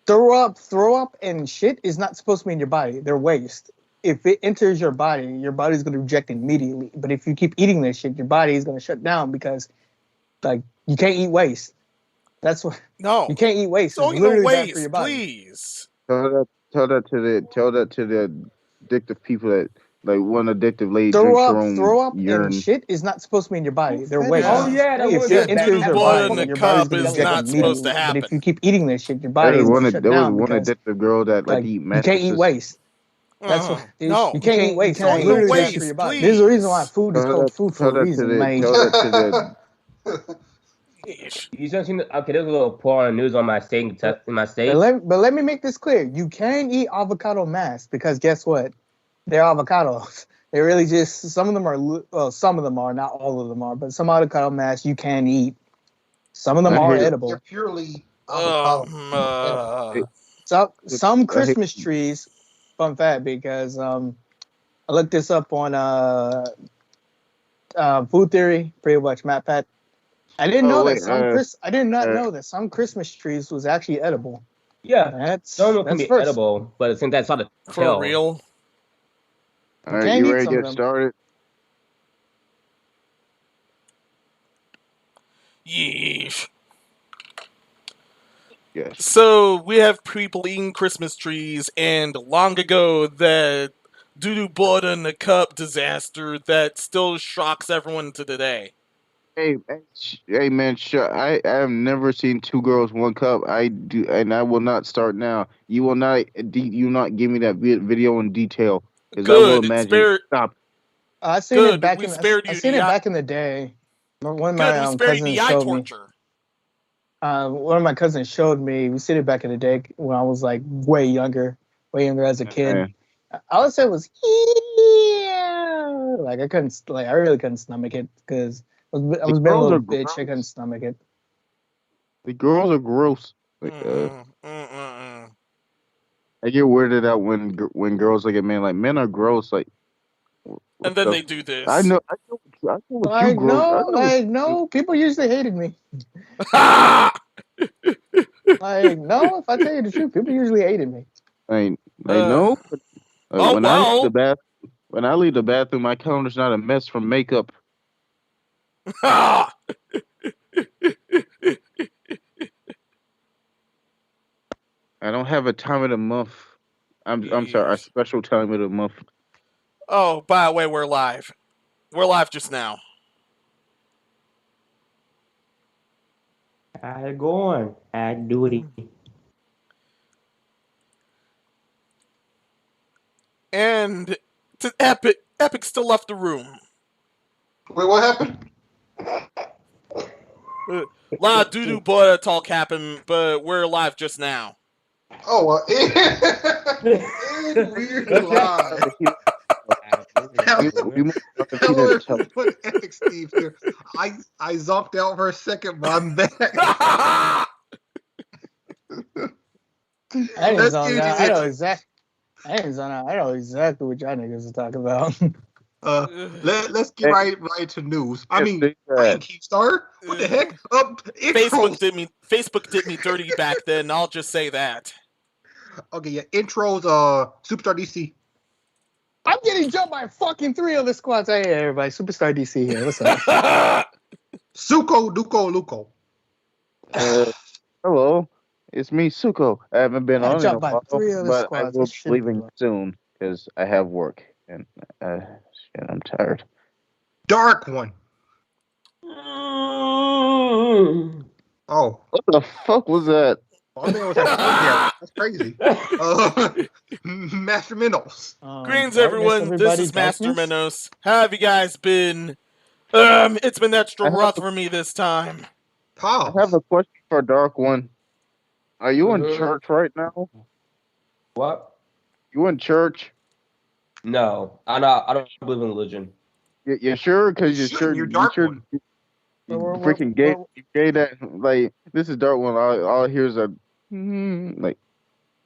Throw up and shit is not supposed to be in your body. They're waste. If it enters your body's going to reject it immediately. But if you keep eating this shit, your body is going to shut down because, like, you can't eat waste. That's what. No, you can't eat waste. Don't it's eat no literally waste, bad for your body. please. Tell that to the addictive people that like one addictive lady Throw up urine. and shit is not supposed to be in your body. They're waste. Oh yeah, that if was it that enters your blood body, in the your body's cup going to is reject not it supposed to immediately. happen. But if you keep eating this shit, your body is going to shut There down. was one because, addictive girl that like eat you mattresses. can't eat waste. That's what. No, you can't eat waste. Don't It's eat no literally bad waste, for your body. please. There's a reason why food is called food for a reason. Tell that to the You just seen okay, there's a little pour on the news on my state. In my state. But let me make this clear. You can eat avocado mass because guess what? They're avocados. They're really just some of them are. Well, some of them are. Not all of them are. But some avocado mass you can eat. Some of them are edible. They're purely avocado. Some Christmas trees. Fun fact, because I looked this up on Food Theory, pretty much MatPat. I didn't know that I did not know that some Christmas trees was actually edible. Yeah, some can be edible, but I think that's not for real. All right, you ready to get started? Yeesh. Yes. So we have people eating Christmas trees, and long ago that doo-doo Buddha in the cup disaster that still shocks everyone to today. Hey man, sure. I have never seen Two Girls, One Cup. I do, and I will not start now. You will not give me that video in detail. Good. I will imagine. Stop. I seen it back in. I seen it back in the day. One of my cousins showed me. One of my cousins showed me. We seen it back in the day when I was like way younger as a kid. All I said was like I really couldn't stomach it because I was being a little bitch. I couldn't stomach it. The girls are gross. Like, I get weirded out when girls look at men like men are gross. Like, and then they do this. I know. People usually hated me. If I tell you the truth, people usually hated me. I know. When I leave the bathroom, my counter's not a mess from makeup. I don't have a time of the month. I'm sorry, a special time of the month. Oh, by the way, we're live. We're live just now. How's it going? I do it. And to Epic. Epic still left the room. Wait, what happened? A lot of doo-doo Buddha talk happened, but we're live just now. Oh, well, weird live. Put Epic Steve here. I zonked out for a second, but I'm back. I know exactly what y'all niggas are talking about. Let's get right to news. I mean Keepstar. What the heck? Facebook did me dirty back then. I'll just say that. Okay, yeah. Intros. Superstar DC. I'm getting jumped by fucking 3 other squads. Hey, everybody. Superstar DC here. What's up? Suko, Duko, Luko. Hello. It's me, Suko. I haven't been on in a while, but I will be leaving soon because I have work and I'm tired. Dark one. Oh, what the fuck was that? I think it was that's crazy. Master Minnows. Greetings, everyone. This is Master Minnows. How have you guys been? It's been extra rough for me this time. I have a question for Dark One. Are you in church right now? What? You in church? No, I don't believe in religion. You sure? Because you're Dark One. Freaking gay that like this is Dark One. All I hear is a like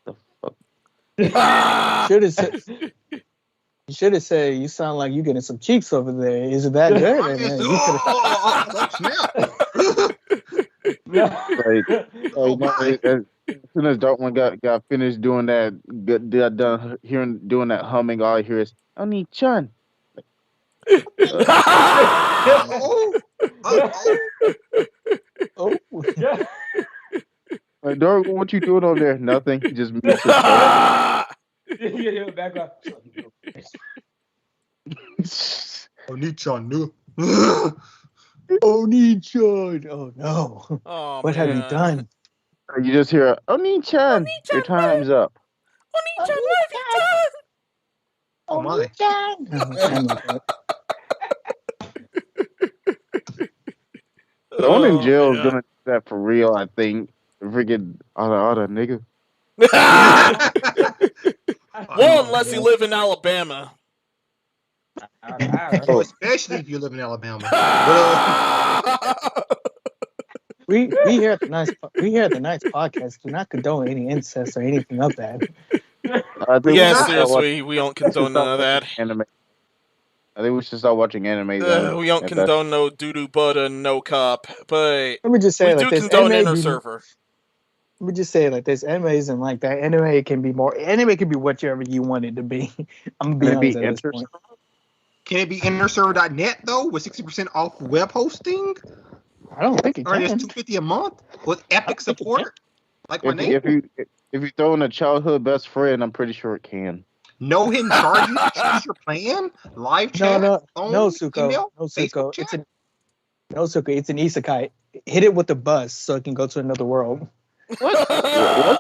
the fuck. You should have said you sound like you getting some cheeks over there. Is it that good? As soon as Dartmouth got finished doing that, doing that humming, all I hear is Oni-chan. Dark, what you doing over there? Nothing. Just mutes himself. Oni-chan, no. Oni-chan. Oh no. Oh, what have you done? You just hear Oni-chan. Your time's up. Oni-chan, what have you done? Oh my. Someone in jail is gonna do that for real, I think. Freaking other nigga. Well, unless you live in Alabama. Especially if you live in Alabama. We here at the nice podcast do not condone any incest or anything of that. Yeah, seriously, we don't condone none of that. Anime. I think we should start watching anime. We don't condone no doo-doo butter, no cup, but let me just say, we do condone inner server. Let me just say, like, there's animes and like that. Anime can be whatever you want it to be. I'm gonna be honest at this point. Can it be interserver.net though with 60% off web hosting? I don't think it can. Or it's $250 a month with epic support. Like my name. If you throw in a childhood best friend, I'm pretty sure it can. No hidden charges. Choose your plan. Live chat. No, Suko. Email, no, Suko. It's an isekai. Hit it with the bus so it can go to another world. What? I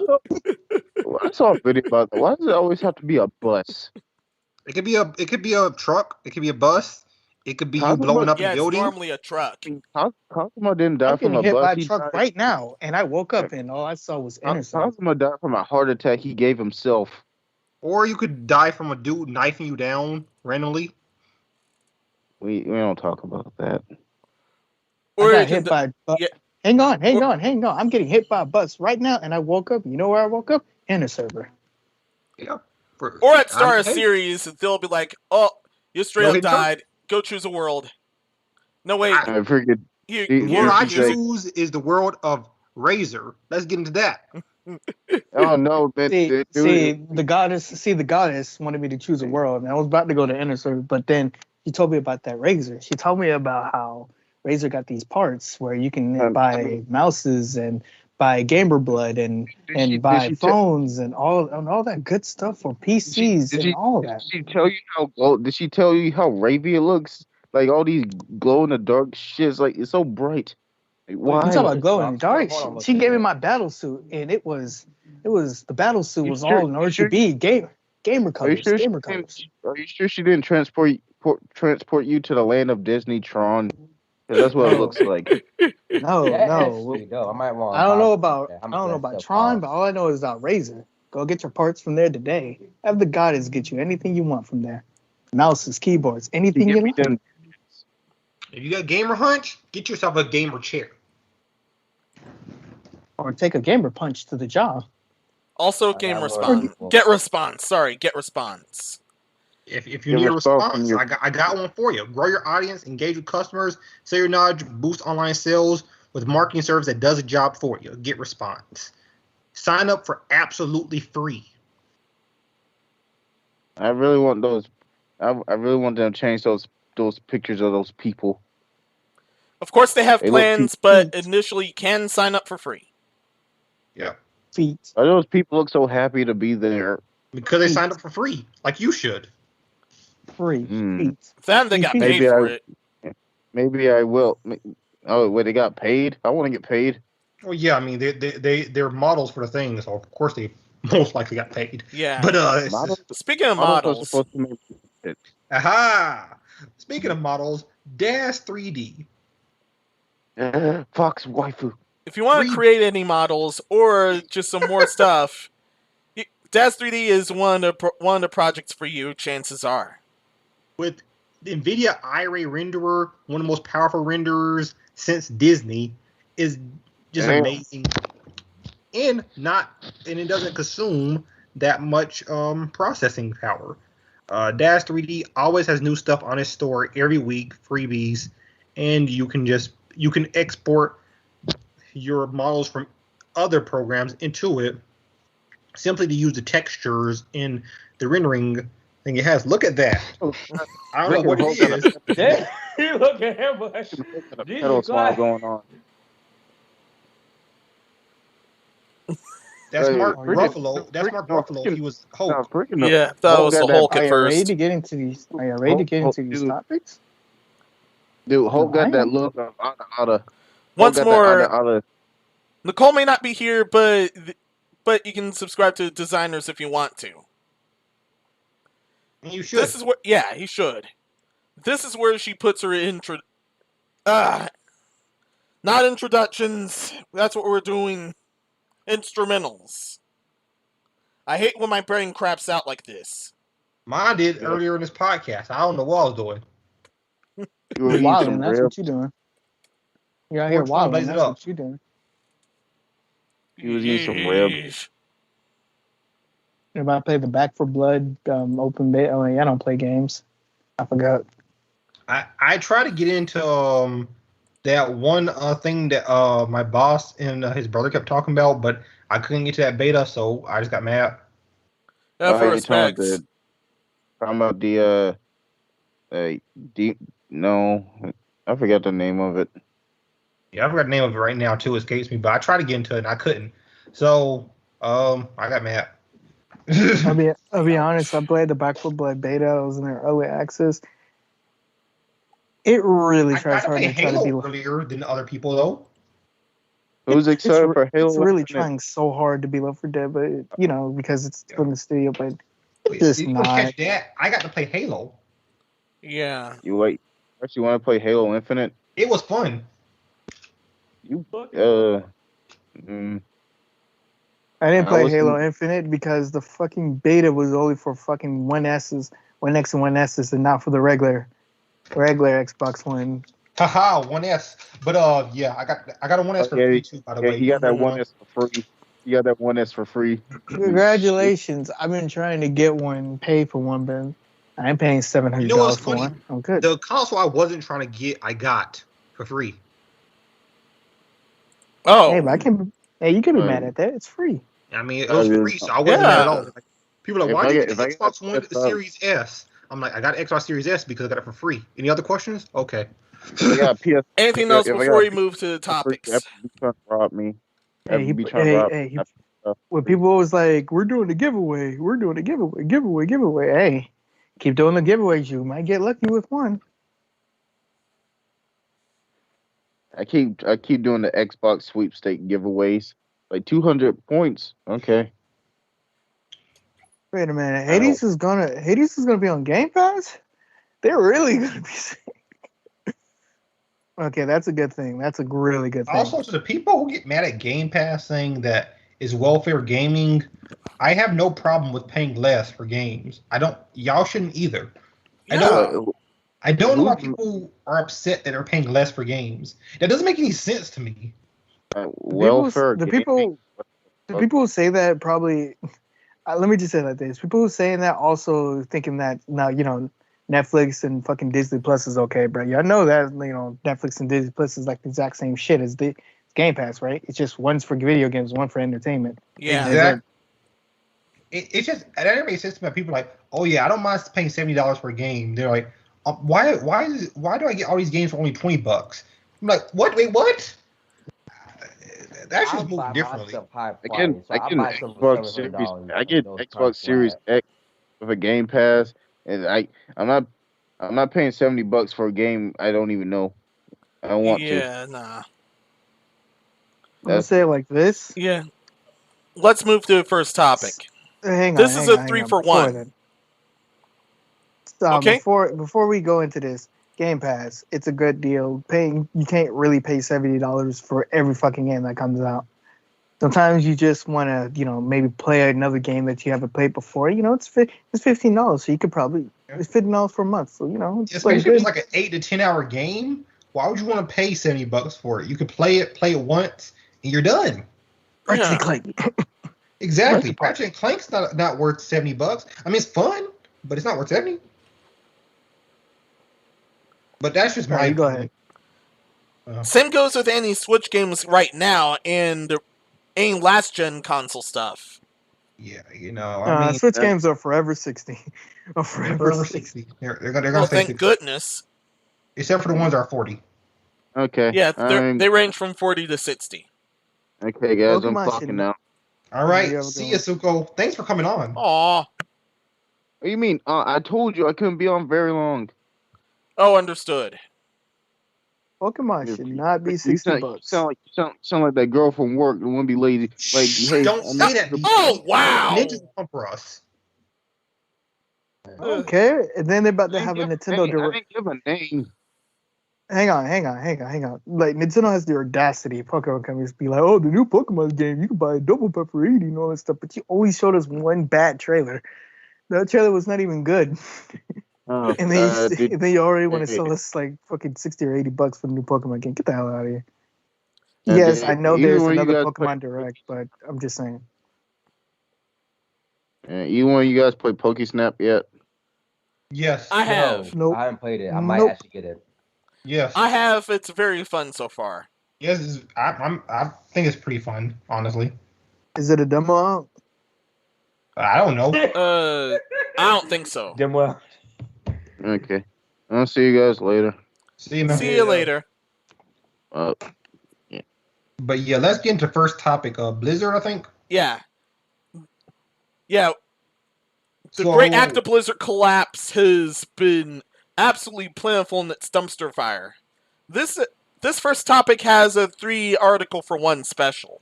saw a video about that. Why does it always have to be a bus? It could be a truck. It could be a bus. It could be you blowing up a building. It's normally a truck. Kazuma didn't die from a bus. I'm getting hit by a truck right now, and I woke up and all I saw was innocence. Kazuma died from a heart attack he gave himself. Or you could die from a dude knifing you down randomly. We don't talk about that. Or I got hit by a bus. Yeah. Hang on. I'm getting hit by a bus right now, and I woke up. You know where I woke up? In a server. Yeah. Or at start a series, they'll be like, "Oh, you straight up died. Go choose a world." No wait. I figured. The world I choose is the world of Razor. Let's get into that. Oh no, man! The goddess wanted me to choose a world, and I was about to go to Inner Server, but then she told me about that Razor. She told me about how Razor got these parts where you can buy mouses and buy gamer blood and buy phones and all that good stuff for PCs and all that. Did she tell you how Ravia looks? Like all these glow in the dark shits, like it's so bright. Why? You talking about glow in the dark? She gave me my battle suit, and it was the battle suit was all in RGB gamer colors. Are you sure she didn't transport you to the land of Disney Tron? Because that's what it looks like. No. I don't know about Tron, but all I know is about Razer. Go get your parts from there today. Have the goddess get you anything you want from there. Mouses, keyboards, anything you want. If you got gamer hunch, get yourself a gamer chair. Or take a gamer punch to the jaw. Also, game response. Get response. Sorry, get response. If you need a response, I got one for you. Grow your audience, engage with customers, sell your knowledge, boost online sales with marketing service that does a job for you. Get response. Sign up for absolutely free. I really want those. I really want them to change those pictures of those people. Of course, they have plans, but initially you can sign up for free. Yeah. Feet. Those people look so happy to be there because they signed up for free, like you should. Free. Feet. Then they got paid for it. Maybe I will. Oh, wait, they got paid? I want to get paid. Well, yeah, I mean they're models for the thing, so of course they most likely got paid. Yeah. But speaking of models. Speaking of models, Dash 3D. Fox waifu. If you want to create any models or just some more stuff, Dash 3D is one of the projects for you. Chances are. With the NVIDIA Iray renderer, one of the most powerful renderers since Disney, is just amazing, and it doesn't consume that much processing power. Dash 3D always has new stuff on its store every week, freebies, and you can export your models from other programs into it simply to use the textures in the rendering thing it has. Look at that. I don't know what it is. Look at him. Pedal swap going on. That's Mark Ruffalo. That's Mark Ruffalo. He was Hulk. Yeah, that was the Hulk at first. Are you ready to get into these topics? Dude, Hulk got that look of Once more, Nicole may not be here, but you can subscribe to designers if you want to. You should. This is where, he should. This is where she puts her not introductions. That's what we're doing. Instrumentals. I hate when my brain craps out like this. Mine did earlier in this podcast. I don't know what I was doing. You're wilding. That's what you're doing. You're out here wilding. That's what you're doing. He was eating some ribs. If I play the Back for Blood open beta, I don't play games. I forgot. I try to get into that one thing that my boss and his brother kept talking about, but I couldn't get to that beta, so I just got mad. Talking about the no, I forgot the name of it. Yeah, I forgot the name of it right now too. It escapes me, but I tried to get into it and I couldn't. So I got mad. I'll be honest. I played the Back 4 Blood beta. I was in their early access. It really tries hard to try to be earlier than other people, though. Who's excited for Halo? It's really trying so hard to be Left 4 Dead, but because it's from the studio. But it's not. Catch that. I got to play Halo. Yeah. You actually want to play Halo Infinite? It was fun. I didn't play Halo Infinite because the fucking beta was only for fucking 1S's, 1X and 1S's, and not for the regular Xbox One. Haha, 1S. But yeah, I got a 1S for free too, by the way. You got that 1S for free. You got that 1S for free. Congratulations. I've been trying to get one, pay for one, but I ain't paying $700 for one. I'm good. The console I wasn't trying to get, I got for free. Oh. Hey, you can be mad at that. It's free. I mean, it was free, so I wasn't mad at all. Like, people are like, why did you get the Xbox One Series S? I'm like, I got Xbox Series S because I got it for free. Any other questions? Okay. Anything else before we move to the topics? Rob me. When people was like, we're doing a giveaway. Hey, keep doing the giveaways. You might get lucky with one. I keep doing the Xbox sweepstake giveaways. Like 200 points. Okay. Wait a minute. Hades is gonna be on Game Pass? They're really gonna be Okay, that's a good thing. That's a really good thing. Also, to the people who get mad at Game Pass saying that is welfare gaming, I have no problem with paying less for games. Y'all shouldn't either. Yeah. I don't know why people are upset that they're paying less for games. That doesn't make any sense to me. The people who say that probably. Let me just say like this: people who saying that also thinking that now Netflix and fucking Disney Plus is okay, bro. Y'all know that Netflix and Disney Plus is like the exact same shit as the Game Pass, right? It's just one's for video games, one for entertainment. Yeah, exactly. It's just that never makes sense to me. People are like, oh yeah, I don't mind paying $70 per game. They're like, why do I get all these games for only $20? I'm like, what? Wait, what? That should move differently. I get Xbox Series X with a Game Pass, and I'm not paying $70 for a game I don't even know. I don't want to. Yeah, nah. I'm gonna say it like this. Yeah. Let's move to the first topic. This is a 3-for-1. Okay. Before we go into this, Game Pass, it's a good deal. You can't really pay $70 for every fucking game that comes out. Sometimes you just want to, maybe play another game that you haven't played before. It's $15, so you could probably it's $15 for a month. So especially if it's like an 8 to 10 hour game. Why would you want to pay $70 for it? You could play it once, and you're done. Ratchet and Clank. Exactly. Ratchet and Clank's not worth $70. I mean, it's fun, but it's not worth $70. But that's just my. Go ahead. Same goes with any Switch games right now and any last-gen console stuff. Yeah, I mean, Switch games are forever 60. Forever 60. They're gonna well, stay thank 60. goodness. Except for the ones that are 40. Okay. Yeah, they range from 40 to 60. Okay, guys, Pokemon I'm talking now. All right. See you, Suko. Thanks for coming on. Aw. What do you mean? I told you I couldn't be on very long. Oh, understood. Pokemon should not be $60. You sound like that girl from work that won't be lady. Like, hey, don't say that. Oh, wow. Ninjas will come for us. I don't care. And then they're about to have a Nintendo Direct. I didn't give a name. Hang on. Like, Nintendo has the audacity, Pokemon companies, be like, oh, the new Pokemon game, you can buy a double pepperoni and all that stuff. But you always showed us one bad trailer. That trailer was not even good. And then you already want to sell us like fucking $60 or $80 for the new Pokemon game. Get the hell out of here. Yes, I know there's another Pokemon Direct, but I'm just saying. Either one of you guys play Pokesnap yet? Yes. I have. Nope. I haven't played it. I might actually get it. Yes. I have. It's very fun so far. Yes, I think it's pretty fun, honestly. Is it a demo out? I don't know. I don't think so. Demo. Okay. I'll see you guys later. See you, man. See you later. Yeah. But yeah, let's get into first topic. Blizzard, I think. Yeah. The great Activision-Blizzard collapse has been absolutely plentiful in its dumpster fire. This first topic has a 3 article for 1 special.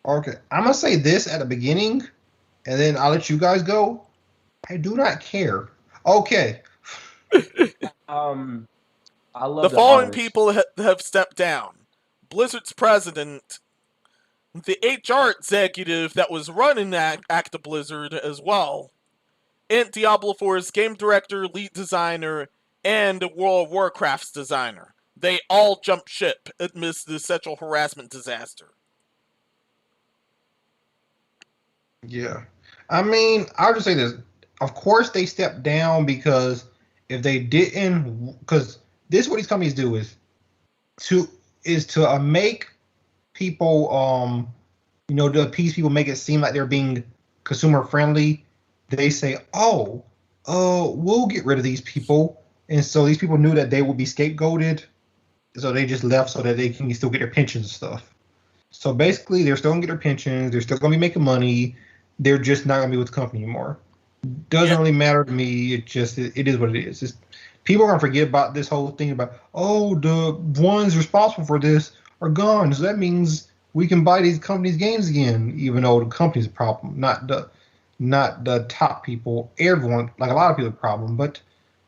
Okay, I'm gonna say this at the beginning, and then I'll let you guys go. I do not care. Okay. I love the following people have stepped down. Blizzard's president, the HR executive that was running Activision-Blizzard as well, and Diablo 4's game director, lead designer, and World of Warcraft's designer. They all jumped ship amidst the sexual harassment disaster. Yeah. I mean, I'll just say this. Of course they stepped down because if they didn't, because this is what these companies do is to make people, to appease people, make it seem like they're being consumer friendly. They say, we'll get rid of these people. And so these people knew that they would be scapegoated. So they just left so that they can still get their pensions and stuff. So basically, they're still going to get their pensions. They're still going to be making money. They're just not going to be with the company anymore. Doesn't really matter to me. It is what it is. People are going to forget about this whole thing about, the ones responsible for this are gone. So that means we can buy these companies' games again, even though the company's a problem, not the top people. Everyone, like a lot of people, a problem, but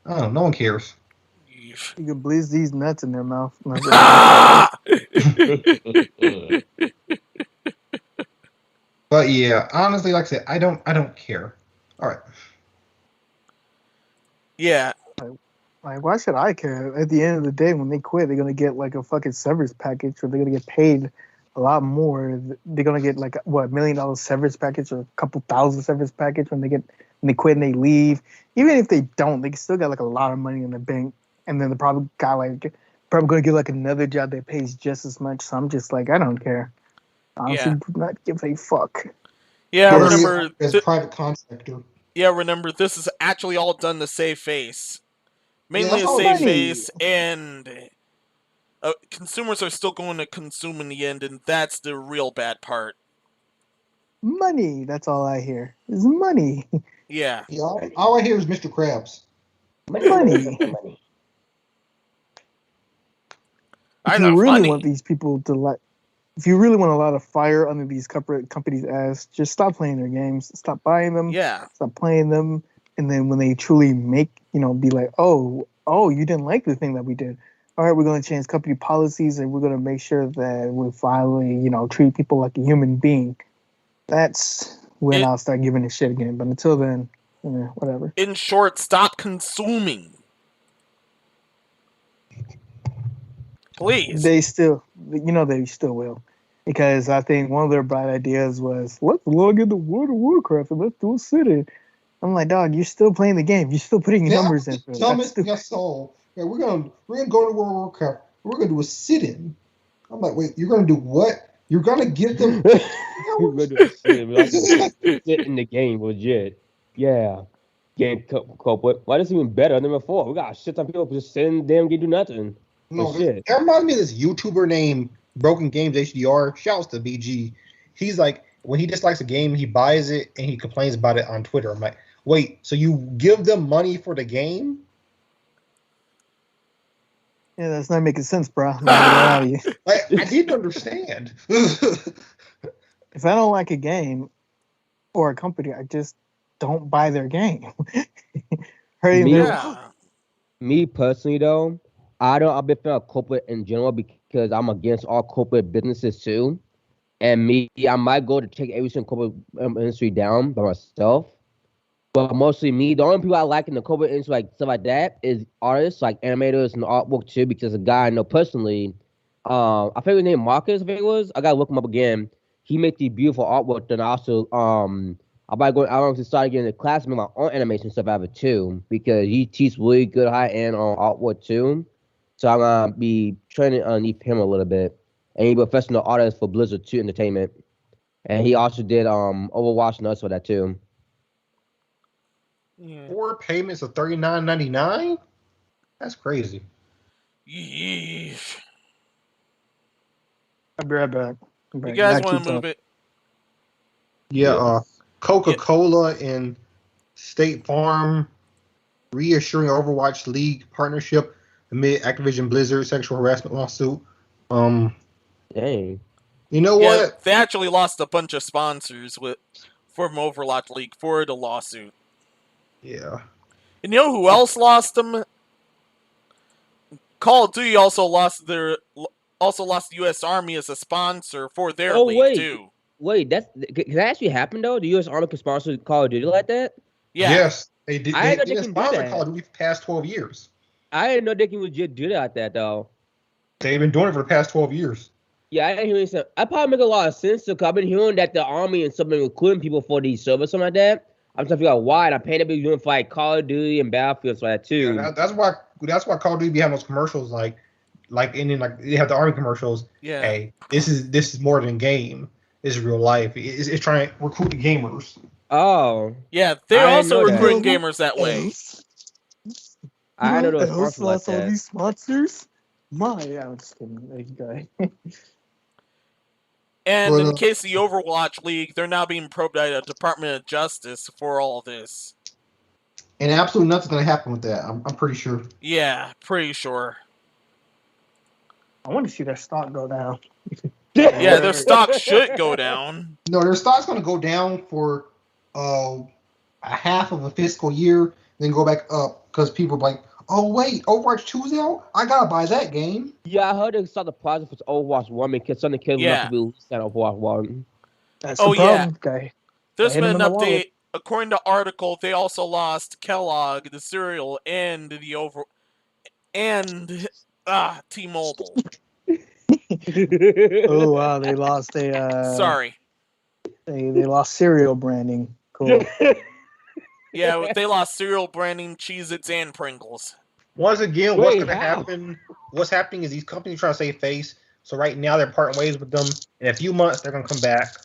I don't know. No one cares. You can blizz these nuts in their mouth. But yeah, honestly, like I said, I don't care. All right. Yeah. Like, why should I care? At the end of the day, when they quit, they're gonna get like a fucking severance package, or they're gonna get paid a lot more. They're gonna get like $1 million severance package, or a couple thousand severance package when they quit and they leave. Even if they don't, they still got like a lot of money in the bank, and then they're probably gonna get like another job that pays just as much. So I'm just like, I don't care. Honestly, do not give a fuck. Yeah, remember as a private contractor. Yeah, remember this is actually all done to save face. Mainly a save face, and consumers are still going to consume in the end, and that's the real bad part. Money. That's all I hear. Is money. Yeah. All I hear is Mr. Krabs. Money. If you really want these people to if you really want a lot of fire under these companies' ass, just stop playing their games. Stop buying them. Yeah. Stop playing them. And then when they truly make, be like, oh, you didn't like the thing that we did. All right, we're going to change company policies, and we're going to make sure that we finally, treat people like a human being. That's when I'll start giving a shit again. But until then, whatever. In short, stop consuming. Please. They still will. Because I think one of their bright ideas was, let's log into World of Warcraft and let's do a city. I'm like, dog, you're still playing the game. You're still putting your numbers in. Tell me your soul. Yeah, we're gonna go to World of Warcraft. we're gonna do a sit-in. I'm like, wait, you're gonna do what? You're gonna give them We're gonna do a sit in the game, legit. Yeah. Game cope with. Why is it even better than before? We got shit ton of people just sitting damn game do nothing. No, shit. That reminds me of this YouTuber named Broken Games HDR. Shouts to BG. He's like, when he dislikes a game, he buys it and he complains about it on Twitter. I'm like, wait, so you give them money for the game? Yeah, that's not making sense, bro. I'm not gonna lie to you. I didn't understand. If I don't like a game or a company, I just don't buy their game. Me personally, though, I'm a big fan of corporate in general because I'm against all corporate businesses too. And I might go to take every single corporate industry down by myself. But mostly me, the only people I like in the corporate industry, like stuff like that, is artists, like animators and artwork too, because a guy I know personally, I forget his name, Marcus, I think it was. I gotta look him up again. He made the beautiful artwork, and also, I might go. I want to start getting a class and make my own animation stuff out of it too, because he teaches really good high end on artwork too. So I'm gonna be training underneath him a little bit, and he's a professional artist for Blizzard 2 Entertainment, and he also did Overwatch and us for that too. 4 payments of $39.99? That's crazy. Yeesh. I'll be right back. You guys want to move it? Yeah, Coca-Cola and State Farm reassuring Overwatch League partnership amid Activision-Blizzard sexual harassment lawsuit. Dang. You know what? They actually lost a bunch of sponsors from Overwatch League for the lawsuit. Yeah. And you know who else lost them? Call of Duty also lost the U.S. Army as a sponsor for their league too. Wait, can that actually happen though? The U.S. Army could sponsor Call of Duty like that? Yeah. Yes, they did. I They sponsored Call of Duty for the past 12 years. I didn't know they can legit do that like that though. They've been doing it for the past 12 years. Yeah, I didn't hear anything. I probably make a lot of sense because I've been hearing that the Army and something recruiting people for these servers, something like that. I'm trying to figure out why. And I paid to be doing for like Call of Duty and Battlefield like that too. Yeah, that's why Call of Duty be having those commercials and then they have the Army commercials. Yeah. Hey, this is more than a game. This is real life. It's trying to recruit the gamers. Oh. Yeah, they're also recruiting gamers that way. I know those lost all these sponsors. I'm just kidding. And in the case of the Overwatch League, they're now being probed by the Department of Justice for all this. And absolutely nothing's going to happen with that. I'm pretty sure. Yeah, pretty sure. I want to see their stock go down. Yeah, their stock should go down. No, their stock's going to go down for a half of a fiscal year, then go back up because people are like, oh, wait, Overwatch 2's out? I got to buy that game. Yeah, I heard they started the project for Overwatch 1 because some of the kids want to be released at Overwatch 1. That's the problem, guy. There's been an update. According to the article, they also lost Kellogg, the cereal, and T-Mobile. Oh wow, they lost Sorry. They lost cereal branding. Cool. Yeah, they lost cereal branding, Cheez-Its, and Pringles. Once again, what's going to happen? What's happening is these companies trying to save face. So right now they're parting ways with them. In a few months, they're going to come back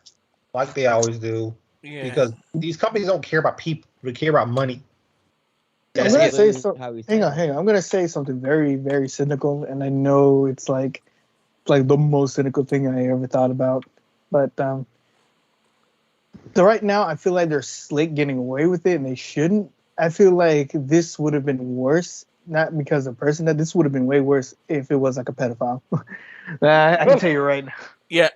like they always do. Yeah. Because these companies don't care about people; they care about money. I'm gonna say something. Hang on. I'm gonna say something very, very cynical, and I know it's like the most cynical thing I ever thought about. But so right now, I feel like they're slick getting away with it, and they shouldn't. I feel like this would have been worse, not because of person. That this would have been way worse if it was like a pedophile. I can tell you right now. Yeah.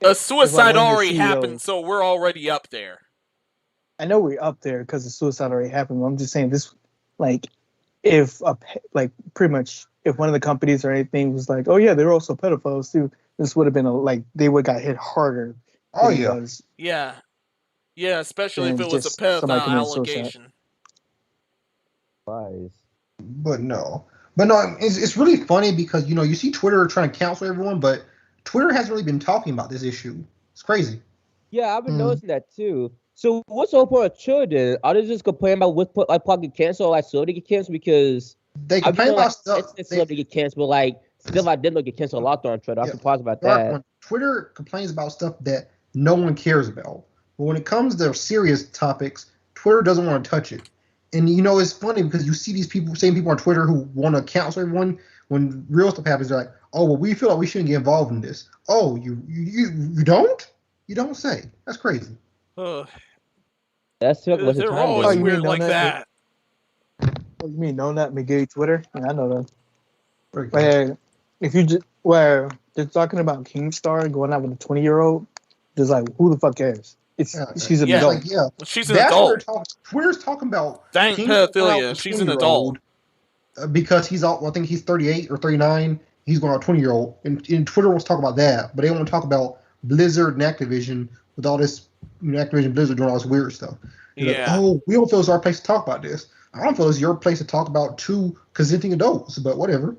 A suicide already happened, so we're already up there. I know we're up there because the suicide already happened. But I'm just saying this, if pretty much if one of the companies or anything was like, oh yeah, they're also pedophiles too, this would have been they would have got hit harder. Oh yeah. Yeah, especially if it was a pedophile allegation. But no, it's really funny because you see Twitter trying to counsel everyone, but Twitter hasn't really been talking about this issue. It's crazy. Yeah, I've been noticing that too. So what's the whole point of children? Are they just complaining about what plot get canceled or celebrity get canceled? Because they complain about stuff. Celebrity get canceled, but Still, I did not get canceled a lot on Twitter. I'm surprised about that. When Twitter complains about stuff that no one cares about, but when it comes to serious topics, Twitter doesn't want to touch it. And it's funny because you see these same people on Twitter who want to counsel everyone. When real stuff happens, they're like, "Oh, well, we feel like we shouldn't get involved in this." Oh, you don't? You don't say. That's crazy. That's they're always weird like that. What you mean, know that McGee Twitter? Yeah, I know that. Where if you just where they're talking about Keemstar going out with a 20-year-old, just like who the fuck cares? She's an adult. She's an adult. Twitter's talking about dang pedophilia. She's an adult. Because I think he's 38 or 39. He's going out 20-year-old, and Twitter wants to talk about that, but they want to talk about Blizzard and Activision with all this, Activision Blizzard doing all this weird stuff. Like, oh, we don't feel it's our place to talk about this. I don't feel it's your place to talk about two consenting adults, but whatever.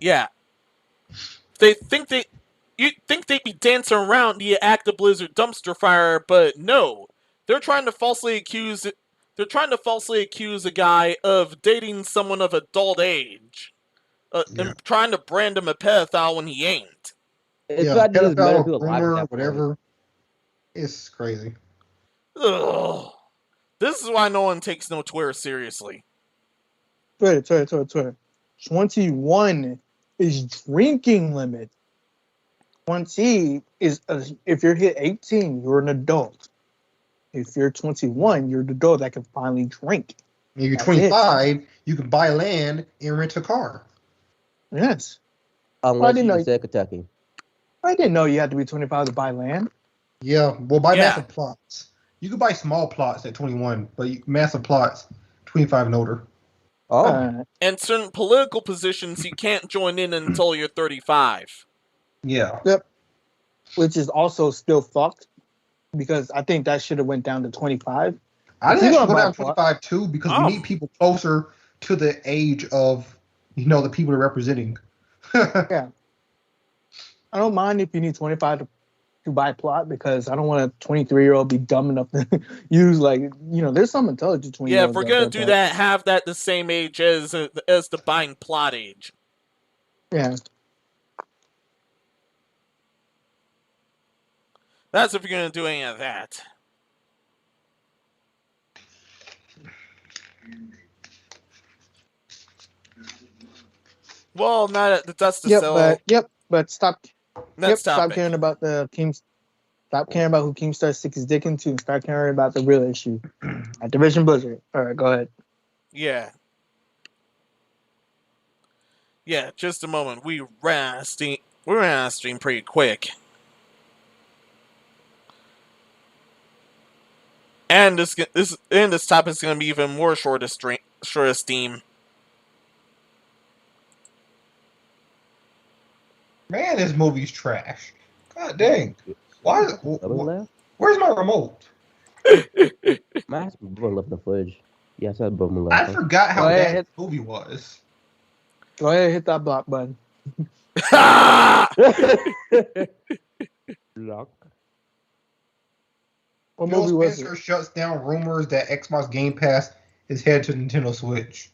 Yeah. You'd think they'd be dancing around the Activision-Blizzard dumpster fire, but no. They're trying to falsely accuse a guy of dating someone of adult age. And trying to brand him a pedophile when he ain't. It's not just rumor, whatever. It's crazy. Ugh. This is why no one takes no Twitter seriously. Twitter. 21 is drinking limit. 20 is if you're hit 18, you're an adult. If you're 21, you're an adult that can finally drink. If you're 25, you can buy land and rent a car. Yes. Unless you say Kentucky. I didn't know you had to be 25 to buy land. Yeah, well, buy massive plots. You can buy small plots at 21, but massive plots, 25 and older. Oh. And certain political positions you can't join in until you're 35. Yeah. Yep. Which is also still fucked, because I think that should have went down to 25. I think it should go down to 25 too, because we need people closer to the age of, the people they're representing. Yeah. I don't mind if you need 25 to buy a plot, because I don't want a 23-year-old be dumb enough to use, there's some intelligent 20-year-olds. Yeah, if we're going to do that, have that the same age as the buying plot age. Yeah. That's if you're going to do any of that. Well, not the dust to sell. But stop caring about Stop caring about who Keemstar sticks his dick into and start caring about the real issue. Activision-Blizzard. All right, go ahead. Yeah. Yeah, just a moment. We ran out of steam pretty quick. And this topic is going to be even more short of steam. Man, this movie's trash. God dang. Where's my remote? My husband left the fridge. Yes, I forgot how bad this movie was. Go ahead, hit that block button. Block. What movie was Spencer shuts down rumors that Xbox Game Pass is headed to Nintendo Switch.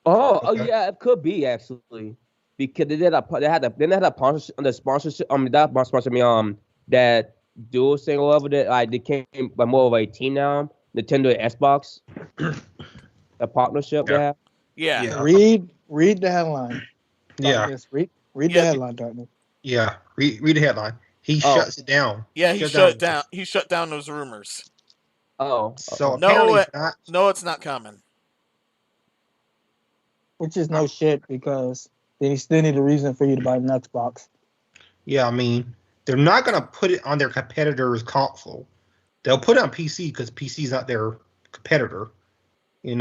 Oh yeah, it could be actually, because they had a sponsorship. That dual single over there. They came by more of a team now. Nintendo and Xbox, a partnership they have. Yeah. Read the headline. Yeah. Darkness. Read the headline, Darkness. Yeah. Read the headline. He shuts it down. Yeah, he shut down. He shut down those rumors. Oh. So no, it's not coming. Which is no shit, because then you still need a reason for you to buy an Xbox. Yeah, I mean, they're not gonna put it on their competitor's console. They'll put it on PC because PC's not their competitor. They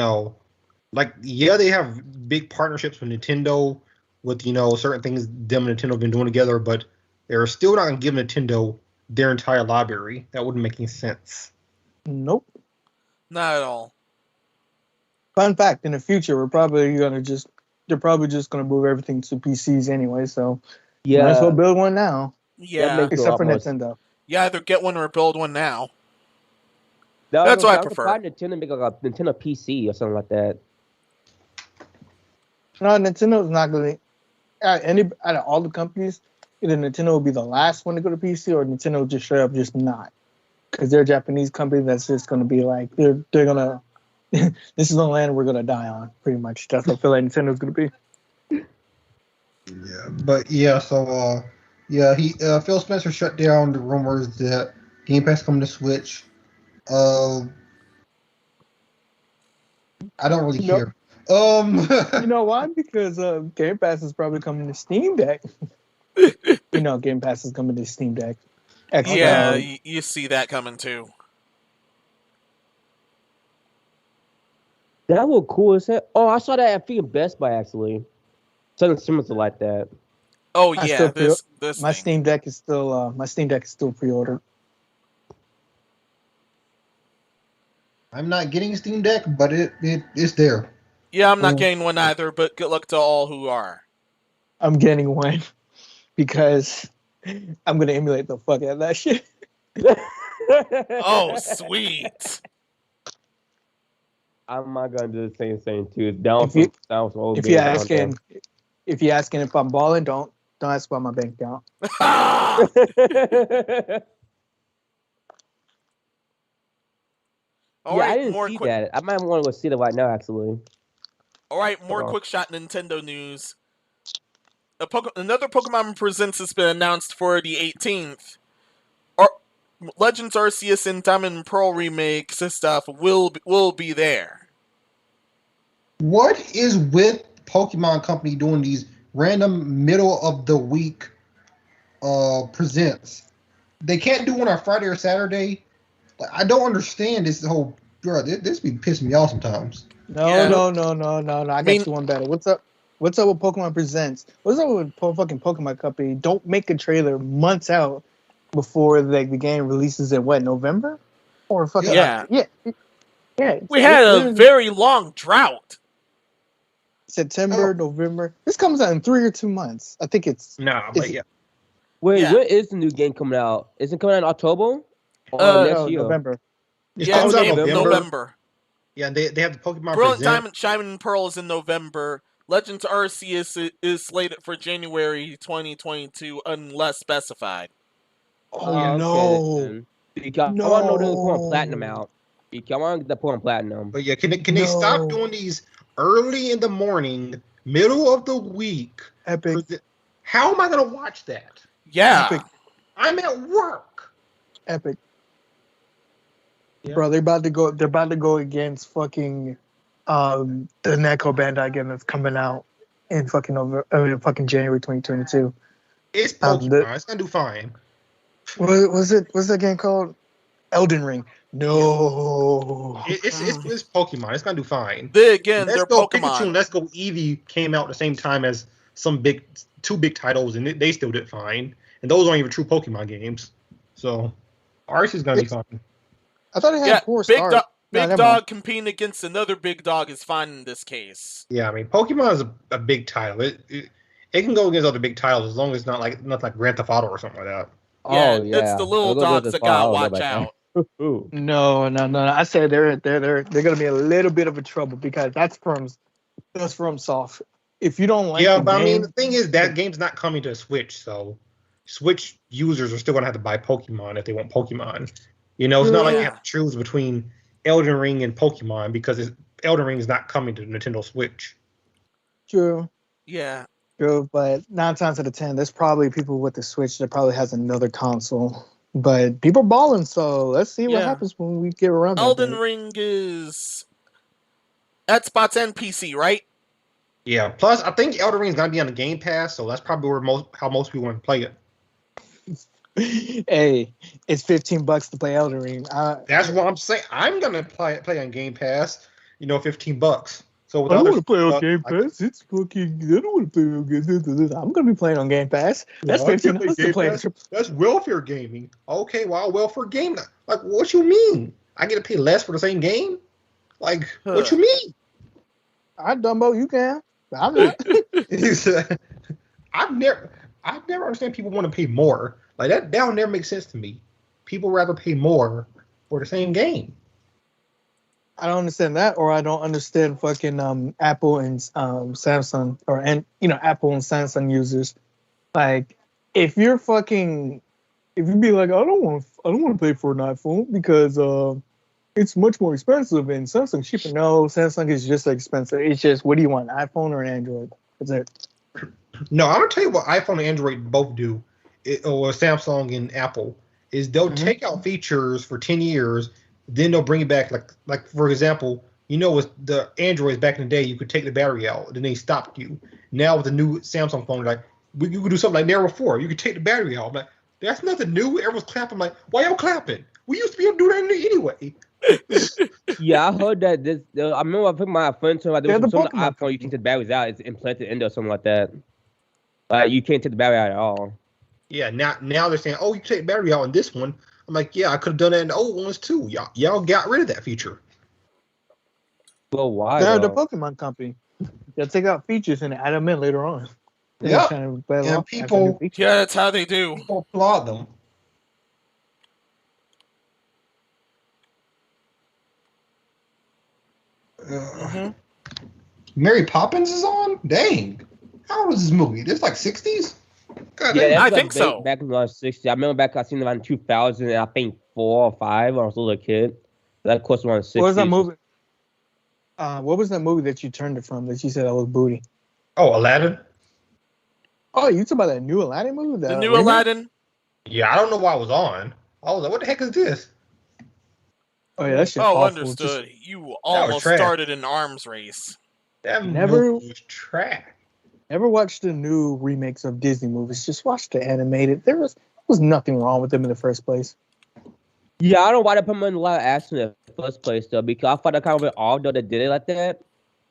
have big partnerships with Nintendo, with certain things them and Nintendo have been doing together, but they're still not going to give Nintendo their entire library. That wouldn't make any sense. Nope. Not at all. Fun fact, in the future, they're probably just going to move everything to PCs anyway, so might as well build one now. Yeah. Except for Nintendo. You either get one or build one now. No, that's what I prefer. Nintendo make a Nintendo PC or something like that. No, Nintendo's not going to... out of all the companies, either Nintendo will be the last one to go to PC, or Nintendo will just straight up just not, because they're a Japanese company that's just going to be like they're gonna. This is the land we're gonna die on, pretty much. That's what I feel like Nintendo's gonna be. Yeah, but yeah, so he Phil Spencer shut down the rumors that Game Pass coming to Switch. I don't really care. You know why? Because Game Pass is probably coming to Steam Deck. Game Pass is coming to Steam Deck. You see that coming too. That look cool as hell. Oh, I saw that at freaking Best Buy actually. Something similar to like that. Oh yeah, this my thing. Steam Deck is still pre-ordered. I'm not getting a Steam Deck, but it's there. Yeah, I'm not getting one either, but good luck to all who are. I'm getting one because I'm gonna emulate the fuck out of that shit. Oh, sweet. I'm not gonna do the same thing too. If you're asking if I'm balling, don't ask about my bank account. I didn't see that. I might want to go see that right now, actually. All right, more quick shot Nintendo news. Another Pokemon Presents has been announced for the 18th. Legends Arceus and Diamond and Pearl remakes and stuff will be there. What is with Pokemon Company doing these random middle of the week presents? They can't do one on Friday or Saturday. I don't understand this whole. Bro, this be pissing me off sometimes. No. I got you one better. What's up with Pokemon Presents? What's up with fucking Pokemon Company? Don't make a trailer months out before the game releases in November? Or fucking yeah. We had a very long drought. September, November. This comes out in 3 or 2 months. I think it's Wait, when is the new game coming out? Is it coming out in October? Next year? November. It comes out in November. Yeah, they have the Pokemon Brilliant Diamond, Shining and Pearl is in November. Legends Arceus is slated for January 2022 unless specified. Oh, no. I want to know they're pouring platinum out. I want to get the pouring platinum. But yeah, can they stop doing these early in the morning, middle of the week? Epic. How am I going to watch that? Yeah. Epic. I'm at work. Epic. Yeah. Bro, they're about to go against fucking the Neko Bandai game that's coming out in fucking January 2022. It's Pokemon. It's gonna do fine. What's that game called? Elden Ring. No. It's Pokemon. It's gonna do fine. They're Pokemon. Pikachu and Let's Go Eevee came out at the same time as two big titles, and they still did fine. And those aren't even true Pokemon games. So ours is gonna be fine. I thought it had poor start. Big dog competing against another big dog is fine in this case. Yeah, I mean, Pokemon is a big title. It can go against other big titles as long as it's not like Grand Theft Auto or something like that. Yeah, it's the little dogs that gotta watch out. No. I said they're gonna be a little bit of a trouble because that's from Soft. If you don't like, I mean, the thing is that game's not coming to Switch, so Switch users are still gonna have to buy Pokemon if they want Pokemon. It's not like you have to choose between Elden Ring and Pokemon because Elden Ring is not coming to Nintendo Switch. True. Yeah. True, but 9 times out of 10, there's probably people with the Switch that probably has another console. But people balling, so let's see what happens when we get around. Elden Ring is Xbox and PC, right? Yeah. Plus, I think Elden Ring is gonna be on the Game Pass, so that's probably how most people want to play it. Hey, it's $15 to play Elden Ring. That's what I'm saying. I'm gonna play on Game Pass. $15. So I don't want to play on Game Pass. It's fucking. I don't want to play on Game Pass. I'm gonna be playing on Game Pass. That's $15 to play. That's welfare gaming. Okay, well, welfare gaming. Like, what you mean? I get to pay less for the same game? Like, what you mean? Dumbo, you can. I'm not. I've never understand people want to pay more. Like that will never make sense to me. People rather pay more for the same game. I don't understand that, or I don't understand fucking Apple and Samsung, Apple and Samsung users. Like, if you be like, I don't want to pay for an iPhone because it's much more expensive and Samsung's cheaper. No, Samsung is just expensive. It's just, what do you want, an iPhone or an Android? That's it. No, I'm gonna tell you what iPhone and Android both do, or Samsung and Apple, is they'll take out features for 10 years, then they'll bring it back. Like for example, with the Androids back in the day, you could take the battery out, then they stopped you. Now with the new Samsung phone, like you could do something like there before, you could take the battery out. I'm like, that's nothing new. Everyone's clapping. I'm like, why y'all clapping? We used to be able to do that anyway. Yeah, I heard that. I remember I think my friend told me there was some iPhone you can take the batteries out. It's implanted in there or something like that. Like you can't take the battery out at all. Yeah, now they're saying, oh, you can take the battery out in this one. I'm like, yeah, I could have done that in the old ones too. Y'all got rid of that feature. Well, why? They're the Pokemon company. They'll take out features and add them in later on. Yeah, and people. Yeah, that's how they do. People applaud them. Mary Poppins is on? Dang. How old is this movie? This like 60s? Yeah, I think so. Back in the 60s. I remember I seen it around 2000, and I think 4 or 5 when I was a little kid. That course around 60s. What was that movie? What was that movie that you turned it from that you said that was booty? Oh, Aladdin? Oh, you talking about that new Aladdin movie? The new Aladdin? Yeah, I don't know why I was on. I was like, what the heck is this? Oh, yeah, that shit. Oh, understood. You almost started an arms race. That movie was trash. Never watched the new remakes of Disney movies. Just watch the animated. There was nothing wrong with them in the first place. Yeah, I don't know why they put them in a lot of action in the first place, though, because I thought that kind of odd though they did it like that.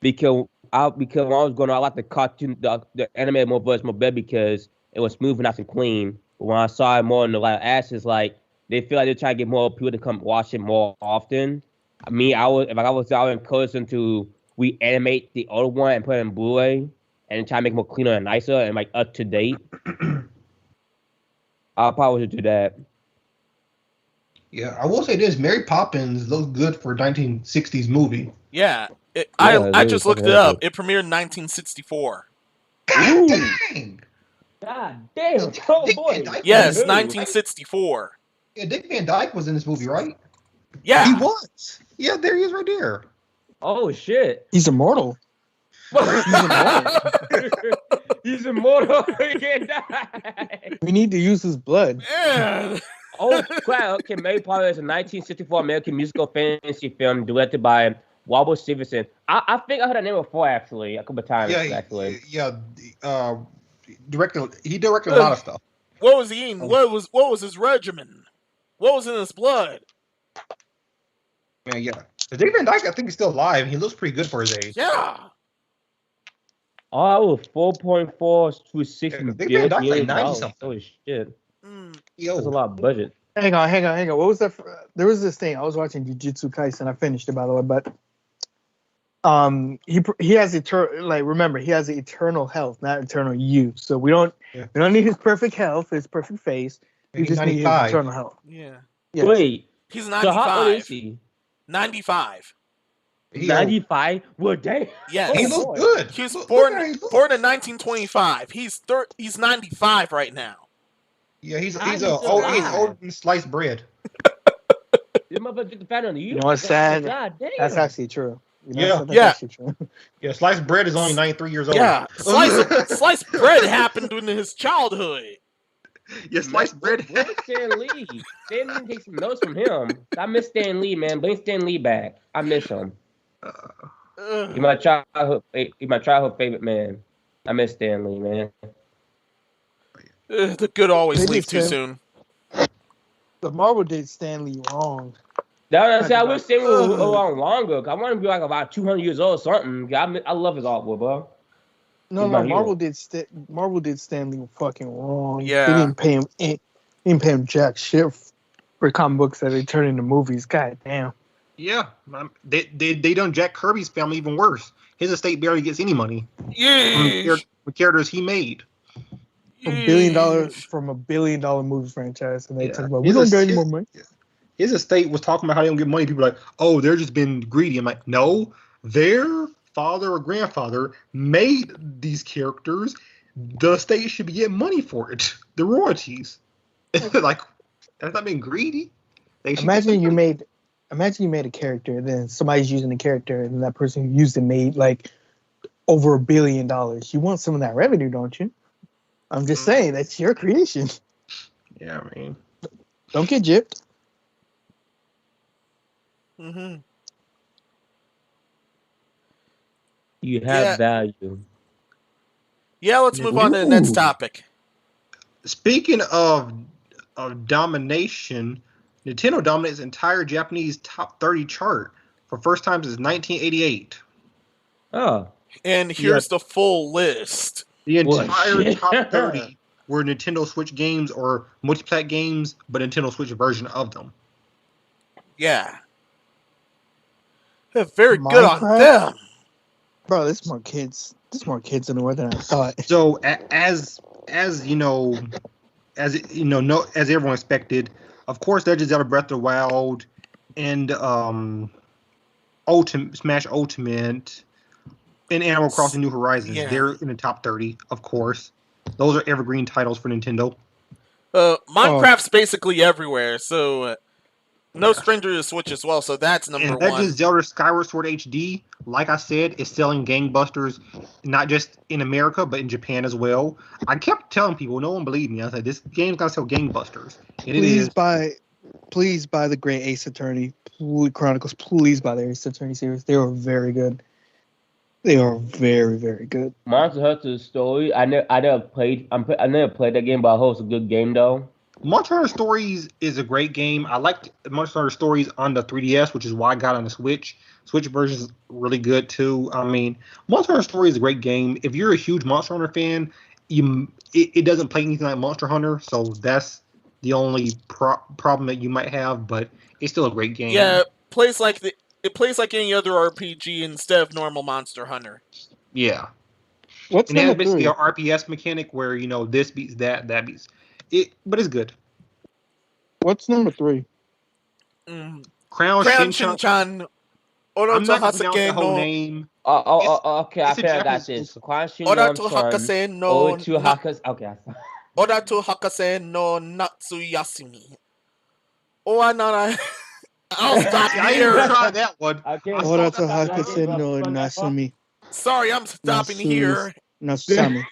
Because when I was going on, I like the cartoon, the animated more version more better because it was smooth and nice and clean. But when I saw it more in the live action, it's like they feel like they're trying to get more people to come watch it more often. I mean, I would encourage them to reanimate the old one and put it in Blu-ray and try to make it more cleaner and nicer and like up to date. I'll probably do that. Yeah, I will say this: Mary Poppins looks good for a 1960s movie. Yeah, I just looked it up. It premiered in 1964. God dang! God damn! Oh boy! Yes, 1964. Yeah, Dick Van Dyke was in this movie, right? Yeah, he was. Yeah, there he is, right there. Oh shit! He's immortal. He's immortal. He can't die. We need to use his blood. Yeah. Oh crap! Okay, Mary Poppins is a 1964 American musical fantasy film directed by Wobble Stevenson. I think I heard that name before actually a couple of times. He directed a lot of stuff. What was he eating? What was his regimen? What was in his blood? Man, yeah. Dick Van Dyke, I think he's still alive. He looks pretty good for his age. Yeah. Oh, 4.4 to 6 billion. Like 90 something. Holy shit. Yo. That's a lot of budget. Hang on. What was that? There was this thing. I was watching Jujutsu Kaisen. I finished it, by the way, but he has remember, he has eternal health, not eternal youth. So we don't need his perfect health, his perfect face. We just 95. Need his eternal health. Yeah. Yes. Wait. He's 95. So how old is he? 95. 95? Well, damn. Yes. He looks good. He was born in 1925. He's 95 right now. Yeah, he's old than sliced bread. This motherfucker get the fat on you. You know what's sad? God damn. That's actually true. Actually true. Yeah, sliced bread is only 93 years old. Yeah, sliced bread happened in his childhood. Yeah, sliced bread. Where's Stan Lee? Stan Lee takes some notes from him. I miss Stan Lee, man. Bring Stan Lee back. I miss him. He's my childhood favorite man. I miss Stan Lee, man. The good always leave too soon. The Marvel did Stan Lee wrong. I wish Stan Lee was around longer. I want him to be like about 200 years old or something. I love his artwork, bro. No, Marvel did Stan Lee fucking wrong. Yeah. They didn't pay him jack shit for comic books that they turn into movies. God damn. Yeah, they done Jack Kirby's family even worse. His estate barely gets any money. Yeah. The characters he made. $1 billion from $1 billion movie franchise, and they talk about we don't get any more money. his estate was talking about how they don't get money. People are like, oh, they're just being greedy. I'm like, no, their father or grandfather made these characters. The estate should be getting money for it. The royalties. Like, that's not being greedy. Imagine you made a character, then somebody's using the character, and that person who used it made like over $1 billion. You want some of that revenue, don't you? I'm just saying, that's your creation. Yeah, I mean, don't get gypped. Mm-hmm. You have value. Yeah, let's move on to the next topic. Speaking of domination, Nintendo dominates the entire Japanese top 30 chart for first time since 1988. Oh. And here's the full list. The entire top 30 were Nintendo Switch games or multi-plat games, but Nintendo Switch version of them. Yeah. They're very good on them. Bro, there's more kids. There's more kids in the world than I thought. So as everyone expected, of course, Legend of Zelda Breath of the Wild and Smash Ultimate and Animal Crossing New Horizons. Yeah. They're in the top 30, of course. Those are evergreen titles for Nintendo. Minecraft's basically everywhere, so no stranger to Switch as well, so that's number one. Legend of Zelda Skyward Sword HD, like I said, is selling gangbusters, not just in America, but in Japan as well. I kept telling people, no one believed me. I said, this game's going to sell gangbusters. Please buy the Great Ace Attorney Chronicles. Please buy the Ace Attorney series. They are very good. They are very, very good. Monster Hunter Story. I never played that game, but I hope it's a good game though. Monster Hunter Stories is a great game. I liked Monster Hunter Stories on the 3DS, which is why I got on the Switch. Switch version is really good too. I mean, Monster Hunter Stories is a great game. If you're a huge Monster Hunter fan, it doesn't play anything like Monster Hunter, so that's the only problem that you might have. But it's still a great game. Yeah, it plays like any other RPG instead of normal Monster Hunter. Yeah. What's and it has basically an RPS mechanic where this beats that beats it, but it's good. What's number 3? Crown Shinchan. I'm not going to pronounce the whole name. Okay. I feel I got this. Crown Shinchan. Okay. Oratu Hakase no Natsuyasumi. I'll stop here. Try that one. Oratu Hakase no Natsumi. Sorry, I'm stopping here. Natsumi.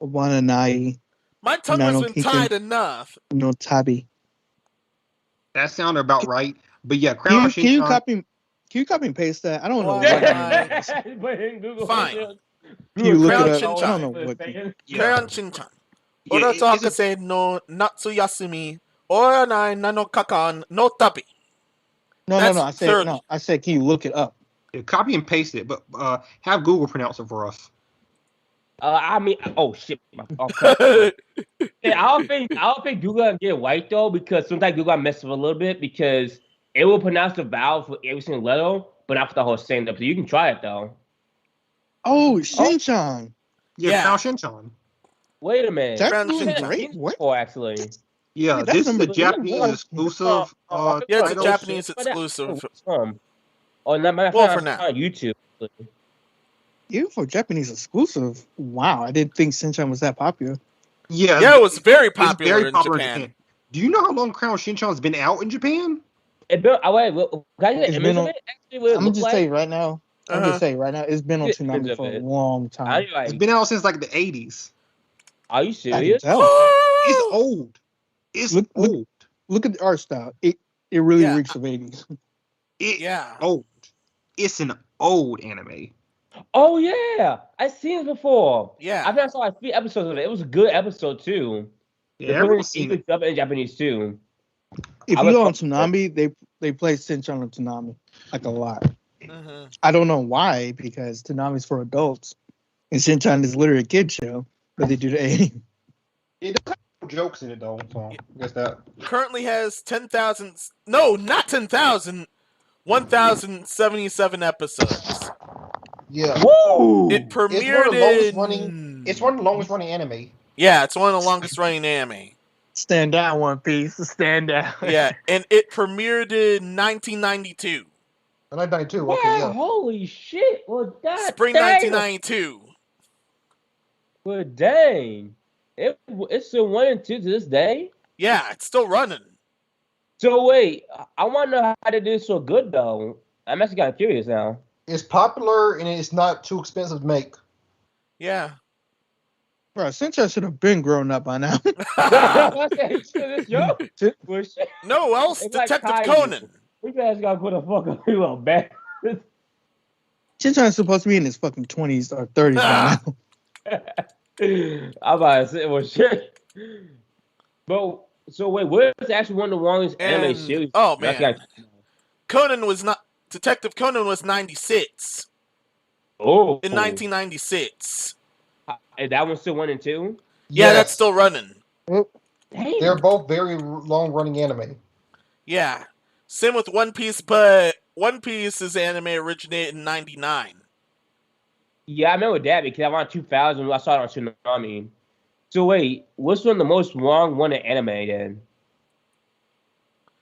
Wananai. My tongue has been tied enough. No tabi. That sounded about right. But yeah, Crown Shinchan. Can you copy and paste that? I don't know. Fine. Can you look it up? I don't know what. Crown Shinchan. Oratu Hakase no Natsuyasumi. Oranai Nanokakan no Tabi. No. I said, can you look it up? Yeah, copy and paste it, but have Google pronounce it for us. I mean, oh shit! Okay. Yeah, I don't think Google gonna get white though, because sometimes Google messes up a little bit because it will pronounce the vowel for every single letter, but not for the whole same. So you can try it though. Oh, Shinchan. Yeah, Crown Shinchan. Wait a minute. That's doing great. What? Actually. Yeah, this is the Japanese exclusive. Yeah, it's a Japanese exclusive. For now, on YouTube. Even for Japanese exclusive, wow! I didn't think Shinchan was that popular. Yeah, it was very popular in Japan. Do you know how long Crown Shinchan's been out in Japan? I'm just saying right now. It's been on Toonami for a long time. It's been out since like the 80s. Are you serious? It's old. It's old. Look at the art style. It really reeks of 80s. Old. It's an old anime. Oh yeah, I've seen it before. Yeah, I think I saw like 3 episodes of it. It was a good episode too. Yeah, everyone's seen it. In Japanese too. If you go on Toonami, they play Shinchan on Toonami like a lot. Mm-hmm. I don't know why, because Toonami's for adults and Shinchan is literally a kid show, but they do the A. It does have jokes in it though, so I guess that currently has 10,000. No, not 10,000. 1,077 episodes. Yeah. Woo! It premiered It's one of the longest running anime. Yeah, it's one of the longest running anime. Stand down, One Piece. Stand down. Yeah, and it premiered in 1992. 1992. Wow, Okay, yeah. holy shit! Well, that Spring 1992. Well, dang, it's still 1 and 2 to this day. Yeah, it's still running. So wait, I want to know how they did so good though. I'm actually kind of curious now. It's popular and it's not too expensive to make. Yeah. Bro, Sencha should have been grown up by now. No else, Detective Conan. We guys gotta put a fucking little back. Sencha's supposed to be in his fucking 20s or 30s by now. I'm about to say, well, shit. But so wait, where's actually one of the longest anime series? Oh man, Detective Conan was 96. Oh, in 1996. And that one's still 1 and 2? Yeah, that's still running. Dang. They're both very long-running anime. Yeah. Same with One Piece, but One Piece's anime originated in 99. Yeah, I remember that because I went 2000. I saw it on Tsunami. So wait, what's one of the most long-running anime then?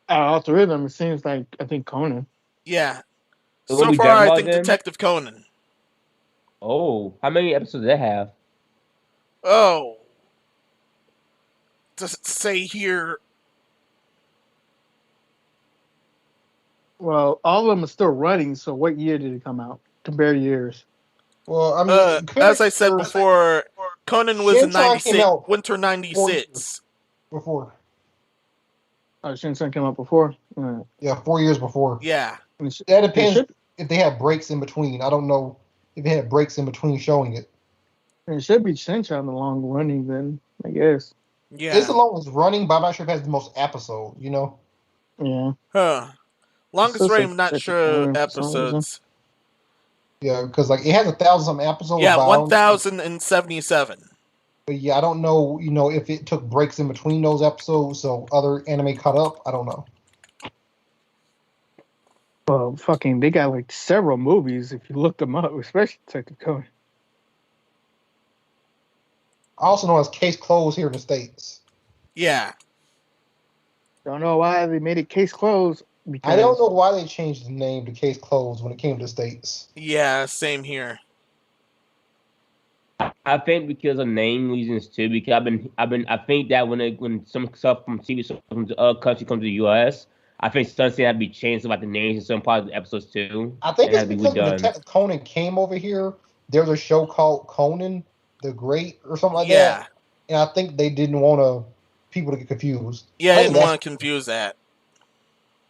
All three of them, it seems like, I think Conan. Yeah. So far, I think Detective Conan. Oh, how many episodes do they have? Oh. Does it say here? Well, all of them are still running, so what year did it come out? Compare years. Well, I mean, as I said before, Conan was in 96, winter 96. Before. Oh, Shin-chan came out before? Yeah, 4 years before. Yeah. That depends if they have breaks in between. I don't know if they had breaks in between showing it. It should be Shin-chan the long running then, I guess. Yeah. It's the longest running, but I'm not sure if it has the most episodes, you know? Yeah. Huh. Longest running, I'm not sure episodes. Yeah, because like it has 1,000-something episodes. Yeah, 1,077. But yeah, I don't know, if it took breaks in between those episodes, so other anime caught up. I don't know. Well, fucking, they got like several movies if you look them up, especially Detective Conan. Also known as Case Closed here in the States. Yeah. Don't know why they made it Case Closed. I don't know why they changed the name to Case Closed when it came to the States. Yeah, same here. I think because of name reasons too. Because I think that when some stuff from TV shows from the other country comes to the U.S., I think something had to be changed about the names in some parts of the episodes too. I think it's because when Detective Conan came over here, there was a show called Conan the Great or something like that. And I think they didn't want people to get confused. Yeah, they didn't want to confuse that.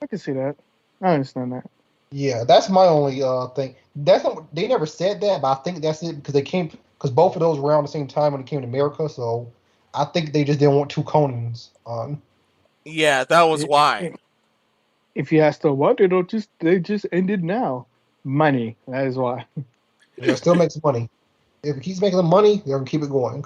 I can see that. I understand that. Yeah, that's my only thing. They never said that, but I think that's it because both of those were around the same time when it came to America. So I think they just didn't want two Conans on. Yeah, that was why. If you ask them what, they just ended now. Money. That is why. It still makes money. If it keeps making the money, they're gonna keep it going.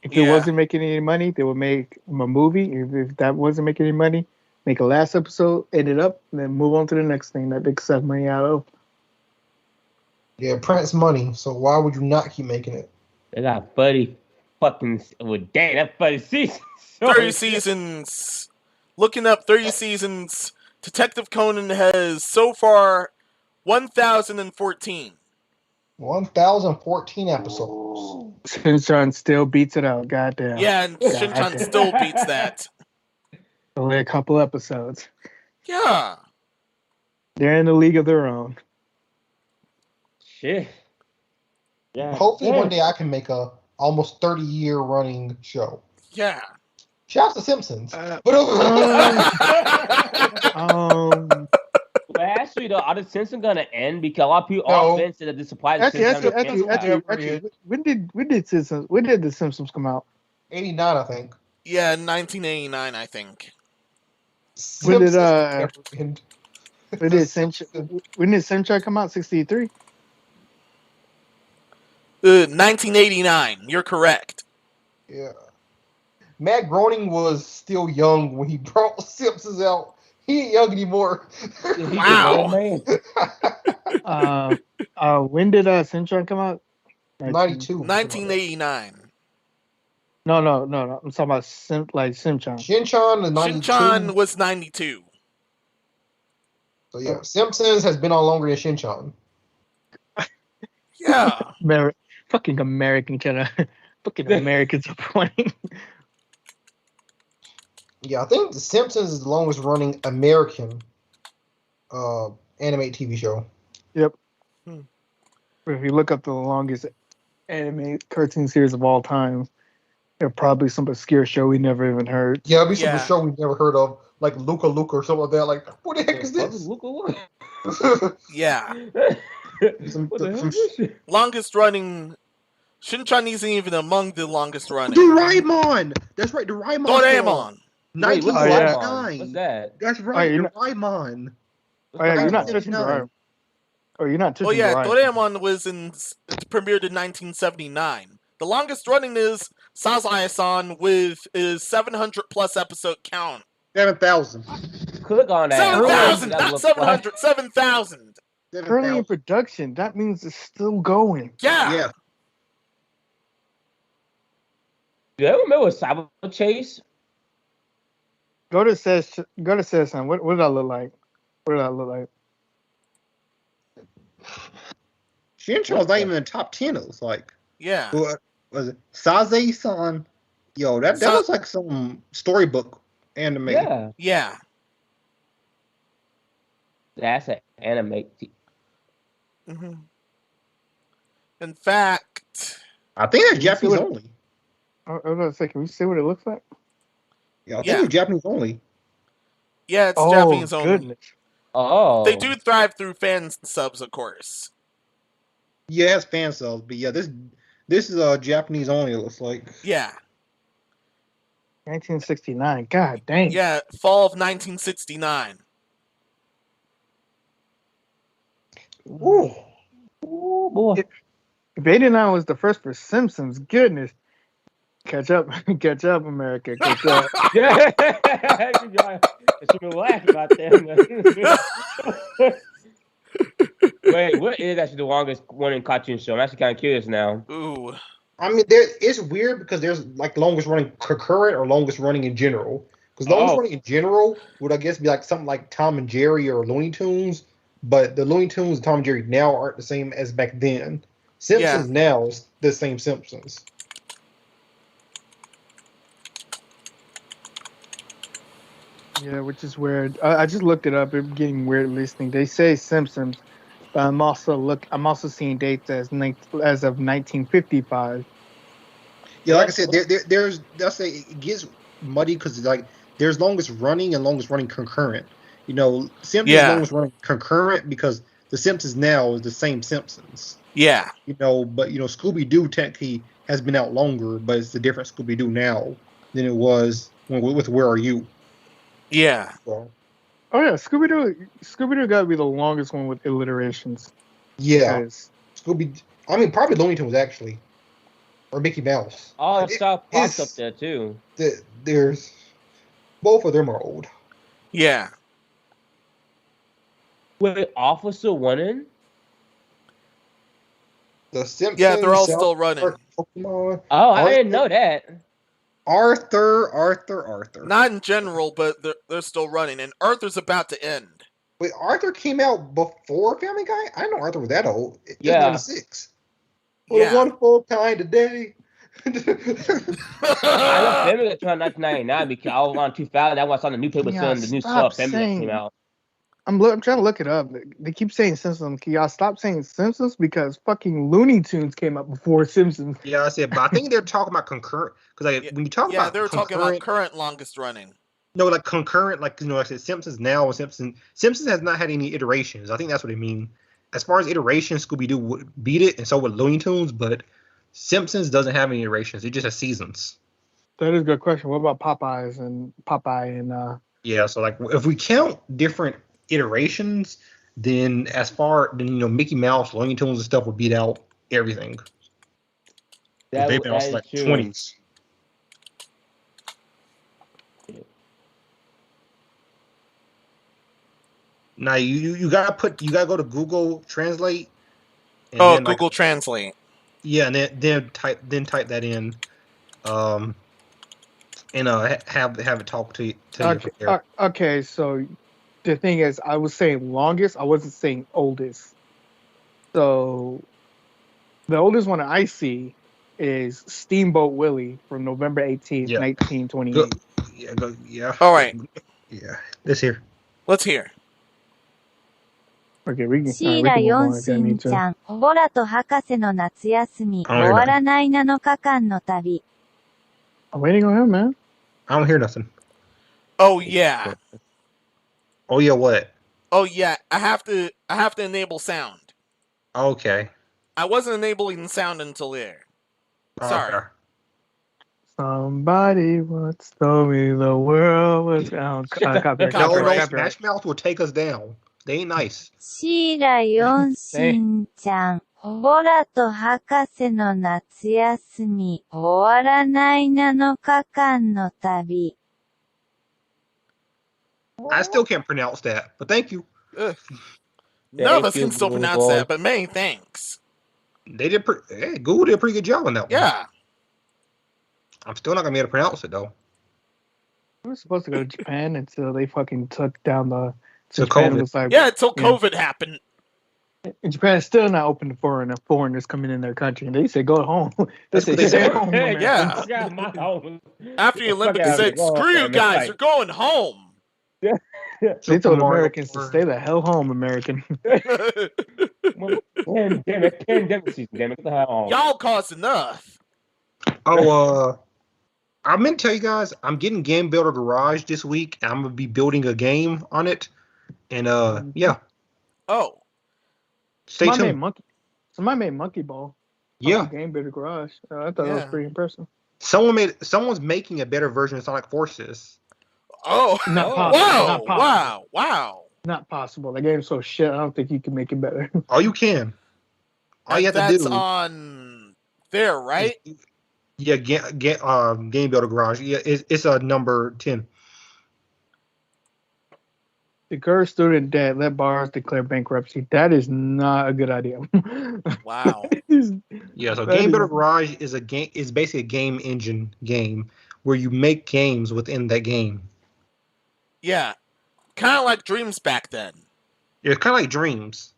If it wasn't making any money, they would make a movie. If that wasn't making any money, make a last episode, end it up, and then move on to the next thing that they could save money out of. Yeah, Prince money. So why would you not keep making it? They got 30 fucking. Well, dang, that 30 seasons. 30 seasons. Looking up 30 seasons. Detective Conan has so far 1,014. 1,014 episodes. Shin-chan still beats it out. Goddamn. Yeah, and Shin-chan still beats that. Only a couple episodes. Yeah. They're in a league of their own. Shit. Yeah. Hopefully one day I can make a almost 30-year running show. Yeah. Shout out to Simpsons. But actually, though, are the Simpsons gonna end? Because a lot of people are offensive that this applies. Actually, when did the Simpsons come out? 89, I think. Yeah, 1989, I think. When did Simcha come out? 63. 1989. You're correct. Yeah. Matt Groening was still young when he brought Simpsons out. He ain't young anymore. Wow. When did Simcha come out? 92. 1989. No. I'm talking about Shin-chan. Shin-chan is 92. Shin-chan was 92. So yeah, Simpsons has been on longer than Shin-chan. Yeah. Fucking American channel. Fucking Americans are pointing. Yeah, I think The Simpsons is the longest running American anime TV show. Yep. If you look up the longest anime cartoon series of all time, they're probably some obscure show we never even heard. Yeah, it'll be some show we've never heard of, like Luca or something like that. Like, what the heck is this? Yeah. some longest running. Shin-chan isn't even among the longest running. Doraemon! That's right, Doraemon! 1999. What's that? That's right, Doraemon. Oh yeah, you're not touching Doraemon. Oh, you're not touching Doraemon was premiered in 1979. The longest running is Sazae-san with his 700 plus episode count. 7,000. Click on that. 7,000, not 700, 7,000. Currently in production, that means it's still going. Yeah. Do you ever remember Cyber Chase? Go to says son. What did I look like? Shin-chan's not even in the top 10. It was like, yeah. What was it? Sazae-san. Yo, that looks like some storybook anime. Yeah. That's an anime. Mm-hmm. In fact, I think that's Japanese only. I was going to say, can we see what it looks like? Yeah, I think it's Japanese only. Yeah, it's Japanese only. Goodness. Oh. They do thrive through fan subs, of course. Yeah, it has fan subs, but yeah, this is Japanese only, it looks like. Yeah. 1969. God dang. Yeah, fall of 1969. Ooh. Ooh, boy. If 89 was the first for Simpsons, goodness. Catch up, America. Catch up. Yeah. She been laughing about that. Wait, what is actually the longest running cartoon show? I'm actually kind of curious now. Ooh. I mean, it's weird because there's like longest running concurrent or longest running in general. Because longest running in general would, I guess, be like something like Tom and Jerry or Looney Tunes. But the Looney Tunes and Tom and Jerry now aren't the same as back then. Simpsons now is the same Simpsons. Yeah, which is weird. I just looked it up. It's getting weird listening. They say Simpsons, but I'm also seeing dates as of 1955. Yeah, like I said, there's it gets muddy because like there's longest running and longest running concurrent. You know, Simpsons longest running concurrent because the Simpsons now is the same Simpsons. Yeah. You know, but you know, Scooby-Doo technically has been out longer, but it's a different Scooby-Doo now than it was with Where Are You? Yeah. So, Scooby-Doo got to be the longest one with alliterations. Yeah. Probably Looney Tunes actually, or Mickey Mouse. Oh, South Park's up there too. There's both of them are old. Yeah. Wait, Officer running? The Simpsons. Yeah, they're all still running. Pokemon. Oh, I didn't know that. Arthur. Not in general, but they're still running, and Arthur's about to end. Wait, Arthur came out before Family Guy? I didn't know Arthur was that old. It's 96. Yeah. One full kind of day. I love Family Guy in 1999 because I was on 2000. I was on the newspaper saying the new stuff Family Guy came out. I'm trying to look it up. They keep saying Simpsons. Can y'all stop saying Simpsons? Because fucking Looney Tunes came out before Simpsons. Yeah, I said, but I think they're talking about concurrent. Because when you talk about they were talking about current longest running. No, like concurrent, like, you know, like I said, Simpsons now and Simpsons has not had any iterations. I think that's what they mean. As far as iterations, Scooby-Doo would beat it, and so would Looney Tunes, but Simpsons doesn't have any iterations. It just has seasons. That is a good question. What about Popeye and Yeah, so like if we count different iterations, then Mickey Mouse, Looney Tunes and stuff would beat out everything. They've been also like 20s. Now you gotta go to Google Translate. And Google Translate. Yeah, and then type that in. and have it talk to you. Okay, so the thing is, I was saying longest. I wasn't saying oldest. So the oldest one I see is Steamboat Willie from November 18th, 1928. Yeah. All right. Yeah. Let's hear. Okay, we can. シーラ4新ちゃん、ボラと博士の夏休み、終わらない7日間の旅。I'm waiting on him, man. I don't hear nothing. Oh yeah. Oh yeah, what? Oh yeah, I have to enable sound. Okay. I wasn't enabling sound until there. Sorry. Okay. Somebody once told me the world was out. Smash Mouth will take us down. They ain't nice. シーラ4新ちゃん、ボラと博士の夏休み、終わらない7日間の旅。I still can't pronounce that, but thank you. None of us can still pronounce that, but many thanks. They did. Google did a pretty good job on that one. Yeah. I'm still not gonna be able to pronounce it though. We were supposed to go to Japan until they fucking took down the. So Japan COVID. was like, until COVID happened. And Japan is still not open to foreigners coming in their country, and they say go home. They say stay home. Yeah. After the Olympics said, "Screw you guys, you're going home." Yeah. They told Americans to stay the hell home, American. Pandemic season, damn it. Y'all caused enough. I meant to tell you guys, I'm getting Game Builder Garage this week. And I'm gonna be building a game on it, and yeah. Oh. Stay tuned. Somebody made Monkey Ball. Yeah. Game Builder Garage. I thought that was pretty impressive. Someone's making a better version of Sonic Forces. Oh. Not possible. Wow. Not possible. The game's so shit. I don't think you can make it better. Oh, you can. All you have to do. That's on there, right? Yeah, Game Builder Garage. Yeah, it's number 10. The current student debt let bars declare bankruptcy. That is not a good idea. Wow. Yeah, so Game Builder Garage is basically a game engine game where you make games within that game. Yeah. Kind of like Dreams back then. Yeah, it's kind of like Dreams.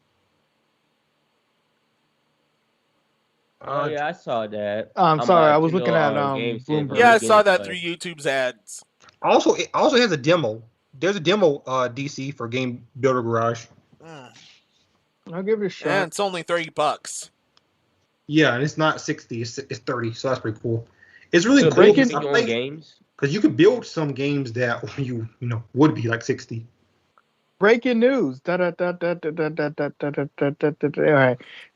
Oh yeah, I saw that. I'm sorry, I was looking at Bloomberg. Yeah, I saw that through YouTube's ads. Also, it also has a demo. There's a demo DC for Game Builder Garage. I'll give it a shot. And it's only $30. Yeah, and it's not 60, it's 30, so that's pretty cool. It's really cool games because you could build some games that you know would be like 60. Breaking news. All right.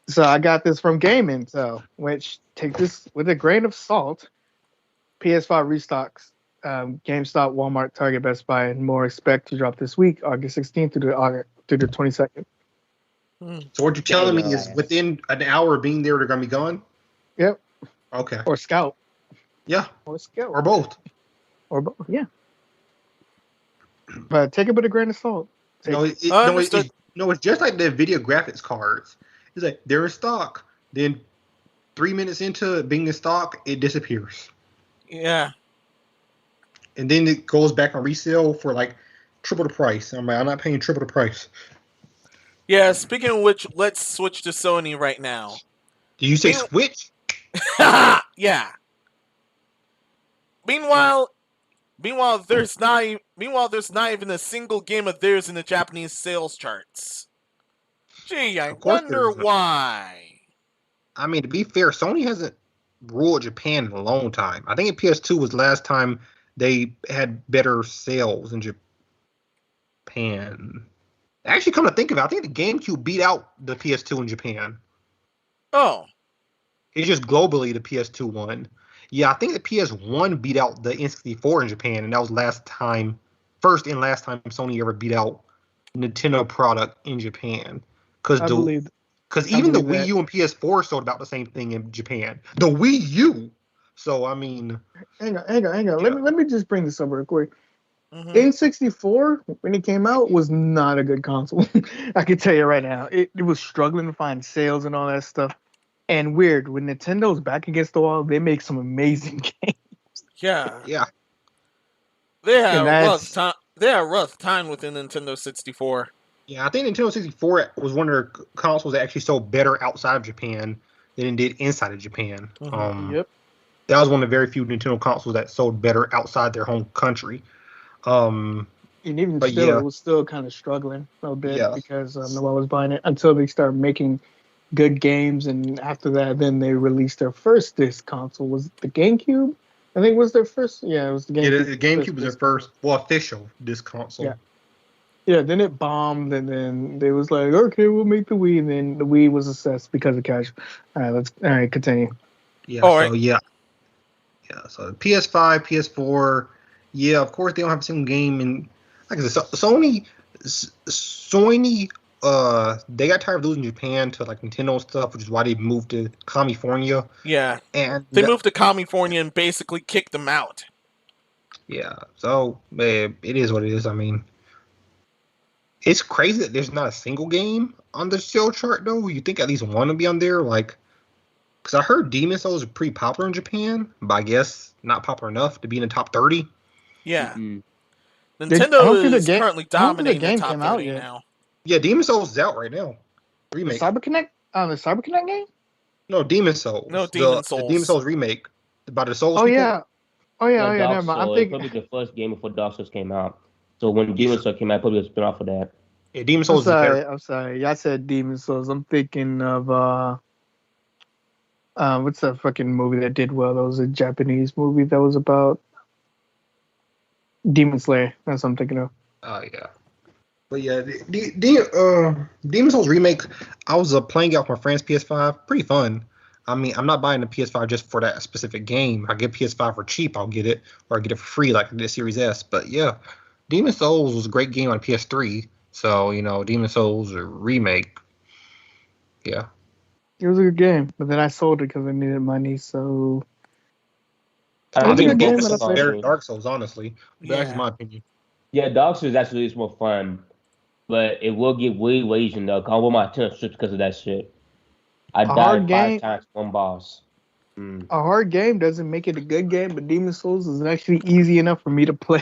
So I got this from Game Intel, which take this with a grain of salt. PS5 restocks, GameStop, Walmart, Target, Best Buy, and more expect to drop this week, August 16th through the 22nd. So what you're telling me is within an hour of being there, they're gonna be gone? Yep. Okay. Or Scout. Yeah. Or Scout. Or both. Yeah. But take it with a grain of salt. It's just like the video graphics cards. It's like they're in stock. Then 3 minutes into being in stock, it disappears. Yeah. And then it goes back on resale for like triple the price. I'm like, I'm not paying triple the price. Yeah, speaking of which, let's switch to Sony right now. Did you say switch? Yeah. Meanwhile, there's not even a single game of theirs in the Japanese sales charts. Gee, I wonder why. I mean, to be fair, Sony hasn't ruled Japan in a long time. I think PS2 was the last time they had better sales in Japan. Actually, come to think of it, I think the GameCube beat out the PS2 in Japan. Oh. It's just globally the PS2 won. Yeah, I think the PS1 beat out the N64 in Japan, and that was first and last time Sony ever beat out Nintendo product in Japan. Because even the Wii U and PS4 sold about the same thing in Japan. The Wii U. So I mean, hang on. Yeah. Let me just bring this up real quick. N64 when it came out was not a good console. I can tell you right now, it was struggling to find sales and all that stuff. And weird, when Nintendo's back against the wall, they make some amazing games. Yeah. They had a rough time with the Nintendo 64. Yeah, I think Nintendo 64 was one of their consoles that actually sold better outside of Japan than it did inside of Japan. Yep. That was one of the very few Nintendo consoles that sold better outside their home country. And even still, it was still kind of struggling a little bit because no one was buying it until they started making good games. And after that, then they released their first disc console. Was it the GameCube? I think it was their first. Yeah, it was the GameCube. Yeah, the GameCube was their first, official disc console. Yeah, then it bombed, and then they was like, okay, we'll make the Wii, and then the Wii was assessed because of cash. All right, continue. Yeah, so PS5, PS4, yeah, of course they don't have a single game, and like I said, Sony, they got tired of losing Japan to like Nintendo stuff, which is why they moved to California. Yeah, and they moved to California and basically kicked them out. Yeah, so it is what it is. I mean, it's crazy that there's not a single game on the show chart though. You think at least one would be on there, like, because I heard Demon Souls are pretty popular in Japan, but I guess not popular enough to be in the top 30. Yeah, Nintendo is currently dominating the top 30 now. Yeah, Demon Souls is out right now. Remake. The Cyberconnect game? No, Demon Souls. No, Demon Souls. The Demon Souls remake about the Souls. Oh people. yeah. Never mind. I'm thinking probably the first game before Dark Souls came out. So when Demon Souls came out, probably a spin-off of that. Yeah, Demon Souls. I'm sorry. Y'all said Demon Souls. I'm thinking of what's that fucking movie that did well? That was a Japanese movie that was about Demon Slayer. That's what I'm thinking of. Oh yeah. But yeah, Demon Souls remake. I was playing it off my friend's PS5. Pretty fun. I mean, I'm not buying the PS5 just for that specific game. I get PS5 for cheap, I'll get it, or I get it for free like the Series S. But yeah, Demon Souls was a great game on PS3. So Demon Souls remake. Yeah, it was a good game, but then I sold it because I needed money. So I think Demon Souls is better than Dark Souls, honestly. That's my opinion. Yeah, Dark Souls actually is more fun, but it will get way easier though. I want my 10 strips because of that shit. I died 5 times one boss. A hard game doesn't make it a good game, but Demon Souls is actually easy enough for me to play.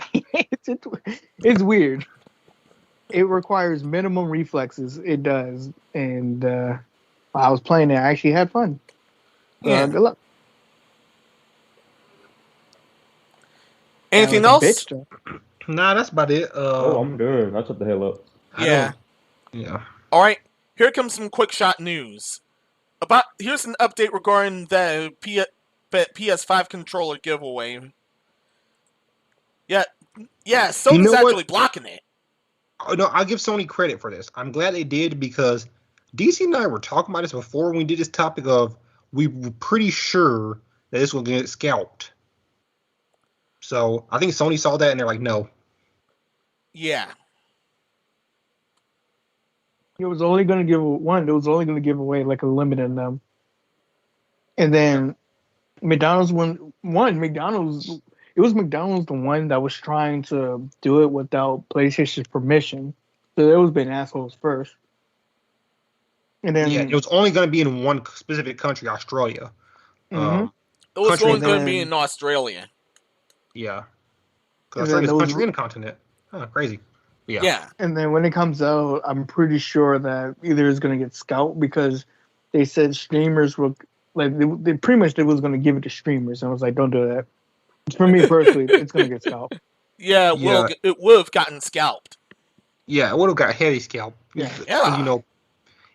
It's weird. It requires minimum reflexes. It does, and I was playing it. I actually had fun. Yeah. Good luck. Anything else? Nah, that's about it. I'm done. I took the hell up. Yeah. All right. Here comes some quick shot news. Here's an update regarding the PS5 controller giveaway. Yeah. Sony's actually blocking it. Oh, no, I'll give Sony credit for this. I'm glad they did because DC and I were talking about this before when we did this topic of we were pretty sure that this will get scalped. So I think Sony saw that and they're like, no. Yeah. It was only going to give away like a limited number. And then McDonald's it was McDonald's the one that was trying to do it without PlayStation's permission. So they was being assholes first. And then it was only going to be in one specific country, Australia. It was only going to be in Australia. Yeah. Because Australia's a country and a continent. Crazy. Yeah. And then when it comes out, I'm pretty sure that either it's going to get scalped because they said streamers were like they pretty much they was going to give it to streamers, and I was like, don't do that. For me personally, it's going to get scalped. Yeah, it would have gotten scalped. Yeah, it would have got heavy scalped. Yeah.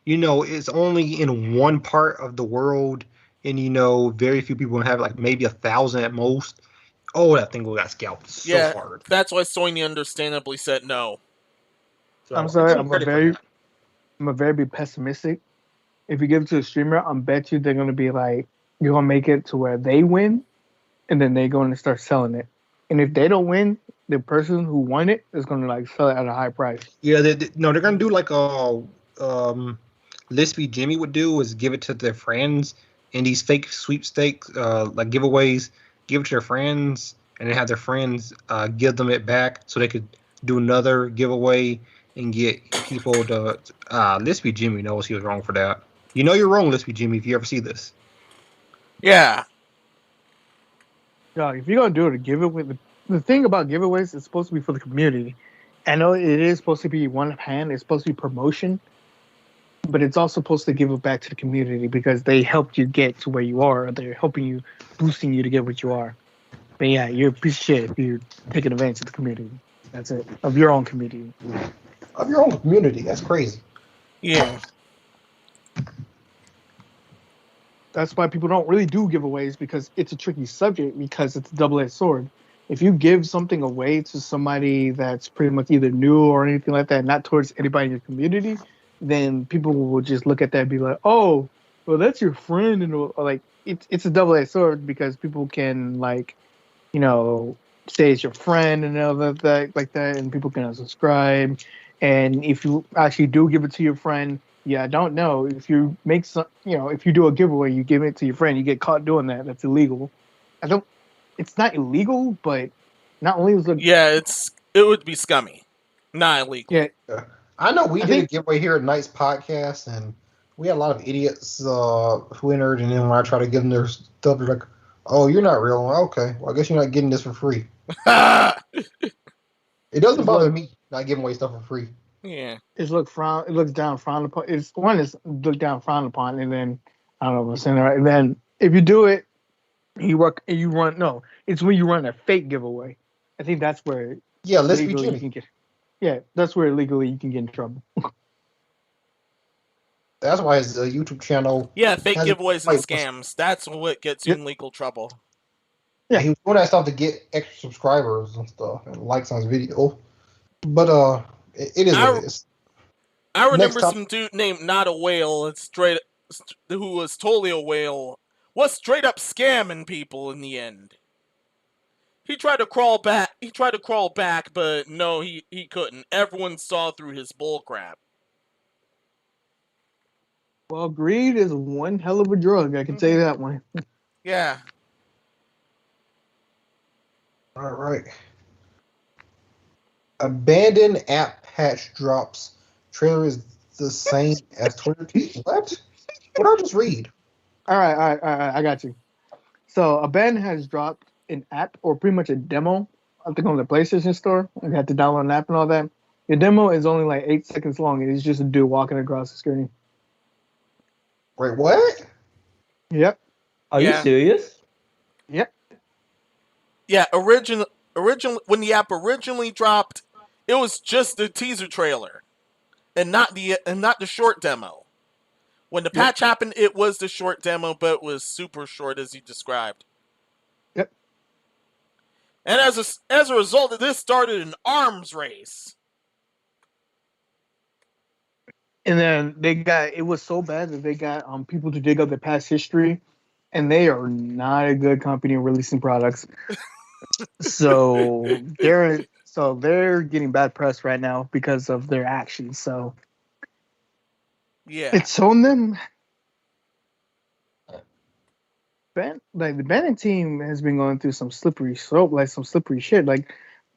It's only in one part of the world, and very few people have like maybe 1,000 at most. Oh, that thing got scalped so hard. That's why Sony understandably said no. So, I'm sorry, I'm a very pessimistic. If you give it to a streamer, I bet you they're gonna be like, you're gonna make it to where they win, and then they're going to start selling it. And if they don't win, the person who won it is gonna like sell it at a high price. Yeah, they're gonna do like Lispy Jimmy would do, is give it to their friends in these fake sweepstakes, like giveaways. Give it to their friends, and then have their friends give them it back so they could do another giveaway and get people to. Lispy Jimmy knows he was wrong for that. You know you're wrong, Lispy Jimmy, if you ever see this. Yeah. Yeah, if you're gonna do it, a giveaway. The thing about giveaways is supposed to be for the community. I know it is supposed to be one hand. It's supposed to be promotion, but it's also supposed to give it back to the community because they helped you get to where you are. They're helping you, boosting you to get what you are. But yeah, you're a piece of shit if you're taking advantage of the community. That's it. Of your own community. Of your own community. That's crazy. Yeah. That's why people don't really do giveaways, because it's a tricky subject, because it's a double-edged sword. If you give something away to somebody that's pretty much either new or anything like that, not towards anybody in your community, then people will just look at that and be like, "Oh, well, that's your friend," and like it's a double-edged sword, because people can, like, you know, say it's your friend and all that like that, and people can unsubscribe. And if you actually do give it to your friend, yeah, I don't know if you make some, if you do a giveaway, you give it to your friend, you get caught doing that, that's illegal. It's not illegal, but not only was it. Yeah, it would be scummy, not illegal. Yeah. I know we did a giveaway here at Knight's Podcast, and we had a lot of idiots who entered, and then when I try to give them their stuff, they're like, "Oh, you're not real." Okay, well, I guess you're not getting this for free. It doesn't bother me not giving away stuff for free. Yeah. It looks down frowned upon. It's looked down frowned upon, and then I don't know if I'm saying that right. And then if you do it, it's when you run a fake giveaway. I think that's where let's be Jimmy. That's where legally you can get in trouble. That's why his YouTube channel. Yeah, fake giveaways and scams. That's what gets you in legal trouble. Yeah, he was doing that stuff to get extra subscribers and stuff and likes on his video. But it is what it is. I remember some dude named Not a Whale, who was totally a whale, was straight up scamming people in the end. He tried to crawl back, but no, he couldn't. Everyone saw through his bullcrap. Well, greed is one hell of a drug, I can tell you that one. Yeah. All right. Abandoned app patch drops. Trailer is the same as Twitter tweet. What? What did I just read? All right. I got you. So Abandoned has dropped an app, or pretty much a demo, I think on the PlayStation Store. You have to download an app and all that. The demo is only like 8 seconds long. It's just a dude walking across the screen. Wait, what? Yep. Are you serious? Yep. Yeah, originally when the app originally dropped, it was just the teaser trailer, and not the short demo. When the patch happened, it was the short demo, but it was super short, as you described. Yep. And as a result of this, started an arms race. And then it was so bad that they got people to dig up their past history, and they are not a good company in releasing products. So they're getting bad press right now because of their actions. So yeah, it's on them. The Bennett team has been going through some slippery slope, like some slippery shit. Like,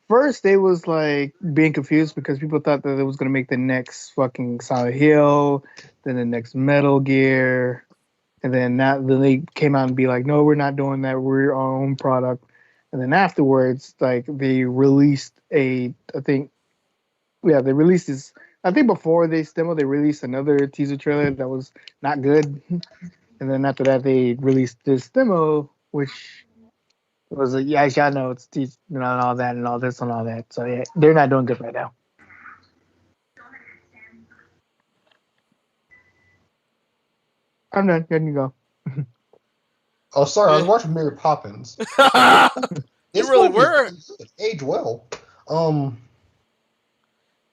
first they was like being confused because people thought that it was gonna make the next fucking Silent Hill, then the next Metal Gear, and then they came out and be like, no, we're not doing that. We're our own product. And then afterwards, like, they released I think before this demo, they released another teaser trailer that was not good. And then after that, they released this demo, which was as y'all know, it's and all that and all this and all that. So yeah, they're not doing good right now. I'm done. Here you go. Oh, sorry, I was watching Mary Poppins. You really were. Age well.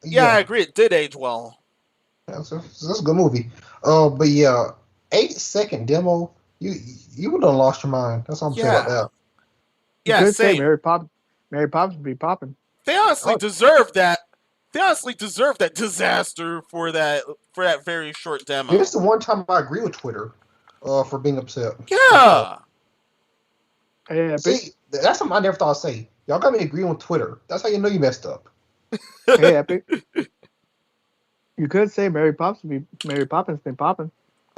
Yeah, I agree. It did age well. That's a good movie. But yeah, 8-second demo. You would have lost your mind. That's what I'm saying about that. Yeah, same. Mary Poppins would be popping. They honestly deserve that. They honestly deserve that disaster for that very short demo. This is the one time I agree with Twitter for being upset. Yeah. See, that's something I never thought I'd say. Y'all got me agreeing with Twitter. That's how you know you messed up. Hey, Epic. You could say Mary Poppins been popping.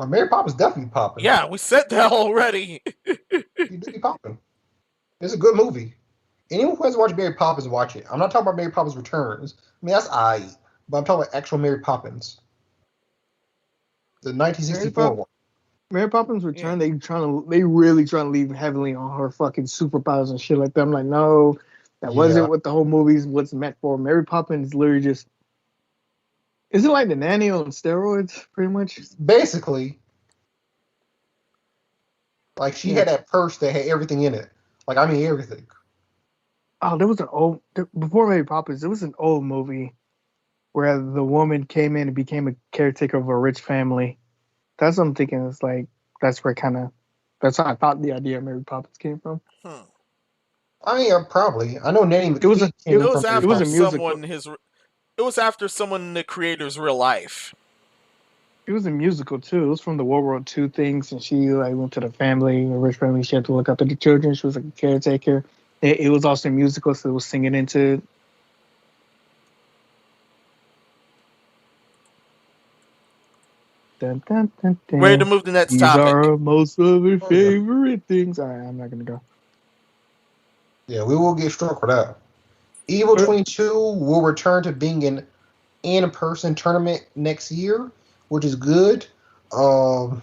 Mary Poppins definitely popping. Yeah, we said that already. You do be popping. It's a good movie. Anyone who hasn't watched Mary Poppins, watch it. I'm not talking about Mary Poppins Returns. I mean, that's aight. But I'm talking about actual Mary Poppins. The 1964 one. Mary Poppins Return, they really trying to leave heavily on her fucking superpowers and shit like that. I'm like, no, that wasn't what the whole movie was meant for. Mary Poppins is literally just, is it like the nanny on steroids, pretty much? Basically. Like, she had that purse that had everything in it. Like, I mean, everything. Oh, there was before Mary Poppins, there was an old movie where the woman came in and became a caretaker of a rich family. That's what I'm thinking. It's like, that's how I thought the idea of Mary Poppins came from. I mean, probably. I know Nanny it was after someone in the creator's real life. It was a musical too. It was from the World War II things, and she like went to the family, a rich family. She had to look after the children. She was like a caretaker. It was also a musical, so it was singing into it. Dun, dun, dun, dun. Ready to move the next topic. These are most of her favorite things. All right, I'm not going to go. Yeah, we will get struck with that. Evil 22 will return to being an in-person tournament next year, which is good. Mr.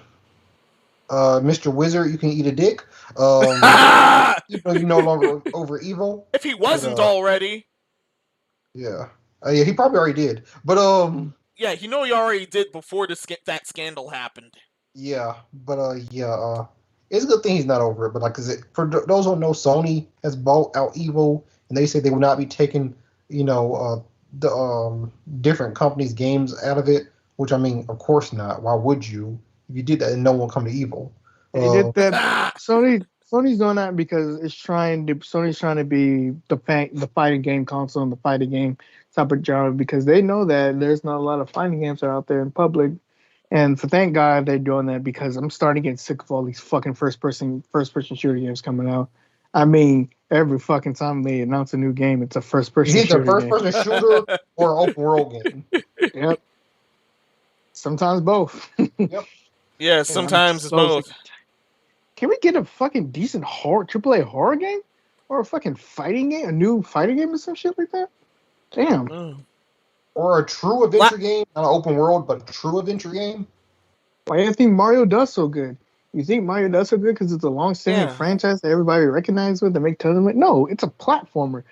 Wizard, you can eat a dick. You no longer over evil. If he wasn't already. Yeah. Yeah, he probably already did. But yeah, he already did before that scandal happened. Yeah, but it's a good thing he's not over it. But like, for those who don't know, Sony has bought out Evil, and they said they will not be taking, the different companies' games out of it. Which, I mean, of course not. Why would you? If you did that, then no one will come to Evil. They did that. Sony's doing that because Sony's trying to be the fighting game console and the fighting game type of genre, because they know that there's not a lot of fighting games out there in public. And so thank God they're doing that, because I'm starting to get sick of all these fucking first person shooter games coming out. I mean, every fucking time they announce a new game, it's a first person shooter. It's a first person shooter or an open world game. Yep. Sometimes both. Yep. Yeah, sometimes it's both. Can we get a fucking decent AAA horror game? Or a fucking fighting game? A new fighting game or some shit like that? Damn. Or a true adventure game, not an open world, but a true adventure game. Why do you think Mario does so good? You think Mario does so good because it's a long-standing franchise that everybody recognizes with, that make tons of money? No, it's a platformer.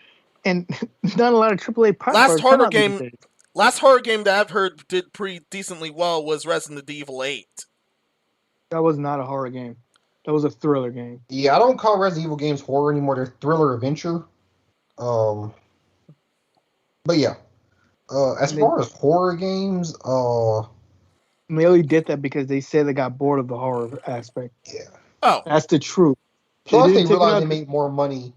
And not a lot of AAA platformers. Last horror game that I've heard did pretty decently well was Resident Evil 8. That was not a horror game. That was a thriller game. Yeah, I don't call Resident Evil games horror anymore. They're thriller adventure. But yeah. As far as horror games, they only did that because they said they got bored of the horror aspect. Yeah. Oh. That's the truth. Plus, they realized they made more money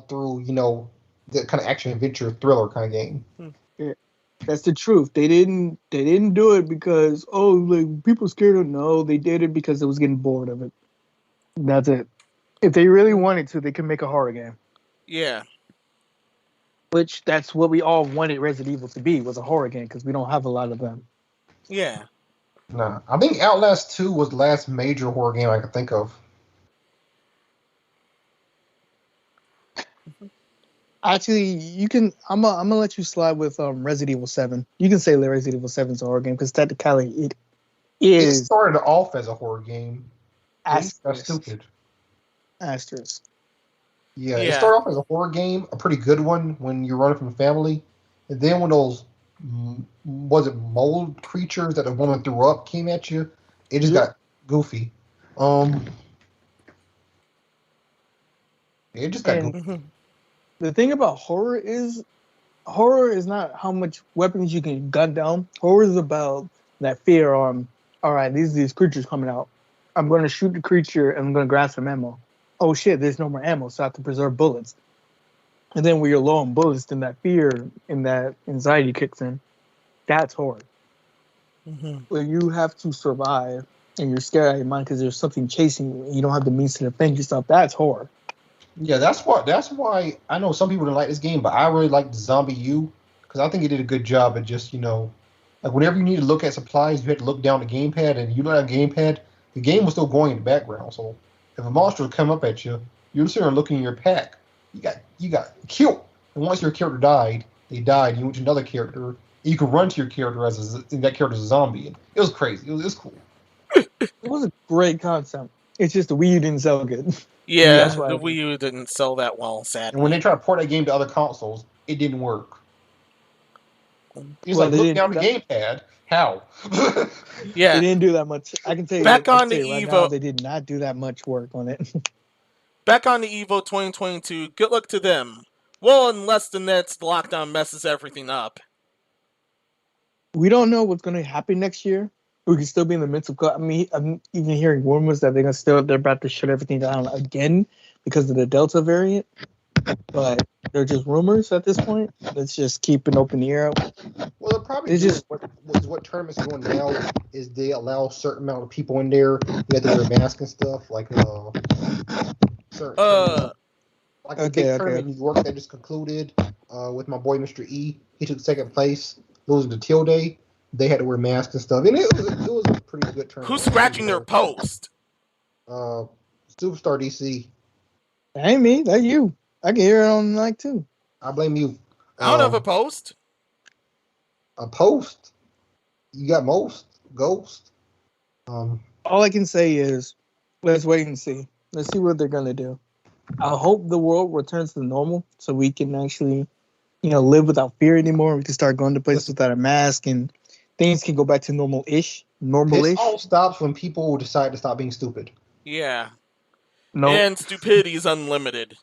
through, the kind of action adventure thriller kind of game. Yeah. That's the truth. They didn't do it because people scared of. No, they did it because they was getting bored of it. That's it. If they really wanted to, they could make a horror game. Yeah. Which that's what we all wanted Resident Evil to be, was a horror game, because we don't have a lot of them. Yeah. Nah, I think Outlast 2 was the last major horror game I could think of. Actually, I'm gonna let you slide with Resident Evil 7. You can say Resident Evil 7 is a horror game, because technically it is. It started off as a horror game. That's stupid. Asterisk. Yeah, it started off as a horror game, a pretty good one when you're running from family. And then when those, mold creatures that the woman threw up came at you, it just got goofy. It just got goofy. The thing about horror is not how much weapons you can gun down. Horror is about that fear on, all right, these creatures coming out. I'm going to shoot the creature and I'm going to grab some ammo. Oh shit, there's no more ammo, so I have to preserve bullets. And then when you're low on bullets, then that fear and that anxiety kicks in. That's horror. When you have to survive and you're scared out of your mind because there's something chasing you and you don't have the means to defend yourself, that's horror. Yeah, that's why I know some people didn't like this game, but I really liked Zombie U, because I think it did a good job at just, Like whenever you need to look at supplies, you had to look down the gamepad, and you don't have a gamepad, the game was still going in the background. So if a monster would come up at you, you're sitting there looking in your pack. You got killed, and once your character died, they died. You went to another character. You could run to your character and that character's a zombie. And it was crazy. It was cool. It was a great concept. It's just the Wii U didn't sell good. Yeah, the Wii U didn't sell that well, sadly. And when they tried to port that game to other consoles, it didn't work. It's like, look down the gamepad. How? Yeah. They didn't do that much. I can tell you. Back on the Evo. Right now, they did not do that much work on it. Back on the Evo 2022, good luck to them. Well, unless the lockdown messes everything up. We don't know what's going to happen next year. We could still be in the midst of. I mean, I'm even hearing rumors that they're about to shut everything down again because of the Delta variant. But they're just rumors at this point. Let's just keep an open ear. Well, they're probably just what tournaments are going now is they allow a certain amount of people in there. You have to wear masks and stuff. Like certain like a big tournament in New York that just concluded with my boy Mr. E. He took second place. Losing to Tilde. They had to wear masks and stuff, and it was a pretty good tournament. Who's scratching their post? Superstar DC. That ain't me. That's you. I can hear it on the mic too. I blame you. I don't have a post. A post? You got most ghost. All I can say is, let's wait and see. Let's see what they're gonna do. I hope the world returns to normal so we can actually, live without fear anymore. We can start going to places without a mask and things can go back to normal-ish. This all stops when people decide to stop being stupid. Yeah. Nope. And stupidity is unlimited.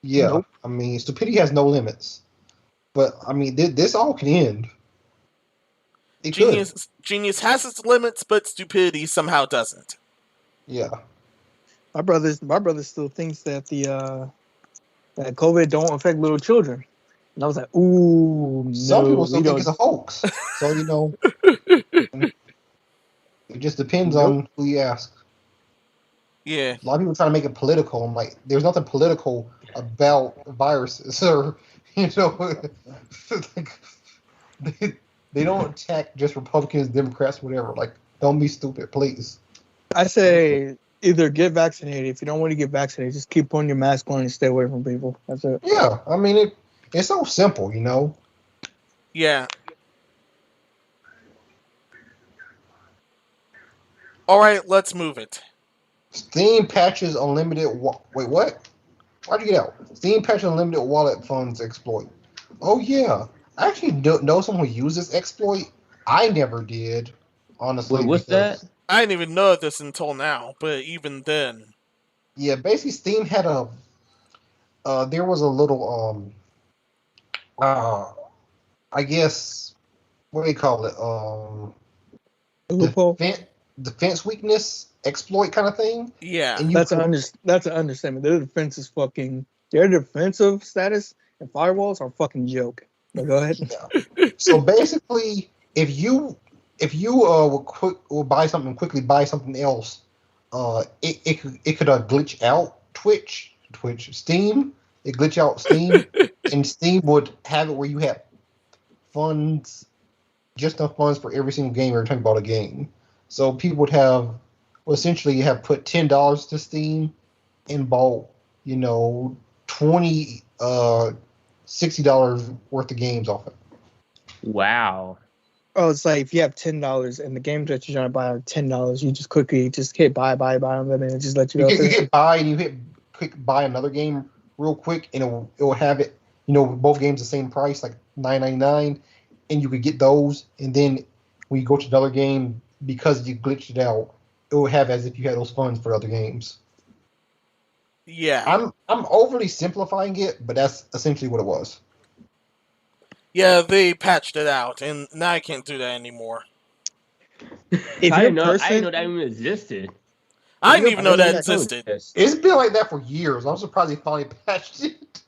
Yeah. Nope. I mean, stupidity has no limits. But, I mean, this all can end. Genius has its limits, but stupidity somehow doesn't. Yeah. My brother still thinks that that COVID don't affect little children. And I was like, ooh, some people still think it's a hoax. So, it just depends on who you ask. Yeah. A lot of people try to make it political. I'm like, there's nothing political about viruses. Or, they don't attack just Republicans, Democrats, whatever. Like, don't be stupid, please. I say either get vaccinated. If you don't want to get vaccinated, just keep putting your mask on and stay away from people. That's it. Yeah, I mean, it's so simple, Yeah. All right, let's move it. Steam patches unlimited. Wait, what? Why'd you get out? Steam patches unlimited wallet funds exploit. Oh yeah, I actually know someone who uses exploit. I never did, honestly. Wait, what's that? I didn't even know this until now, but even then. Yeah, basically Steam had there was a little I guess, what do you call it? Defense weakness exploit kind of thing. Yeah, and that's an understatement. Their defensive status and firewalls are fucking joke. But go ahead. Yeah. So basically, if you will buy something quickly, buy something else, it could glitch out Steam. It glitch out Steam, and Steam would have it where you have funds, just enough funds for every single game every time you bought a game. So people would essentially have put $10 to Steam and bought, $20, $60 worth of games off it. Wow. Oh, it's like if you have $10 and the games that you're trying to buy are $10, you just quickly hit buy on them and it just let you go. You hit buy and you hit click buy another game real quick and it will have it, both games the same price, like $9.99, and you could get those, and then when you go to another game, because you glitched it out, it will have as if you had those funds for other games. Yeah. I'm overly simplifying it, but that's essentially what it was. Yeah, they patched it out, and now I can't do that anymore. I didn't know that even existed. I didn't even know that existed. It's been like that for years. I'm surprised they finally patched it.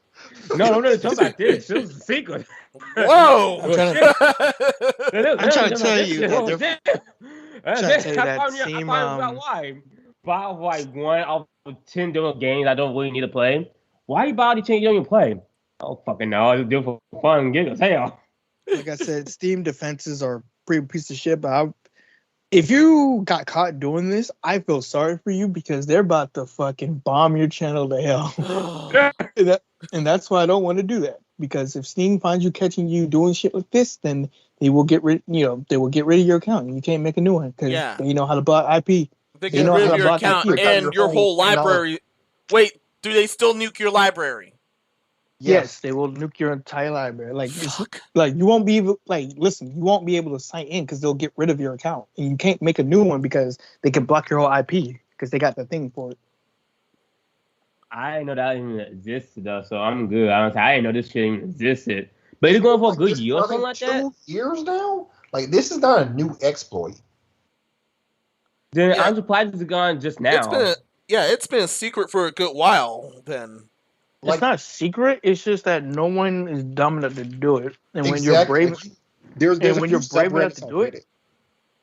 No, I'm not talking about this. It was a secret. Whoa! I'm trying to tell you that Steam. Buy like one of 10 different games I don't really need to play. Why you buy all these 10 you don't even play? I don't fucking know. I just do it for fun and giggles. Hell. Like I said, Steam defenses are pretty piece of shit, but if you got caught doing this, I feel sorry for you because they're about to fucking bomb your channel to hell. and that's why I don't want to do that. Because if Steam finds you catching you doing shit like this, then they will get rid. They will get rid of your account. You can't make a new one because they know how to block IP. They get rid of your account and your whole library. Wait, do they still nuke your library? Yes, they will nuke your entire library. Like you won't be able. Listen, you won't be able to sign in because they'll get rid of your account, and you can't make a new one because they can block your whole IP because they got the thing for it. I didn't know that even existed though, so I'm good. I didn't know this shit even existed. But it's going for a good year or something like that. 2 years now. Like this is not a new exploit. Then I'm surprised it's gone just now. It's been a secret for a good while. Then it's not a secret. It's just that no one is dumb enough to do it. And when you're brave, when you're brave enough to do it,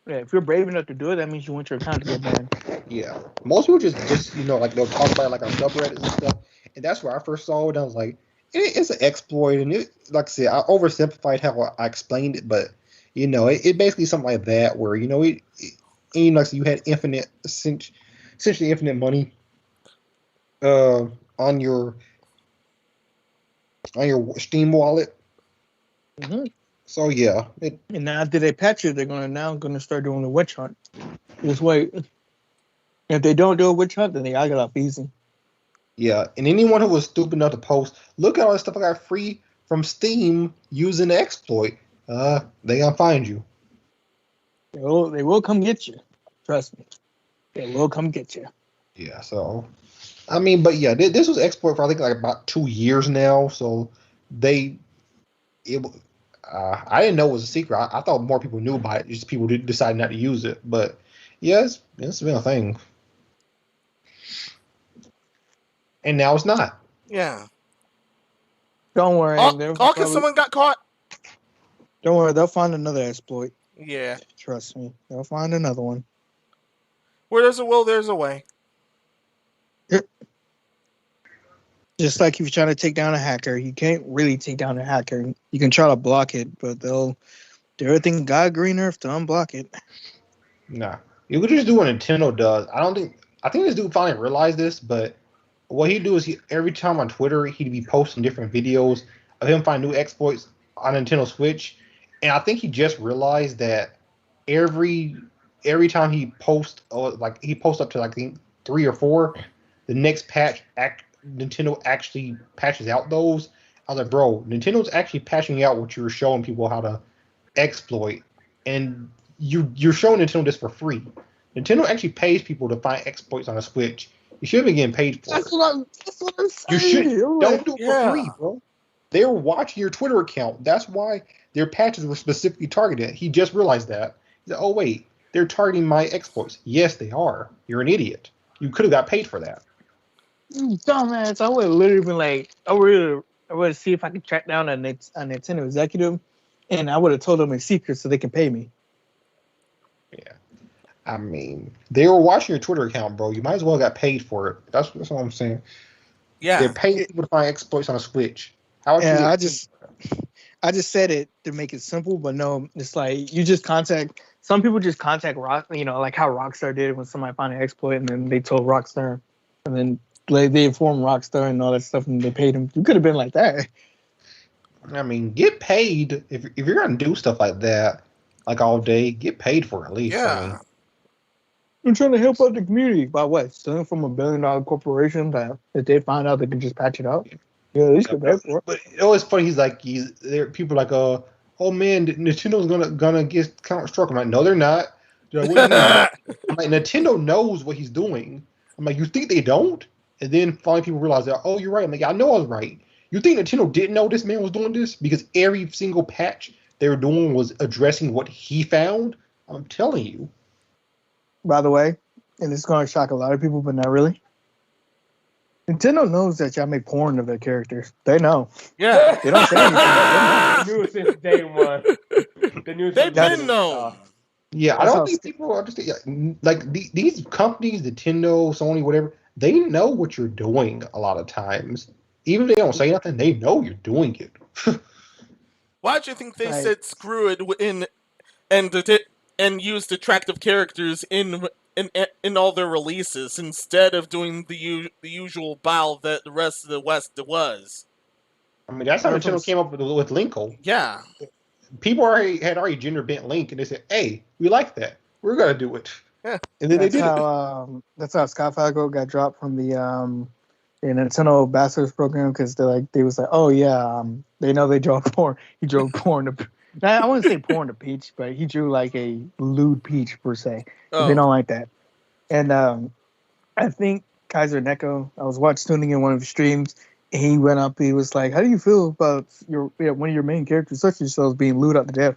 if you're brave enough to do it, that means you want your account to get banned. Yeah, most people just like they'll talk about it like on subreddits and stuff, and that's where I first saw it. I was like, it's an exploit, and like I said, I oversimplified how I explained it, but it basically something like that where like so you had essentially infinite money, on your Steam wallet. Mm-hmm. So yeah, and now after they patch it, they're gonna start doing the witch hunt. Just wait. If they don't do a witch hunt, then they got off easy. Yeah, and anyone who was stupid enough to post, look at all the stuff I got free from Steam using the exploit. They gonna find you. They will come get you. Trust me. They will come get you. Yeah. So, I mean, but yeah, this was exploit for I think like about 2 years now. So I didn't know it was a secret. I thought more people knew about it. Just people decided not to use it. But yeah, it's been a thing. And now it's not. Yeah. Don't worry. Because someone got caught? Don't worry. They'll find another exploit. Yeah. Trust me. They'll find another one. Where there's a will, there's a way. Just like if you're trying to take down a hacker, you can't really take down a hacker. You can try to block it, but they'll do everything God green earth to unblock it. Nah. You could just do what Nintendo does. I think this dude finally realized this, but what he'd do is every time on Twitter, he'd be posting different videos of him finding new exploits on Nintendo Switch. And I think he just realized that every time he posts, he posts up to I think 3 or 4, the next patch, Nintendo actually patches out those. I was like, bro, Nintendo's actually patching out what you were showing people how to exploit. And you're showing Nintendo this for free. Nintendo actually pays people to find exploits on a Switch. You should have been getting paid for it. That's what I'm saying. You should don't do it for free, bro. They're watching your Twitter account. That's why their patches were specifically targeted. He just realized that. He's like, oh wait, they're targeting my exploits. Yes, they are. You're an idiot. You could have got paid for that. Dumbass. I would have literally been like, I would see if I could track down a Nintendo executive, and I would have told them in secret so they can pay me. Yeah. I mean, they were watching your Twitter account, bro. You might as well got paid for it. That's what I'm saying. Yeah. They're paying people to find exploits on a Switch. I just said it to make it simple, but no, it's like some people just contact Rock, like how Rockstar did when somebody found an exploit and then they told Rockstar and then they informed Rockstar and all that stuff and they paid them. You could have been like that. I mean, get paid if you're gonna do stuff like that, like all day. Get paid for it at least. Yeah. I mean, I'm trying to help out the community by what? Stealing from $1 billion corporation that if they find out they can just patch it out. Yeah, at least get paid for it. But it was funny. People like, oh man, Nintendo's gonna get Counter-Strike. I'm like, no, they're not. What do you mean? I'm like, Nintendo knows what he's doing. I'm like, you think they don't? And then finally people realize that, oh, you're right. I'm like, I know I was right. You think Nintendo didn't know this man was doing this? Because every single patch they were doing was addressing what he found? I'm telling you. By the way, and it's going to shock a lot of people, but not really. Nintendo knows that y'all make porn of their characters. They know. Yeah. They don't say anything. They knew it since day one. They've been known. Yeah, I don't think people understand. Like these companies, Nintendo, Sony, whatever, they know what you're doing a lot of times. Even if they don't say nothing, they know you're doing it. Why do you think they said screw it in and used attractive characters in all their releases instead of doing the usual bow that the rest of the West was. I mean, that's how Nintendo came up with Linkle. Yeah. People had already gender bent Link, and they said, "Hey, we like that. We're gonna do it." Yeah. And then that's they did how, That's how Scott Falco got dropped from the Nintendo Ambassadors program because they was like, oh yeah, they know they draw porn. He drew porn to. I wouldn't say porn to Peach, but he drew like a lewd Peach per se. Oh. They don't like that. And I think Kaiser Neko, I was tuning in one of his streams. And he went up. He was like, "How do you feel about one of your main characters, such and so, being lewd up to death?"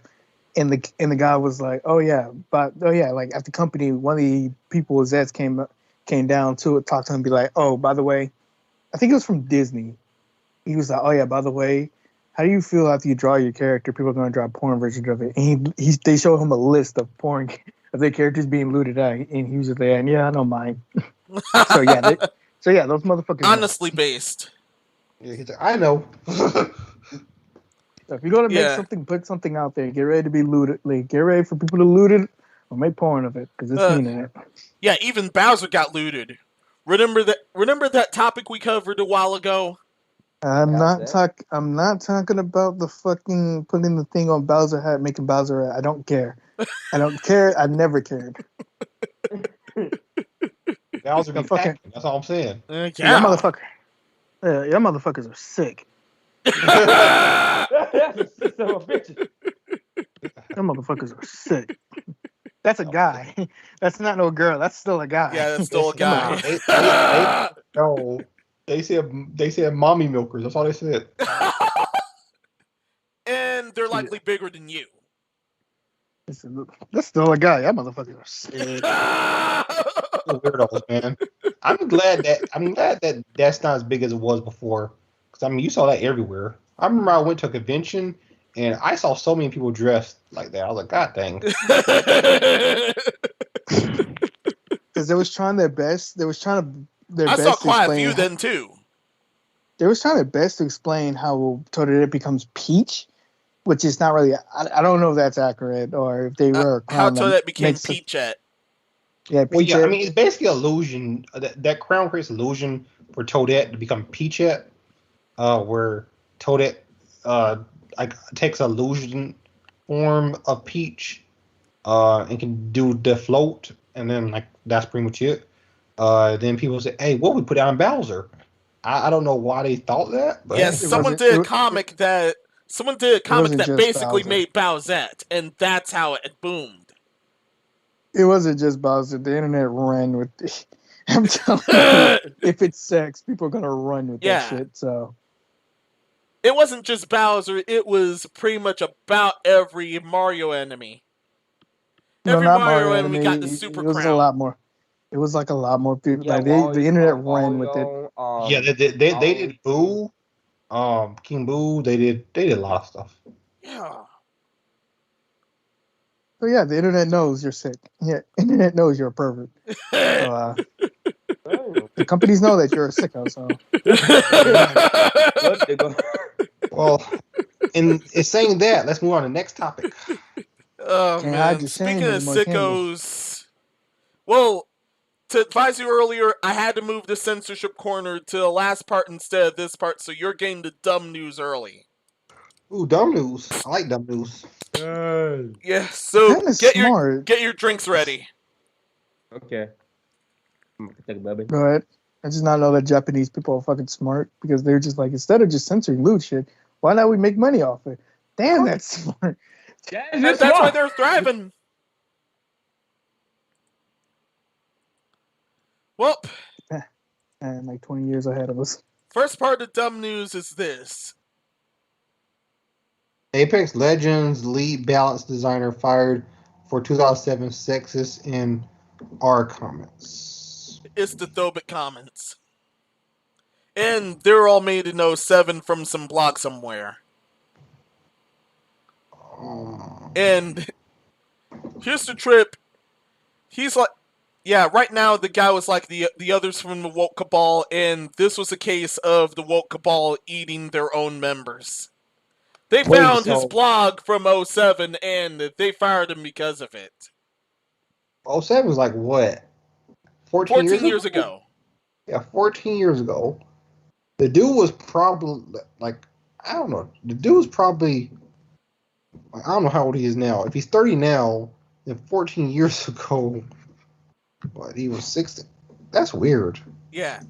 And the guy was like, "Oh yeah, like at the company, one of the people with Zeds came down to it, talked to him, and be like, oh, by the way, I think it was from Disney. He was like, oh yeah, by the way, how do you feel after you draw your character? People are going to draw porn versions of it." And they showed him a list of porn of their characters being looted out, and he was just like, "Yeah, I don't mind." So yeah, those motherfuckers. Honestly based. Yeah, he's like, I know. So if you're gonna make something, put something out there. Get ready to be looted. Like, get ready for people to loot it or make porn of it because it's mean in it. Yeah, even Bowser got looted. Remember that topic we covered a while ago? I'm not talking about the fucking putting the thing on Bowser hat, making Bowser hat. I don't care. I don't care. I never cared. Bowser be fucking. That's all I'm saying. Yeah, y'all motherfuckers are sick. Y'all motherfuckers are sick. That's a guy. That's not no girl. That's still a guy. Yeah, that's still a guy. No, they said mommy milkers. That's all they said. And they're likely bigger than you. That's still a guy. Y'all motherfuckers are sick. Weirdos, man. I'm glad that that's not as big as it was before. Because I mean, you saw that everywhere. I remember I went to a convention and I saw so many people dressed like that. I was like, God dang. Because they was trying their best. I saw quite a few then too. They was trying their best to explain how Toadette becomes Peach, which is not really. I don't know if that's accurate or if they were how Toadette became Peachette. Yeah, well, yeah. I mean, it's basically illusion. That crown creates illusion for Toadette to become Peachette, where Toadette takes illusion form of Peach, and can do the float, and then that's pretty much it. Then people say, "Hey, what we put on Bowser?" I don't know why they thought that. But yes, someone did a comic that basically Bowser. Made Bowsette, and that's how it boomed. It wasn't just Bowser. The internet ran with it. I'm telling you, if it's sex, people are gonna run with that shit. So it wasn't just Bowser. It was pretty much about every Mario enemy. Every Mario enemy got the super crown. It was a lot more. It was like a lot more people. Yeah, the internet ran with it. Yeah, they did Boo, King Boo. They did a lot of stuff. Yeah. So yeah, the internet knows you're sick. Yeah, internet knows you're a pervert. So, the companies know that you're a sicko. So. Well, and it's saying that. Let's move on to the next topic. Oh man! Speaking of sickos, well, to advise you earlier, I had to move the censorship corner to the last part instead of this part, so you're getting the dumb news early. Ooh, dumb news! I like dumb news. Yeah, so get your drinks ready. Okay. Go ahead. I just not know that Japanese people are fucking smart because they're just like, instead of just censoring lewd shit, why not we make money off it? Damn, that's smart. That's why they're thriving. Well, and like 20 years ahead of us. First part of the dumb news is this. Apex Legends lead balance designer fired for 2007 sexist in R comments. It's the Thobit comments. And they're all made in 07 from some blog somewhere. And here's the trip. He's like, yeah, right now the guy was like the others from the woke cabal, and this was a case of the woke cabal eating their own members. They found his blog from 07 and they fired him because of it. 07 was like what? 14 years ago. Yeah, 14 years ago. The dude was probably like, I don't know. The dude was probably, I don't know how old he is now. If he's 30 now, then 14 years ago, what, he was 60. That's weird. Yeah.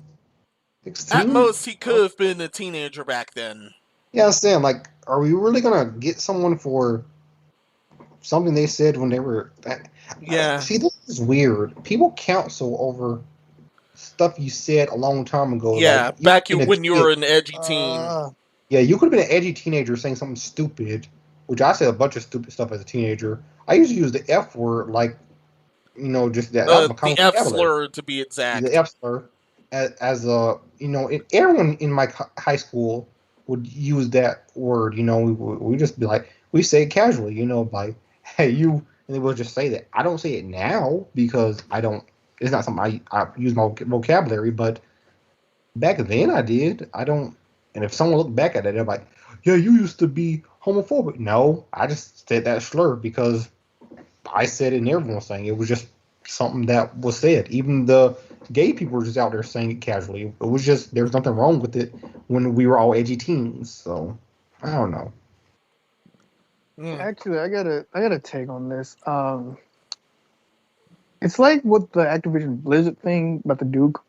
16? At most, he could have been a teenager back then. Yeah, I'm saying, like, are we really going to get someone for something they said when they were... Yeah. See, this is weird. People counsel over stuff you said a long time ago. Yeah, like, back when you were an edgy teen. Yeah, you could have been an edgy teenager saying something stupid, which I said a bunch of stupid stuff as a teenager. I used to use the F word, like, you know, just that. The F slur, to be exact. The F slur, as a, you know, everyone in my high school would use that word. You know, we just be like, we say it casually, you know, like, hey, you, and they would just say that. I don't say it now because I don't. It's not something I use my vocabulary, but back then I did. I don't. And if someone looked back at it, they're like, yeah, you used to be homophobic. No, I just said that slur because I said it and everyone was saying it. It was just something that was said. Even the gay people were just out there saying it casually. It was just, there was nothing wrong with it when we were all edgy teens. So, I don't know. Actually, I got a take on this. It's like with the Activision-Blizzard thing about the Duke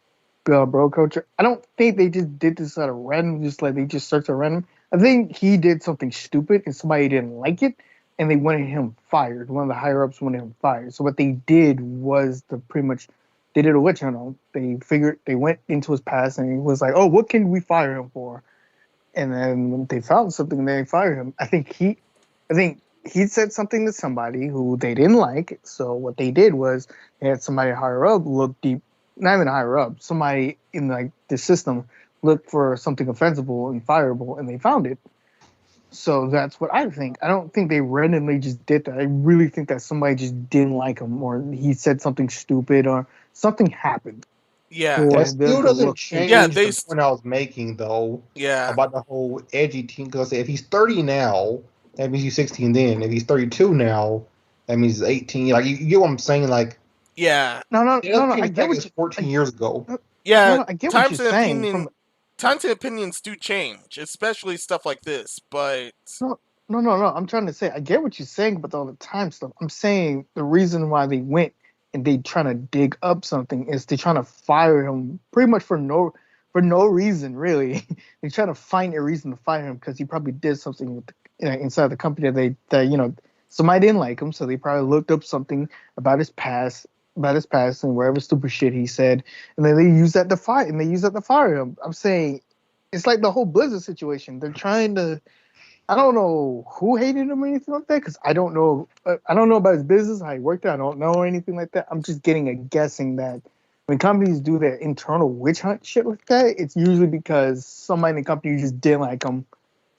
bro culture. I don't think they just did this out of random, just like they just searched at random. I think he did something stupid and somebody didn't like it, and they wanted him fired. One of the higher ups wanted him fired. So what they did was they did a witch hunt. They went into his past and he was like, oh, what can we fire him for? And then when they found something, they fired him. I think he said something to somebody who they didn't like. So what they did was they had somebody higher up look deep. Not even higher up, somebody in like the system looked for something offensible and fireable, and they found it. So that's what I think. I don't think they randomly just did that. I really think that somebody just didn't like him, or he said something stupid, or something happened. Yeah, that still doesn't change the point I was making, though. Yeah, about the whole edgy team. Because if he's 30 now, that means he's 16 then. If he's 32 now, that means he's 18. Like you get what I'm saying? Like. Yeah. No. I get what 14 years ago. Yeah. I get what you're saying. Times and opinions do change, especially stuff like this. But no. I'm trying to say I get what you're saying about all the time stuff. I'm saying the reason why they went and they trying to dig up something is they trying to fire him pretty much for no reason really. They're trying to find a reason to fire him because he probably did something with inside the company that you know somebody didn't like him, so they probably looked up something about his past and whatever stupid shit he said, and then they use that to fire him. I'm saying it's like the whole Blizzard situation. They're trying to. I don't know who hated him or anything like that because I don't know about his business, how he worked there. I don't know anything like that. I'm just guessing that when companies do their internal witch hunt shit like that, it's usually because somebody in the company just didn't like him.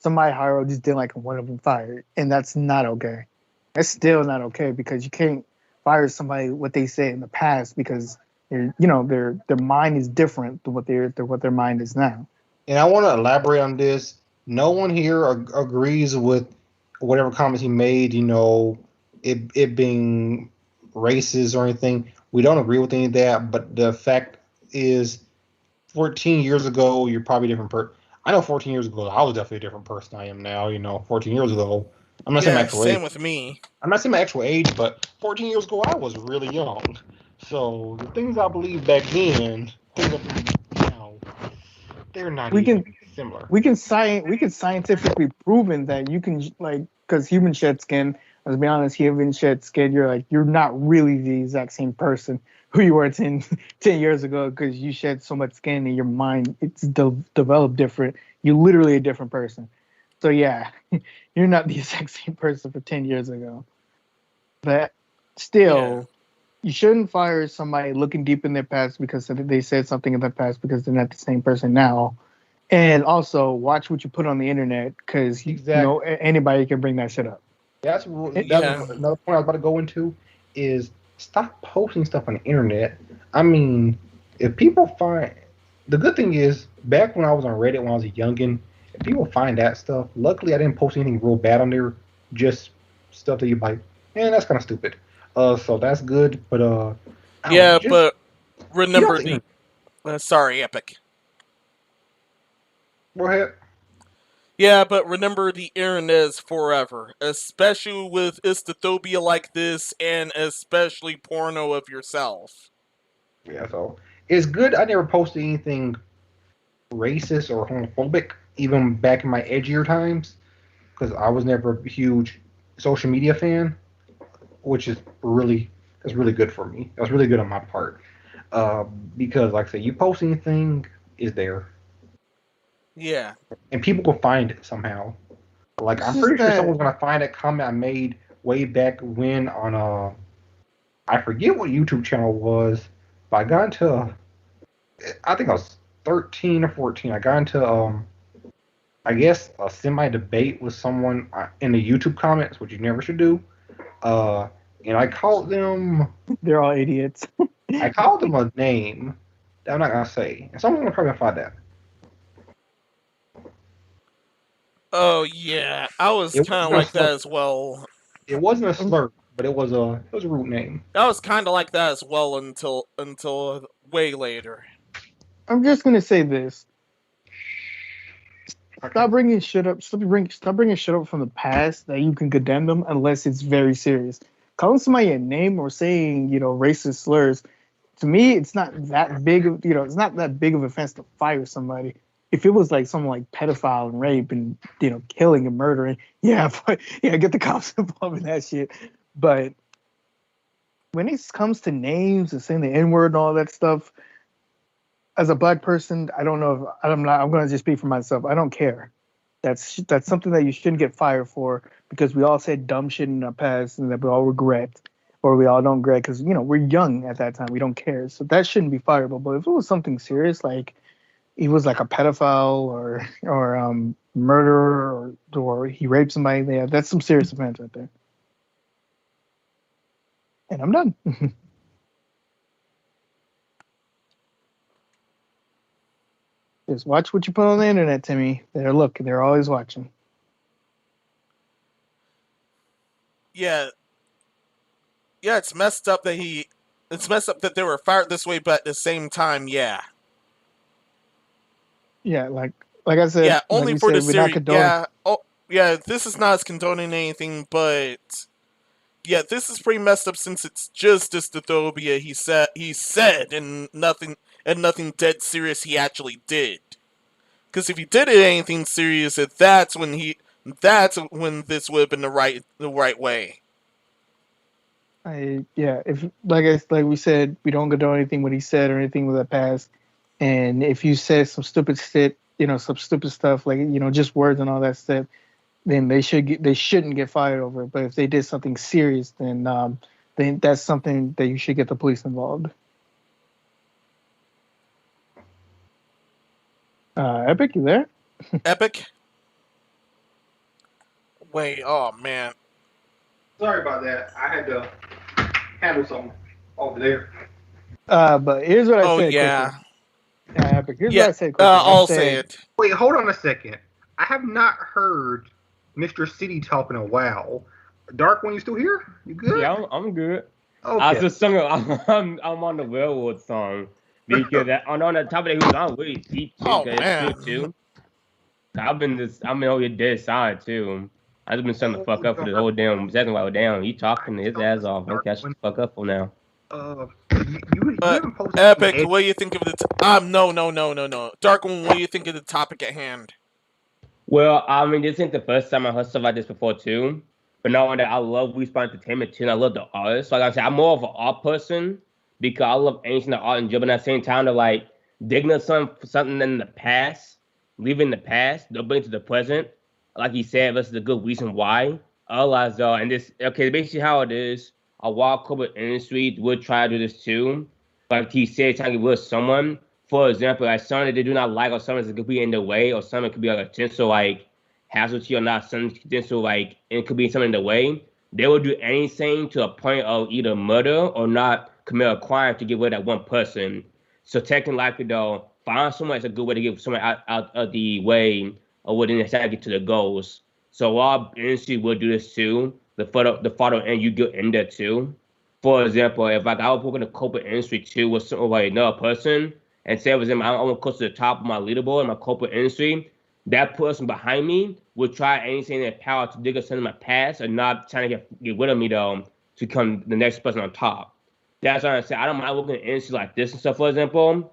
Somebody higher up just didn't like him, one of them fired, and that's not okay. That's still not okay because you can't fire somebody what they said in the past because their mind is different than what their mind is now. And I want to elaborate on this. No one here agrees with whatever comments he made. You know, it being racist or anything. We don't agree with any of that. But the fact is, 14 years ago, you're probably a different person. I know 14 years ago, I was definitely a different person than I am now. You know, 14 years ago. I'm not saying my actual age. Same with me. I'm not saying my actual age, but 14 years ago, I was really young. So the things I believed back then, things I believe now, they're not similar. We can scientifically proven that you can because humans shed skin. Let's be honest, humans shed skin. You're not really the exact same person who you were 10 years ago because you shed so much skin and your mind it's developed different. You're literally a different person. So yeah, you're not the exact same person for 10 years ago. But still, you shouldn't fire somebody looking deep in their past because they said something in their past because they're not the same person now. And also, watch what you put on the internet because anybody can bring that shit up. That's another point I was about to go into is stop posting stuff on the internet. I mean, if people find... The good thing is, back when I was on Reddit when I was a youngin', People find that stuff. Luckily, I didn't post anything real bad on there. Just stuff that you like, that's kind of stupid. So that's good. But yeah, but remember the. Sorry, Epic. Go ahead. Yeah, but remember the internet is forever, especially with istophobia like this, and especially porno of yourself. Yeah, so it's good. I never posted anything racist or homophobic, even back in my edgier times, because I was never a huge social media fan, which is really good for me. That's really good on my part, because like I said, you post anything is there. Yeah. And people will find it somehow. Like I'm pretty sure someone's gonna find a comment I made way back when on I forget what YouTube channel it was, but I got into I think I was 13 or 14. I got into I guess a semi debate with someone in the YouTube comments, which you never should do. And I called them. They're all idiots. I called them a name that I'm not gonna say, and someone's gonna probably find that. Oh yeah, I was kind of like that as well. It wasn't a slur, but it was a rude name. I was kind of like that as well until way later. I'm just gonna say this. Stop bringing shit up. Stop bringing shit up from the past that you can condemn them unless it's very serious. Calling somebody a name or saying racist slurs, to me, it's not that big of it's not that big of an offense to fire somebody. If it was like someone like pedophile and rape and killing and murdering, get the cops involved in that shit. But when it comes to names and saying the N-word and all that stuff, as a black person, I don't know if I'm gonna just speak for myself. I don't care. That's something that you shouldn't get fired for, because we all said dumb shit in our past and that we all regret, or we all don't regret because we're young at that time. We don't care, so that shouldn't be fireable. But if it was something serious, like he was like a pedophile or murderer or he raped somebody, that's some serious offense right there. And I'm done. Just watch what you put on the internet, Timmy. They're always watching. Yeah, it's messed up that they were fired this way, but at the same time, yeah. Yeah, like I said. Yeah, only for the series. Yeah, this is not as condoning anything, but yeah, this is pretty messed up since it's just dystophobia. He said, and nothing dead serious he actually did. Because if he did anything serious, that's when this would have been the right way. If like we said, we don't condone anything what he said or anything with that past. And if you said some stupid shit, some stupid stuff like just words and all that stuff, then they shouldn't get fired over it. But if they did something serious, then that's something that you should get the police involved. Epic, you there? Epic? Wait, oh man. Sorry about that. I had to handle something over there. But here's what I said. Oh yeah. Epic. Here's what I said. I'll say it. Wait, hold on a second. I have not heard Mr. City talk in a while. Dark, when you still here? You good? Yeah, I'm good. Okay. I was just singing. I'm on the Railroad song because on the top of the hill, I'm really deep too. Oh man. Too. I've been on your dead side too. I've just been shutting the fuck up for the whole damn second while down. He talking his ass off. I'm catching the fuck up for now. You haven't posted Epic, what do you think of the no. Darkwing, what do you think of the topic at hand? Well, I mean, this ain't the first time I heard stuff like this before too. But now that I love Respawn Entertainment too, and I love the artists. Like I said, I'm more of an art person because I love ancient art and but at the same time, they're like digging up something in the past, leaving the past, they'll bring it to the present. Like he said, this is a good reason why. Otherwise, and this basically how it is. A wild corporate industry would try to do this too. Like he said, trying to get rid of someone. For example, like someone that they do not like, or someone that could be in their way, or someone could be like a potential like hazard or not, some potential like it could be something in the way. They will do anything to a point of either murder or not commit a crime to get rid of that one person. So technically, though, find someone that's a good way to get someone out of the way or within the second get to the goals. So our industry will do this too. The photo end you get in there too. For example, if like I was working in the corporate industry too with like another person, and say, for example, I'm close to the top of my leaderboard in my corporate industry, that person behind me would try anything in their power to dig us into my past and not trying to get rid of me though to come the next person on top. That's what I say. I don't mind working in industry like this and stuff, for example.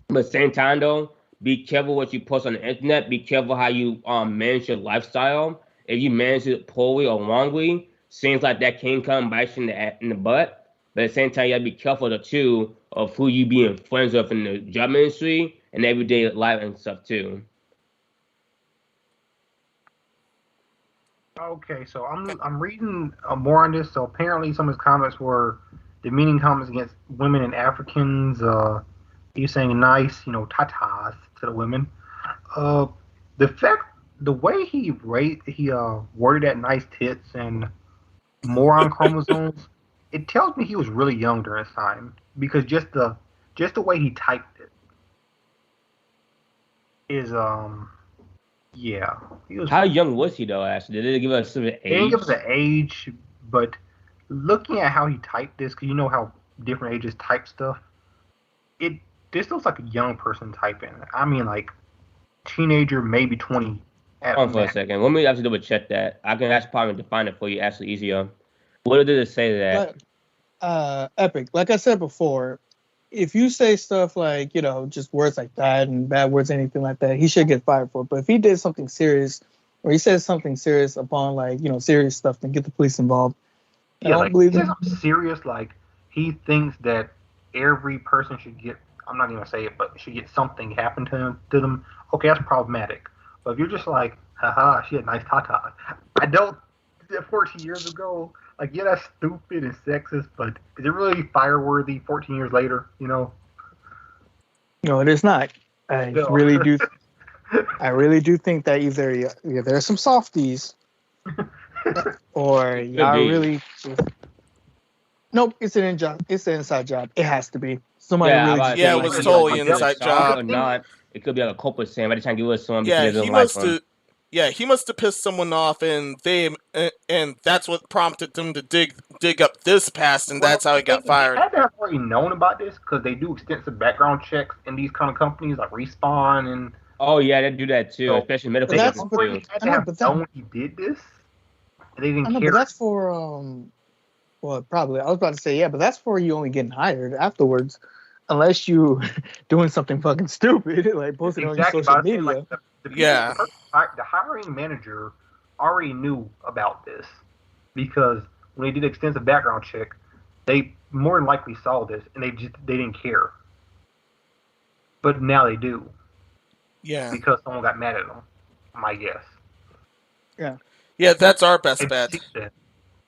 But at the same time though, be careful what you post on the internet. Be careful how you manage your lifestyle. If you manage it poorly or wrongly, seems like that can come bite you in the butt. But at the same time, you gotta be careful too of who you being friends with in the job industry and everyday life and stuff too. Okay, so I'm reading more on this. So apparently, some of his comments were demeaning comments against women and Africans. He's saying nice, tatas to the women. The way he worded that nice tits and moron chromosomes, it tells me he was really young during his time because just the way he typed it is yeah. How young was he though? Actually, did it give us an age? They didn't give us an age, but looking at how he typed this, because you know how different ages type stuff, this looks like a young person typing. I mean, like teenager, maybe 20. Hold on for a second. Let me actually double check that. I can actually probably define it for you actually easier. What did it say to that? Epic. Like I said before, if you say stuff like, just words like that and bad words, anything like that, he should get fired for it. But if he did something serious, or he says something serious upon serious stuff, then get the police involved. Yeah, I don't believe him. Serious, like he thinks that every person should get, I'm not even gonna say it, but should get something happen to them. Okay, that's problematic. But if you're just like, haha, she had nice tata. I don't, 14 years ago, yeah, that's stupid and sexist, but is it really fire-worthy 14 years later, No, it is not. I really do think that either there's some softies or y'all really nope, it's an inside job. It has to be. Somebody it was totally an inside job. Or not. It could be like a corporate saying, every time you give us someone because he must have pissed someone off, and that's what prompted them to dig up this past, and that's how he got fired. They had to have already known about this because they do extensive background checks in these kind of companies like Respawn and. Oh yeah, they do that too, especially medical companies too. They had to have known he did this. And they didn't care. But that's for well, probably I was about to say but that's for you only getting hired afterwards. Unless you doing something fucking stupid, like posting on your social media. The hiring manager already knew about this because when they did extensive background check, they more than likely saw this and they didn't care. But now they do. Yeah. Because someone got mad at them, my guess. Yeah. Yeah, that's our best bet.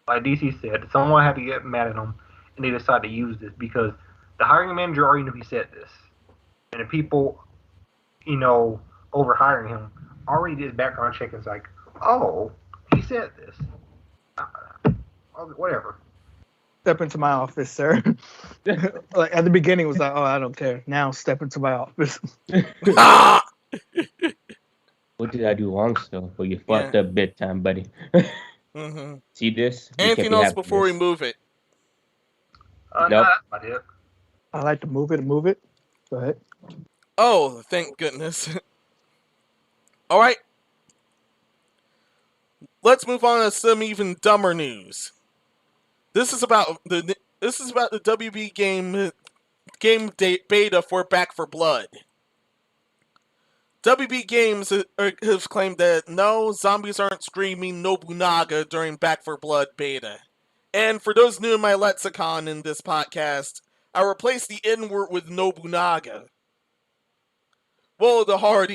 Like DC said, someone had to get mad at them, and they decided to use this because the hiring manager already knew he said this. And the people, over hiring him already did background check and it's like, oh, he said this. Whatever. Step into my office, sir. Like at the beginning it was like, oh, I don't care. Now step into my office. What did I do wrong still? Well, you fucked up big time, buddy. Mm-hmm. See this? Anything else before we move it? Nope. No, that's about it. I like to move it. Go ahead. Oh, thank goodness. All right. Let's move on to some even dumber news. This is about the WB game beta for Back 4 Blood. WB Games has claimed that no, zombies aren't screaming Nobunaga during Back 4 Blood beta. And for those new in my lexicon in this podcast, I replaced the N-word with Nobunaga. Well, the hard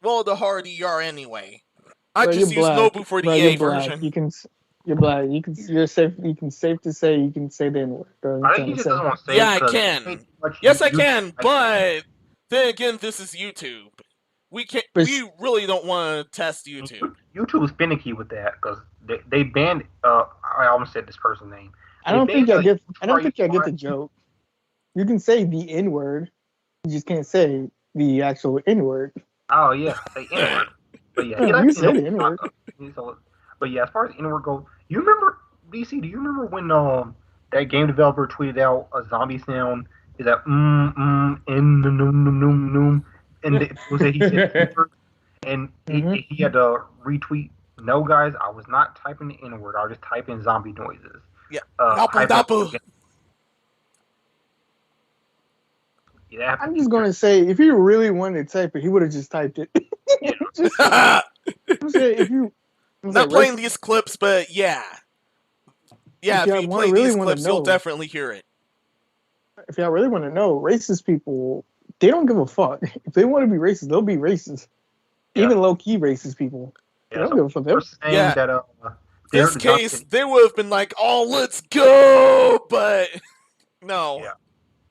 ER anyway. I just use Nobu for the A version. You're black. You're safe. You can safe to say you can say the N-word. I think he just doesn't want to say I can. Yes, I can. But then again, this is YouTube. We really don't want to test YouTube. YouTube is finicky with that because they banned. I almost said this person's name. I don't think I get the joke. You can say the N-word. You just can't say the actual N-word. Oh yeah, say N-word. But yeah, you say the N-word. But yeah, as far as N-word goes, you remember DC? Do you remember when that game developer tweeted out a zombie sound? Is that and people said he said N-word, and he had to retweet. No, guys, I was not typing the N-word. I was just typing zombie noises. Yeah. Napu. Yeah, I'm just gonna say, if he really wanted to type it, he would have just typed it. If you not playing these clips, but yeah, if you play these clips, you'll definitely hear it. If y'all really want to know, racist people, they don't give a fuck. If they want to be racist, they'll be racist. Yeah. Even low-key racist people. They don't give a fuck. Yeah. That, this case, they would have been like, oh, let's go, but no.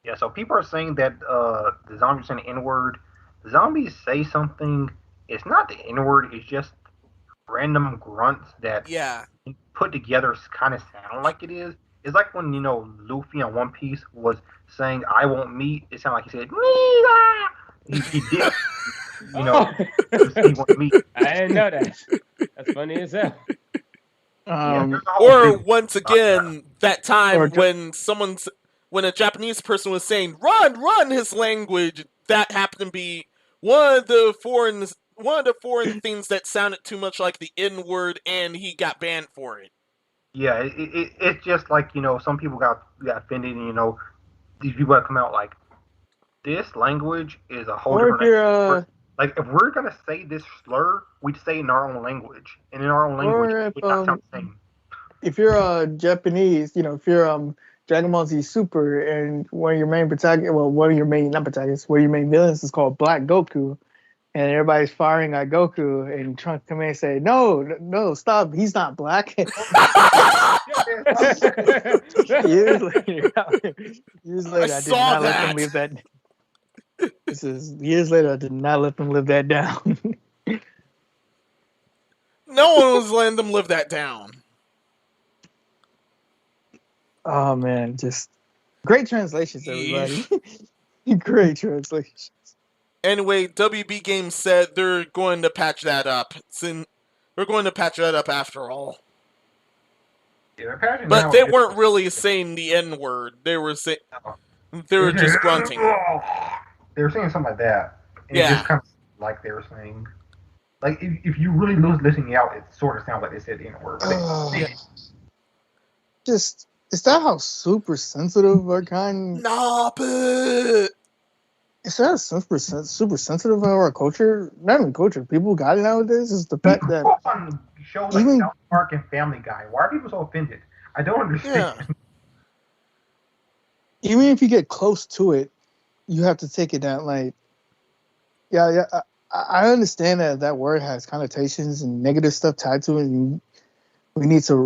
Yeah, so people are saying that the zombies saying the N-word. The zombies say something. It's not the N-word. It's just random grunts that put together kind of sound like it is. It's like when, Luffy on One Piece was saying, I want meat. It sounded like he said, meat. He did. He wanted meat. I didn't know that. That's funny as hell. Or once again, that time when a Japanese person was saying, run his language, that happened to be one of the foreign things that sounded too much like the N-word, and he got banned for it. Yeah, it's just like, some people got offended, and, these people have come out like, this language is a whole different language. Like, if we're going to say this slur, we'd say it in our own language. And in our own language, it not sound the same. If you're Japanese, if you're Dragon Ball Z Super, and one of your main villains is called Black Goku, and everybody's firing at Goku, and Trunks come in and say, no, stop, he's not black. years later, I did not let them leave that. This is years later, I did not let them live that down. No one was letting them live that down. Oh man, just great translations, everybody. Great translations. Anyway, WB Games said they're going to patch that up. We're going to patch that up after all. Yeah, but they weren't really saying the N-word. They were saying they were just grunting. They were saying something like that. And it just kind of like they were saying. Like, if you really listen out, it sort of sounds like they said the N-word. Just, is that how super sensitive our kind? Nah, but... Is that super sensitive of our culture? Not even culture. People got it nowadays. Is the fact that on shows like South Park and Family Guy, why are people so offended? I don't understand. Yeah. Even if you get close to it, you have to take it down. Like, I understand that word has connotations and negative stuff tied to it. And we need to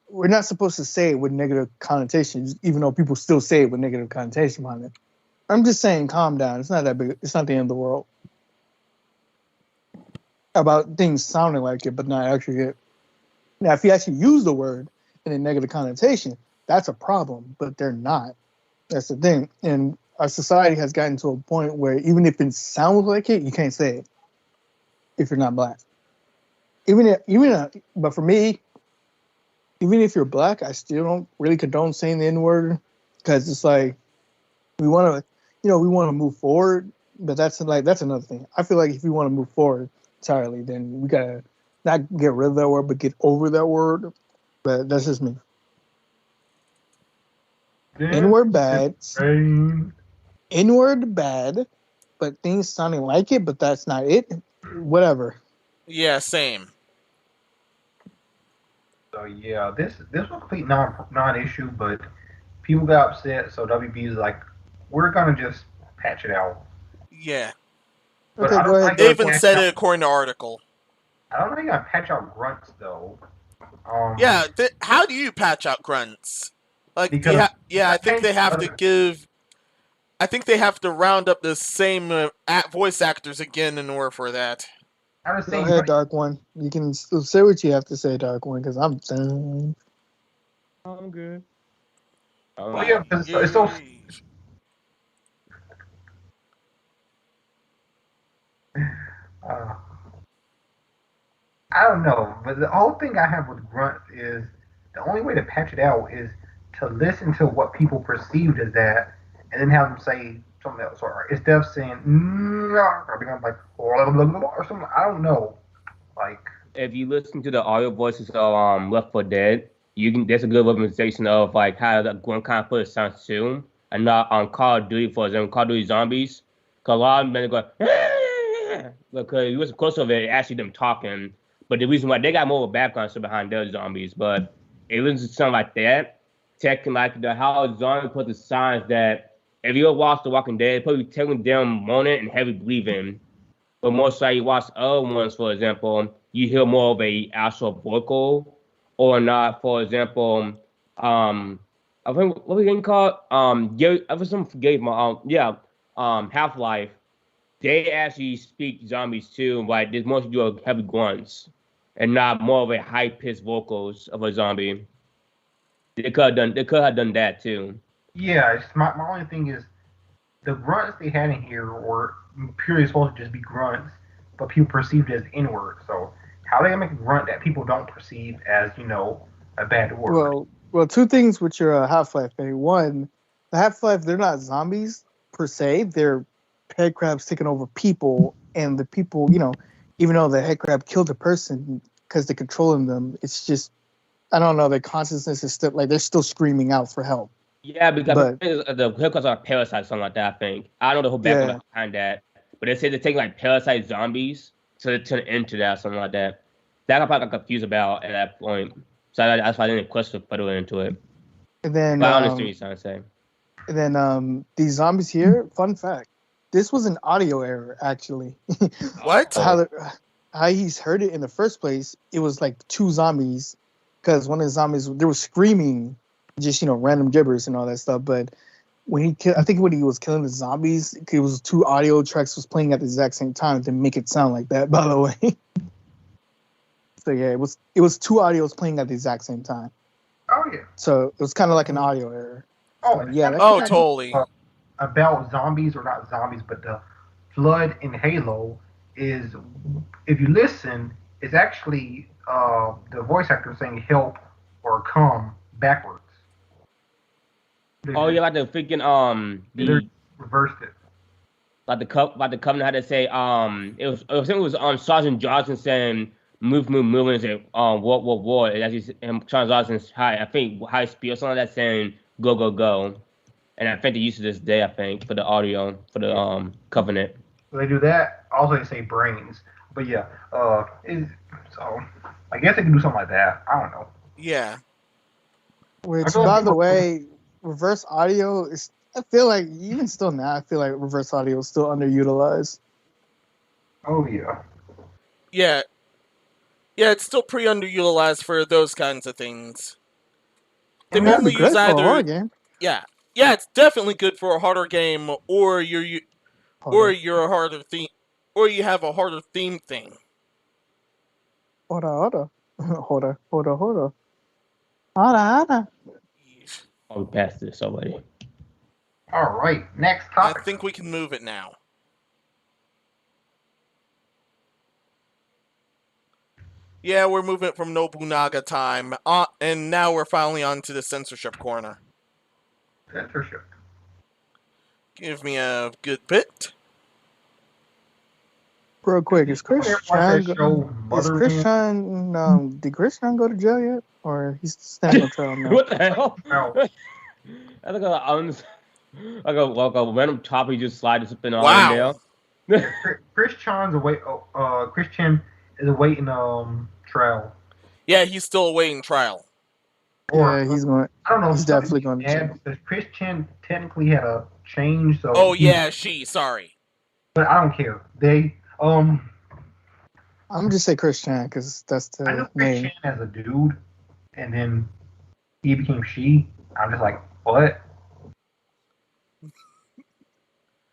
we're not supposed to say it with negative connotations, even though people still say it with negative connotation on it. I'm just saying, calm down. It's not that big. It's not the end of the world. About things sounding like it, but not actually it. Now, if you actually use the word in a negative connotation, that's a problem, but they're not. That's the thing. And our society has gotten to a point where even if it sounds like it, you can't say it if you're not black. But for me, even if you're black, I still don't really condone saying the N-word, because it's like we want to move forward, but that's another thing. I feel like if we want to move forward entirely, then we gotta not get rid of that word, but get over that word. But that's just me. N-word bad. N-word bad, but things sounding like it, but that's not it. Whatever. Yeah, same. So yeah, this was a complete non-issue, but people got upset. So WB is like, we're gonna just patch it out. Yeah. But okay, go ahead. They even said it according to article. I don't know how you gotta patch out grunts though. How do you patch out grunts? Like, I think they have to give. I think they have to round up the same voice actors again in order for that. Go ahead, Dark One. You can say what you have to say, Dark One, because I'm done. I'm good. Oh yeah, because it's so. I don't know, but the whole thing I have with grunts is the only way to patch it out is to listen to what people perceived as that, and then have them say something else. Or instead of saying or being like or something, I don't know. Like If you listen to the audio voices of Left 4 Dead, you can. There's a good representation of like how the one kind of footage sounds too, and not on Call of Duty, for example, Call of Duty Zombies. Cause a lot of men go because you was close of it, actually them talking. But the reason why they got more of a background story behind their zombies, but it was something like that. Taking like the how zombie put the signs that if you watch The Walking Dead, probably telling them moaning and heavy breathing. But most likely you watch other ones, for example, you hear more of a actual vocal or not. For example, I think what we can call I was some forgave my Half-Life. They actually speak zombies too, but there's mostly do heavy grunts and not more of a high pitched vocals of a zombie. They could have done that too. yeah, it's my only thing is the grunts they had in here were purely supposed to just be grunts, but people perceived as N-word. So how they make a grunt that people don't perceive as a bad word? Well, two things with your Half-Life thing. One, the Half-Life, they're not zombies per se. They're head crabs taking over people, and the people, even though the head crab killed a person because they're controlling them, it's just, I don't know, their consciousness is still like they're still screaming out for help. Yeah, because the head crabs are parasites, something like that. I think I don't know the whole background behind that, but they say they're taking like parasite zombies, so they turn into that, something like that. That I'm probably confused about at that point. So that's why I didn't question further into it. And then, but I understand what you're trying to say. And then these zombies here, fun fact, this was an audio error, actually. What? How he's heard it in the first place, it was like two zombies, because one of the zombies, they were screaming, just, random gibberish and all that stuff. But when I think when he was killing the zombies, it was two audio tracks was playing at the exact same time to make it sound like that, by the way. So yeah, it was two audios playing at the exact same time. Oh yeah. So it was kind of like an audio error. Oh so, yeah. Totally. About zombies, or not zombies, but the flood in Halo is, if you listen, it's actually the voice actor saying "help" or "come" backwards. Oh yeah, like the freaking they reversed it. Like the Covenant had to say it was Sergeant Johnson saying move and say war. It actually Sergeant Johnson's high speed or something like that saying go. And I think they use it this day, I think, for the audio for the Covenant. So they do that. Also, they say brains. But yeah, so I guess they can do something like that. I don't know. Yeah. Which, by the way, reverse audio is. I feel like even still now, I feel like reverse audio is still underutilized. Oh yeah. Yeah. Yeah, it's still pretty underutilized for those kinds of things. They mainly use either. Yeah. Yeah, it's definitely good for a harder game, or you're a harder theme, or you have a harder theme thing. Hold. Oh, we passed this already. All right, next topic. I think we can move it now. Yeah, we're moving from Nobunaga time, and now we're finally on to the censorship corner. Censorship. Give me a good bit. Real quick, did Chris Chan go to jail yet? Or he's standing on trial now? What the hell? I think like a random topic just slided something on there. Chris Chan is awaiting trial. Yeah, he's still awaiting trial. Or, yeah, he's going. I don't know. He's definitely going to jail. Because Chris Chan technically had a change. So. Oh yeah, sorry. But I don't care. I'm just say Chris Chan because that's the name. I know name. Chris Chan as a dude, and then he became she. I'm just like, what?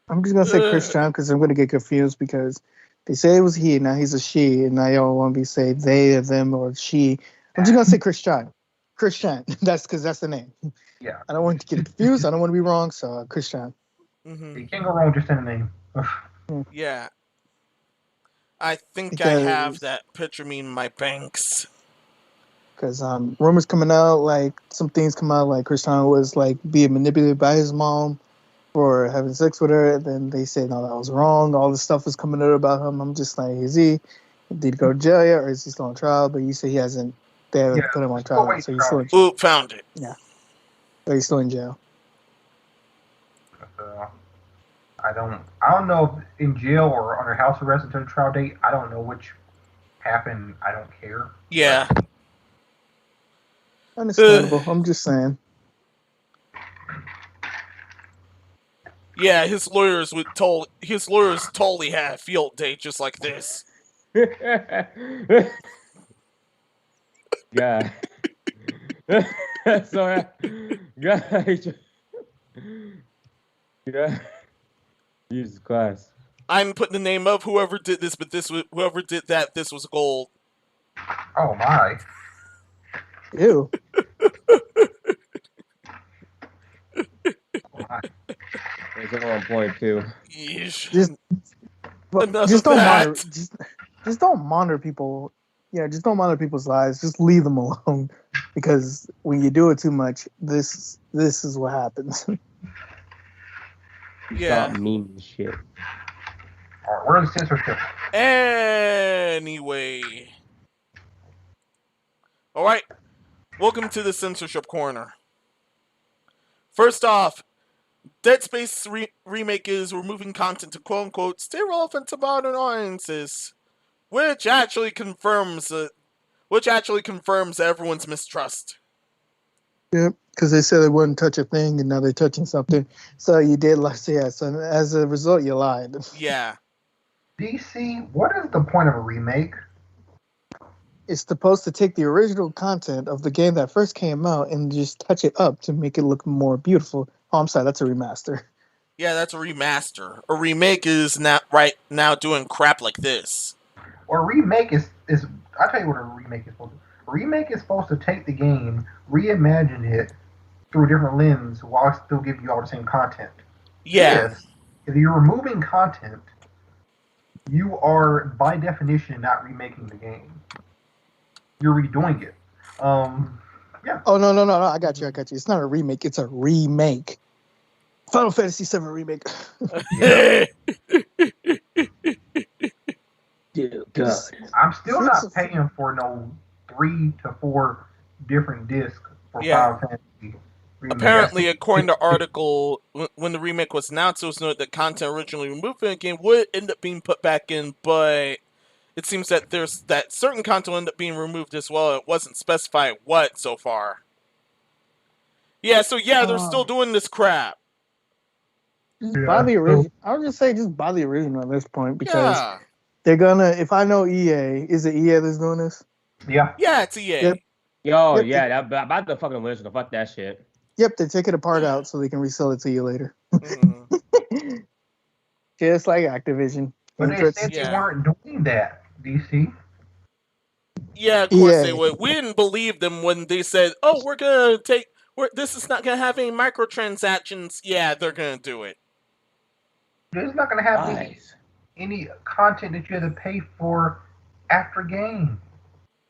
I'm just gonna say Chris Chan because I'm gonna get confused because they say it was he, now he's a she, and now y'all want to be say they or them or she. I'm just gonna say Chris Chan. Chris Chan. That's because that's the name. Yeah. I don't want to get confused. I don't want to be wrong. So Chris Chan. You can't go wrong with just saying the name. Yeah. I think I have that picture me in my banks. Because rumors coming out, like some things come out, like Cristiano was like being manipulated by his mom for having sex with her. And then they say no, that was wrong. All this stuff was coming out about him. I'm just like, did he go to jail yet, or is he still on trial? But you say he hasn't. They haven't put him on trial, so he's still in jail. Ooh, found it. Yeah, but he's still in jail. I don't know if in jail or under house arrest until the trial date. I don't know which happened. I don't care. Yeah. Understandable. I'm just saying. Yeah, his lawyers totally had a field day just like this. God. Sorry. God. Yeah. Jesus Christ. I'm putting the name of whoever did this, but whoever did that, this was gold. Oh my. Ew. It's on point too. Just don't monitor. Just don't monitor people. Yeah, just don't monitor people's lives. Just leave them alone, because when you do it too much, this is what happens. Yeah. Stop mean shit. Alright, where's the censorship? Anyway. Alright. Welcome to the censorship corner. First off, Dead Space remake is removing content to quote-unquote stay relevant to modern audiences, which actually confirms everyone's mistrust. Yep, because they said they wouldn't touch a thing, and now they're touching something. So you did lie. Yeah, so as a result, you lied. Yeah. DC, what is the point of a remake? It's supposed to take the original content of the game that first came out and just touch it up to make it look more beautiful. Oh, I'm sorry, that's a remaster. Yeah, that's a remaster. A remake is not right now doing crap like this. Or a remake is I'll tell you what a remake is supposed to do. A remake is supposed to take the game, reimagine it through a different lens while still giving you all the same content. Yeah. If you're removing content, you are by definition not remaking the game. You're redoing it. Yeah. Oh no! I got you. It's not a remake. It's a remake. Final Fantasy VII remake. Dude, God. I'm still not paying for no 3 to 4 different discs for Final Fantasy. Apparently, according to the article, when the remake was announced, it was noted that content originally removed from the game would end up being put back in, but it seems that that certain content will end up being removed as well. It wasn't specified what so far. Yeah, so they're still doing this crap. Buy the original. I would just say just buy the original at this point, because they're gonna. If I know EA, is it EA that's doing this? Yeah. Yeah, it's EA. Yep. Yo, yep, about the fucking original. Fuck that shit. Yep, they take it apart out so they can resell it to you later. Mm-hmm. Just like Activision. But they said they weren't doing that, DC. Yeah, of course they would. We didn't believe them when they said, "Oh, this is not gonna have any microtransactions." Yeah, they're gonna do it. It's not gonna have any content that you have to pay for after game.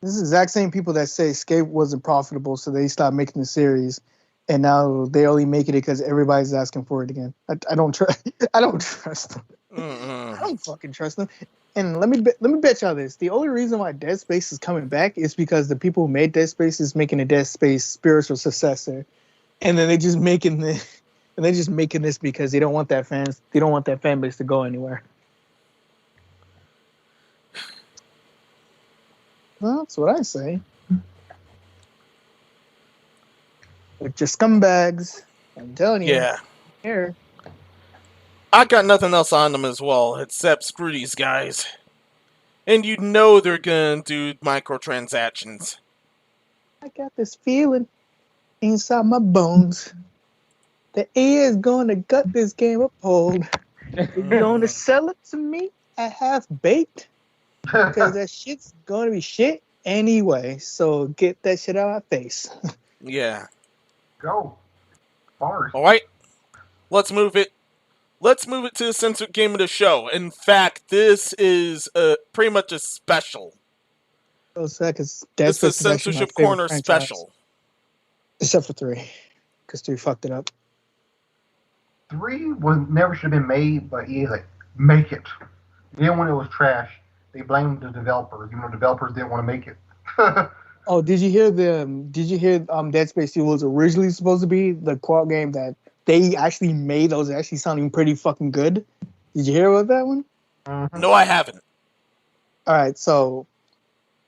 This is the exact same people that say Escape wasn't profitable, so they stopped making the series, and now they only making it because everybody's asking for it again. I don't trust. I don't trust them. I don't fucking trust them. And let me bet y'all this: the only reason why Dead Space is coming back is because the people who made Dead Space is making a Dead Space spiritual successor, and then they're just making this because they don't want that fan base to go anywhere. Well, that's what I say. They're just scumbags. I'm telling you. Yeah. Here. I got nothing else on them as well, except screw these guys. And you know they're gonna do microtransactions. I got this feeling inside my bones that EA is going to gut this game up cold. They're going to sell it to me at half baked. Because that shit's going to be shit anyway. So get that shit out of my face. Yeah. Go. Bars. All right. Let's move it let's move it to the censored game of the show. In fact, this is pretty much a special. It's a censorship corner special. Except for 3, because 3 fucked it up. 3 never should have been made, but EA's like, make it. Then when it was trash, they blamed the developers, even though developers didn't want to make it. Oh, did you hear Dead Space 2 was originally supposed to be the co-op game that they actually made that was actually sounding pretty fucking good? Did you hear about that one? Mm-hmm. No, I haven't. All right, so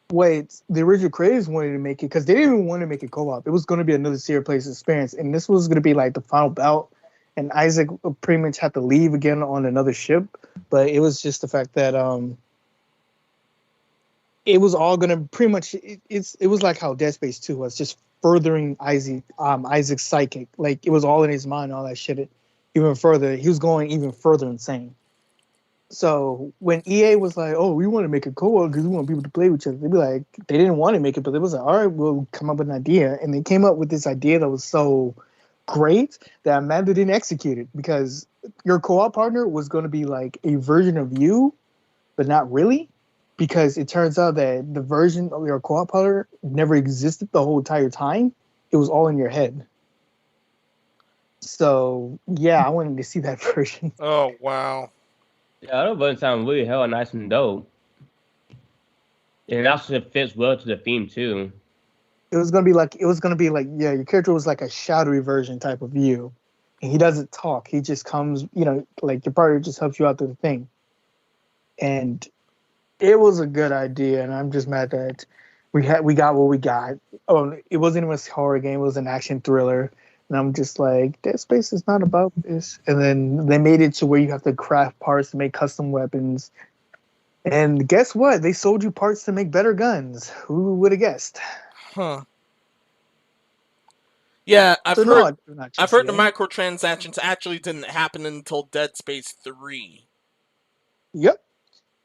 the original creators wanted to make it because they didn't even want to make it co-op. It was going to be another single player experience, and this was going to be like the final bout. And Isaac pretty much had to leave again on another ship, but it was just the fact that it was all going to pretty much it was like how Dead Space 2 was, just furthering Isaac's psychic. Like it was all in his mind, all that shit. Even further, he was going even further insane. So when EA was like, "Oh, we want to make a co-op because we want people to play with each other," they didn't want to make it, but they was like, "All right, we'll come up with an idea," and they came up with this idea that was so great that I'm mad they didn't execute it, because your co-op partner was going to be like a version of you, but not really, because it turns out that the version of your co-op partner never existed the whole entire time. It was all in your head. So yeah, I wanted to see that version. Oh wow. Yeah, that version sounds really hella nice and dope. And it also fits well to the theme too. It was gonna be like yeah, your character was like a shadowy version type of you, and he doesn't talk. He just comes, like your partner just helps you out through the thing. And it was a good idea, and I'm just mad that we got what we got. Oh, it wasn't even a horror game; it was an action thriller. And I'm just like, Dead Space is not about this. And then they made it to where you have to craft parts to make custom weapons. And guess what? They sold you parts to make better guns. Who would have guessed? Huh. Yeah, I've heard the microtransactions actually didn't happen until Dead Space 3. Yep.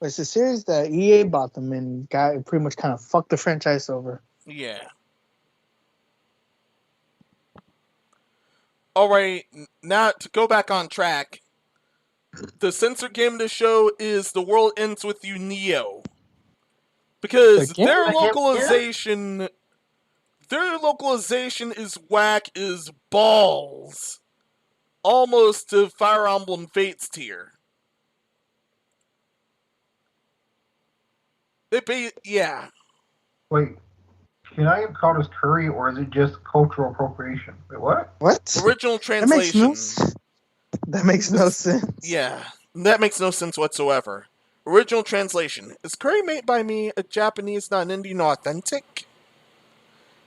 It's a series that EA bought them and got pretty much kind of fucked the franchise over. Yeah. Alright, now to go back on track, the censored game of the show is The World Ends With You Neo. Because their localization is whack as balls. Almost to Fire Emblem Fates tier. Yeah. Wait. Can I call this curry, or is it just cultural appropriation? Wait, what? What? Original translation. That makes no sense. Yeah, that makes no sense whatsoever. Original translation. Is curry made by me a Japanese, not an Indian, authentic?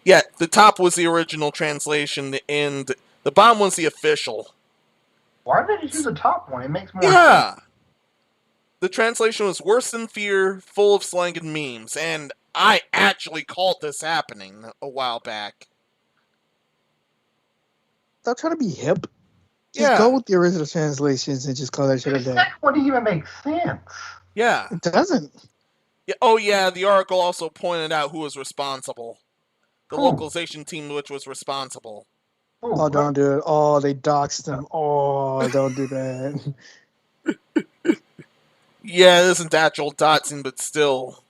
Yeah, the top was the original translation, and the bottom was the official. Why did you do the top one? It makes more sense. Yeah. The translation was worse than fear, full of slang and memes, and I actually called this happening a while back. Stop trying to be hip. Just go with the original translations and just call that shit a day. That wouldn't even make sense. Yeah. It doesn't. Yeah. Oh, yeah, the article also pointed out who was responsible. The localization team which was responsible. Oh, don't do it. Oh, they doxed them. Oh, don't do that. Yeah, it isn't actual doxing, but still.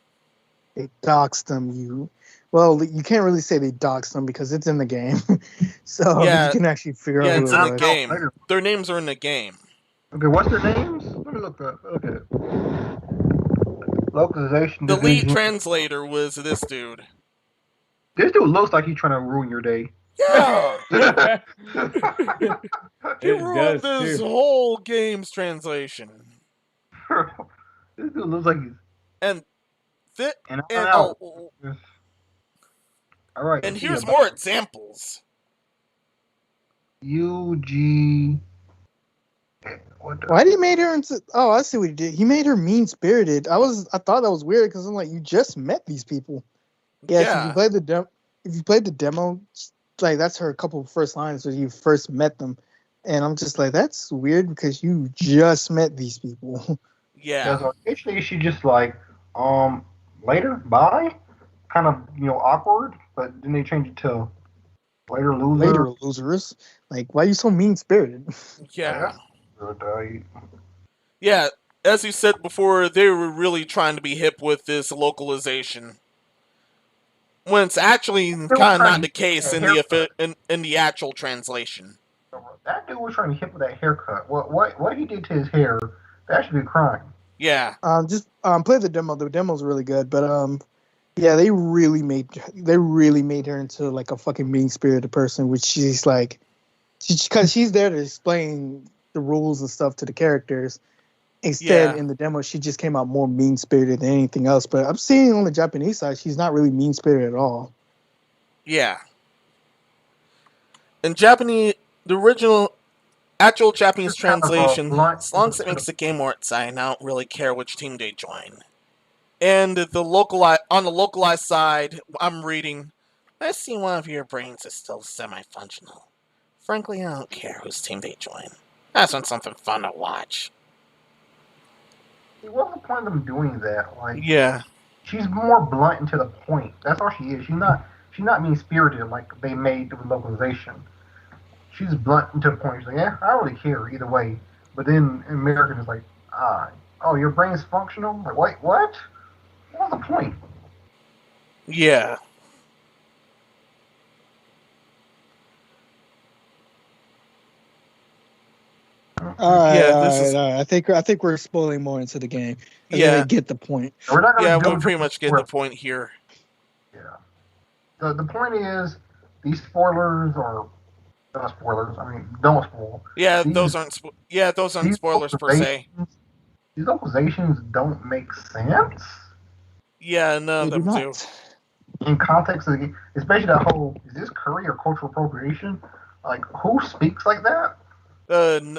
They doxed them, Well, you can't really say they doxed them because it's in the game. So you can actually figure out who it's in the game. Their names are in the game. Okay, what's their names? Let me look at it. Localization. The lead translator was this dude. This dude looks like he's trying to ruin your day. Yeah! He ruined this whole game's translation. This dude looks like he's... All right. And here's more examples. UG. Why did he made her into? Oh, I see what he did. He made her mean spirited. I thought that was weird because I'm like, you just met these people. Yeah. If you played the demo, like that's her couple of first lines when you first met them, and I'm just like, that's weird because you just met these people. Yeah. So initially, she just like, later, bye, kind of awkward, but then they changed it to later loser. Later losers. Like, why are you so mean spirited? Yeah. Yeah, as you said before, they were really trying to be hip with this localization, when it's actually kind of not the case in the actual translation. That dude was trying to hip with that haircut. What he did to his hair, that should be a crime. Yeah. Just play the demo. The demo's really good, but yeah, they really made her into like a fucking mean-spirited person, which she's like, because she's there to explain the rules and stuff to the characters. Instead, in the demo, she just came out more mean-spirited than anything else. But I'm seeing on the Japanese side, she's not really mean-spirited at all. Yeah. In Japanese, the original, actual Japanese translation, as long as it makes the game more exciting, I don't really care which team they join. And on the localized side, I'm reading, I see one of your brains is still semi-functional. Frankly, I don't care whose team they join. I just want something fun to watch. What's the point of them doing that? Like, yeah, she's more blunt and to the point. That's all she is. She's not mean spirited like they made with localization. She's blunt and to the point. She's like, yeah, I don't really care either way. But then American is like, oh, your brain's functional. Like, wait, what? What's the point? Yeah. All right. I think we're spoiling more into the game. Yeah, they get the point. We're pretty much getting the point here. Yeah. The point is, these spoilers are not spoilers. I mean, don't spoil. Yeah, those aren't spoilers per se. These localizations don't make sense. Yeah, none of them do. In context of the game, especially that whole, is this curry or cultural appropriation? Like, who speaks like that?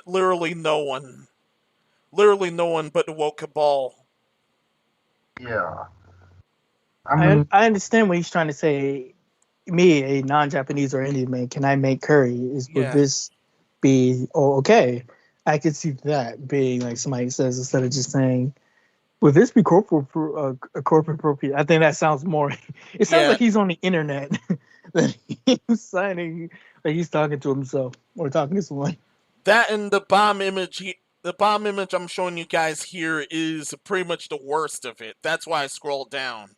Literally no one. Literally no one but the woke cabal. Yeah. I understand what he's trying to say. Me, a non-Japanese or Indian man, can I make curry? Would this be okay? I could see that being like somebody says, instead of just saying, would this be corporate appropriate? I think that sounds more. It sounds like he's on the internet that he's signing, that he's talking to himself or talking to someone. That and the bomb image. The bomb image I'm showing you guys here is pretty much the worst of it. That's why I scrolled down.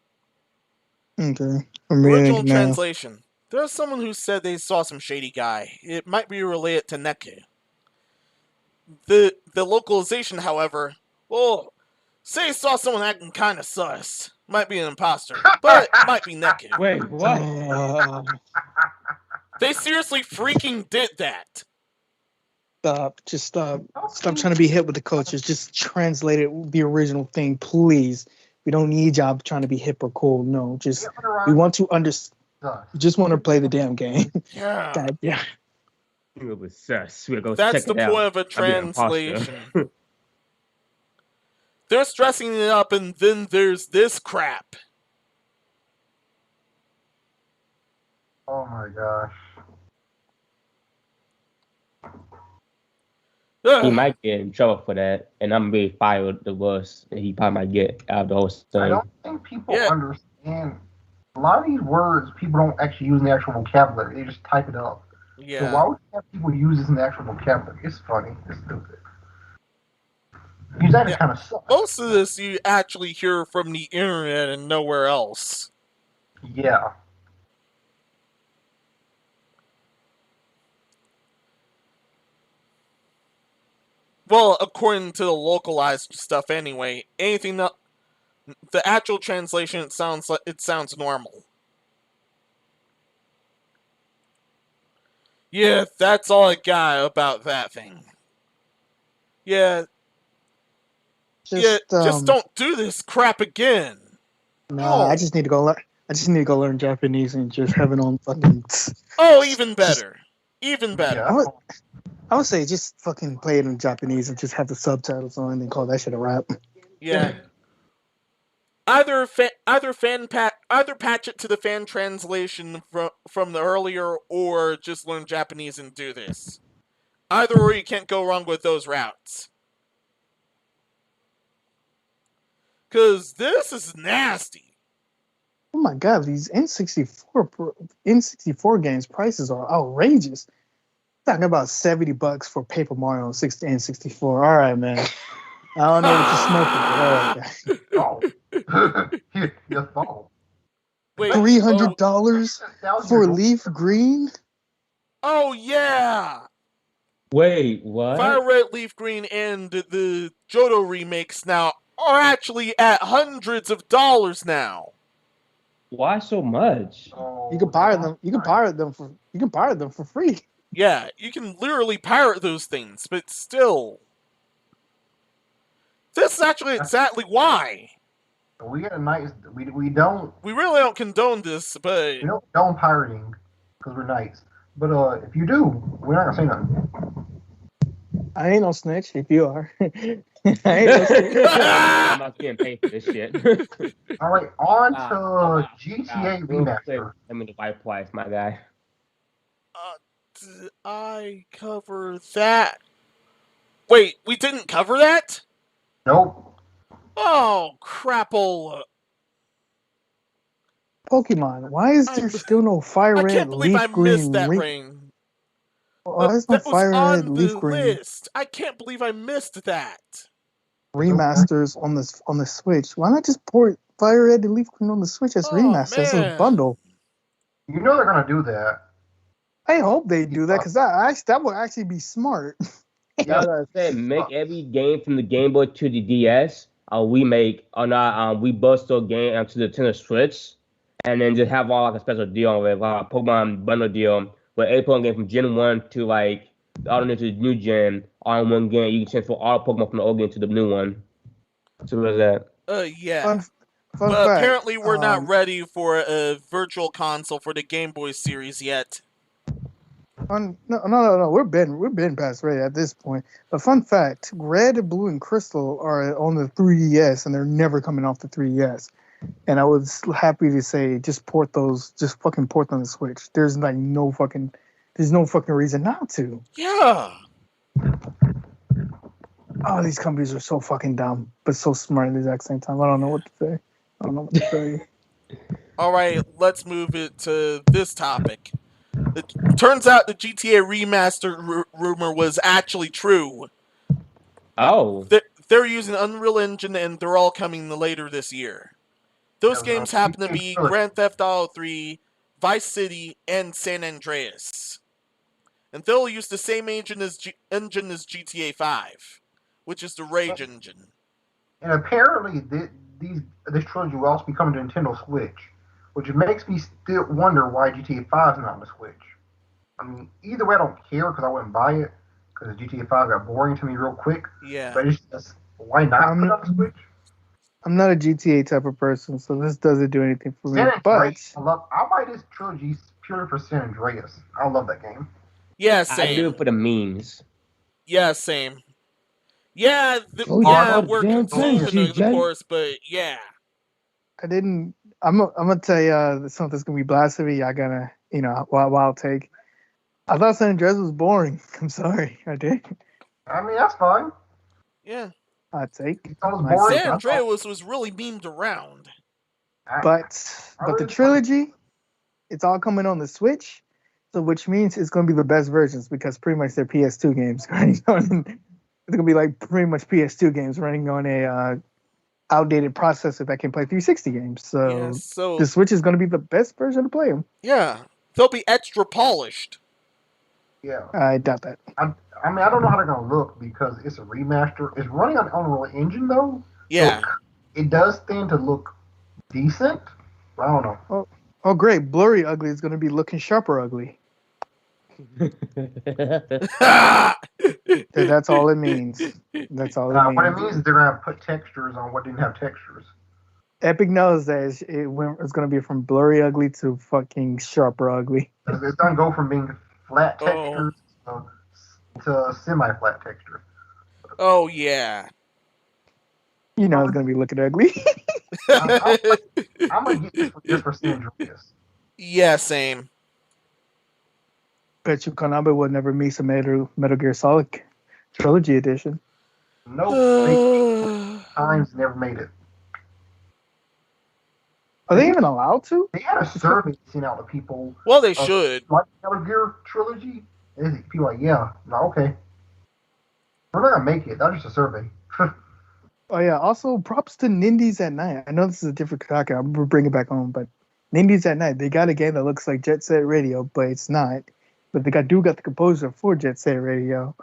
Okay. Original translation. There's someone who said they saw some shady guy. It might be related to Neku. The localization, however, well, say saw someone acting kind of sus. Might be an imposter, but might be Neku. Wait, what? They seriously freaking did that. Stop. Just stop. Stop trying to be hip with the cultures. Just translate it, the original thing, please. We don't need y'all trying to be hip or cool. No, just we want to understand. We just want to play the damn game. Yeah. God, yeah. That's the point of a translation. They're stressing it up, and then there's this crap. Oh my gosh. He might get in trouble for that, and I'm really fired the worst he probably might get out of the whole thing. I don't think people understand. A lot of these words people don't actually use in the actual vocabulary. They just type it up. Yeah. So why would you have people use this in the actual vocabulary? It's funny. It's stupid. Because that kind of sucks. Most of this you actually hear from the internet and nowhere else. Yeah. Well, according to the localized stuff anyway, anything that the actual translation it sounds normal. Yeah, that's all I got about that thing. Yeah. Just don't do this crap again. No, I just need to go learn. I just need to go learn Japanese and just have it on fucking. Oh, even better. Even better. I would say just fucking play it in Japanese and just have the subtitles on and call that shit a rap. Yeah. Either patch it to the fan translation from the earlier, or just learn Japanese and do this. Either or, you can't go wrong with those routes. Cause this is nasty. Oh my god, these N64 games prices are outrageous. Talking about $70 for Paper Mario 60 and 64. All right, man. I don't know what you're smoking. Oh, your fault. Wait, $300 for Leaf Green? Oh yeah. Wait, what? Fire Red, Leaf Green, and the Johto remakes now are actually at hundreds of dollars now. Why so much? Oh, You can pirate them. You can pirate them for free. Yeah, you can literally pirate those things, but still, this is actually exactly why. We get a nice. We don't. We really don't condone this, but We don't condone pirating because we're nice. But if you do, we're not gonna say nothing. I ain't no snitch. If you are, I ain't no snitch. I'm not getting paid for this shit. All right, on to GTA Remaster. I mean, the white twice, my guy. did I cover that? Wait, we didn't cover that? Nope. Oh, crapola. Pokemon. Why is there still no Fire Red, I can't believe Leaf I Green missed that ring. Why is no That was Fire Red, on Leaf the Green list. I can't believe I missed that. remasters on the Switch? Why not just port Fire Red and Leaf Green on the Switch as remaster, as a bundle? You know they're gonna do that. I hope they do that because that would actually be smart. Yeah, I was gonna say, make every game from the Game Boy to the DS. We both still game to the Nintendo Switch, and then just have all like a special deal with Pokemon bundle deal where every Pokemon game from Gen 1 to like all the way to the new gen, all in one game. You can transfer all the Pokemon from the old game to the new one. So what is that? Yeah. Fun But fact, apparently we're not ready for a virtual console for the Game Boy series yet. No. We're been past ready at this point. But fun fact: Red, Blue, and Crystal are on the 3DS, and they're never coming off the 3DS. And I was happy to say, just fucking port them to the Switch. There's no fucking reason not to. Yeah. Oh, these companies are so fucking dumb, but so smart at the exact same time. I don't know what to say. I don't know what to say. All right, let's move it to this topic. It turns out the GTA remaster rumor was actually true. Oh. They're using Unreal Engine, and they're all coming later this year. Those games happen to be Grand Theft Auto 3, Vice City, and San Andreas. And they'll use the same engine as GTA 5, which is the Rage engine. And apparently, this trilogy will also be coming to Nintendo Switch, which makes me still wonder why GTA 5 is not on the Switch. I mean, either way, I don't care because I wouldn't buy it because GTA 5 got boring to me real quick. Yeah. But it's just, why not put it on the Switch? I'm not a GTA type of person, so this doesn't do anything for me. I'll buy this trilogy purely for San Andreas. I love that game. Yeah, same. I do it for the memes. Yeah, same. Yeah, we're consuming of course, but yeah. I'm gonna tell you something that's gonna be blasphemy. I gotta, wild take. I thought San Andreas was boring. I'm sorry, I did. I mean, that's fine. Yeah. I'd take. San Andreas was really memed around. But the trilogy, it's all coming on the Switch, so which means it's gonna be the best versions because pretty much they're PS2 games running on. It's gonna be like pretty much PS2 games running on a outdated processor that can play 360 games. So the Switch is gonna be the best version to play them. Yeah, they'll be extra polished. Yeah, I doubt that. I mean, I don't know how they're gonna look because it's a remaster. It's running on Unreal Engine though. Yeah, so it does tend to look decent. I don't know. Oh, great! Blurry ugly is gonna be looking sharper ugly. That's all it means. That's all it means. What it means is they're gonna put textures on what didn't have textures. Epic knows that it's gonna be from blurry ugly to fucking sharper ugly. It's gonna go from being flat textures to semi-flat texture. Oh yeah. It's gonna be looking ugly. I'm gonna get this just for San Andreas. Yeah, same. Bet you Konami would never miss a Metal Gear Solid Trilogy Edition. Nope. Times never made it. Are they even allowed to? They had a survey sent out to people. Well, they should. Like Metal Gear Trilogy, And people are like, yeah. I'm like, okay. We're not gonna make it. That's just a survey. Oh yeah. Also, props to Nindies at Night. I know this is a different topic. I'm gonna bring it back home, but Nindies at Night. They got a game that looks like Jet Set Radio, but it's not. But they got the composer for Jet Set Radio,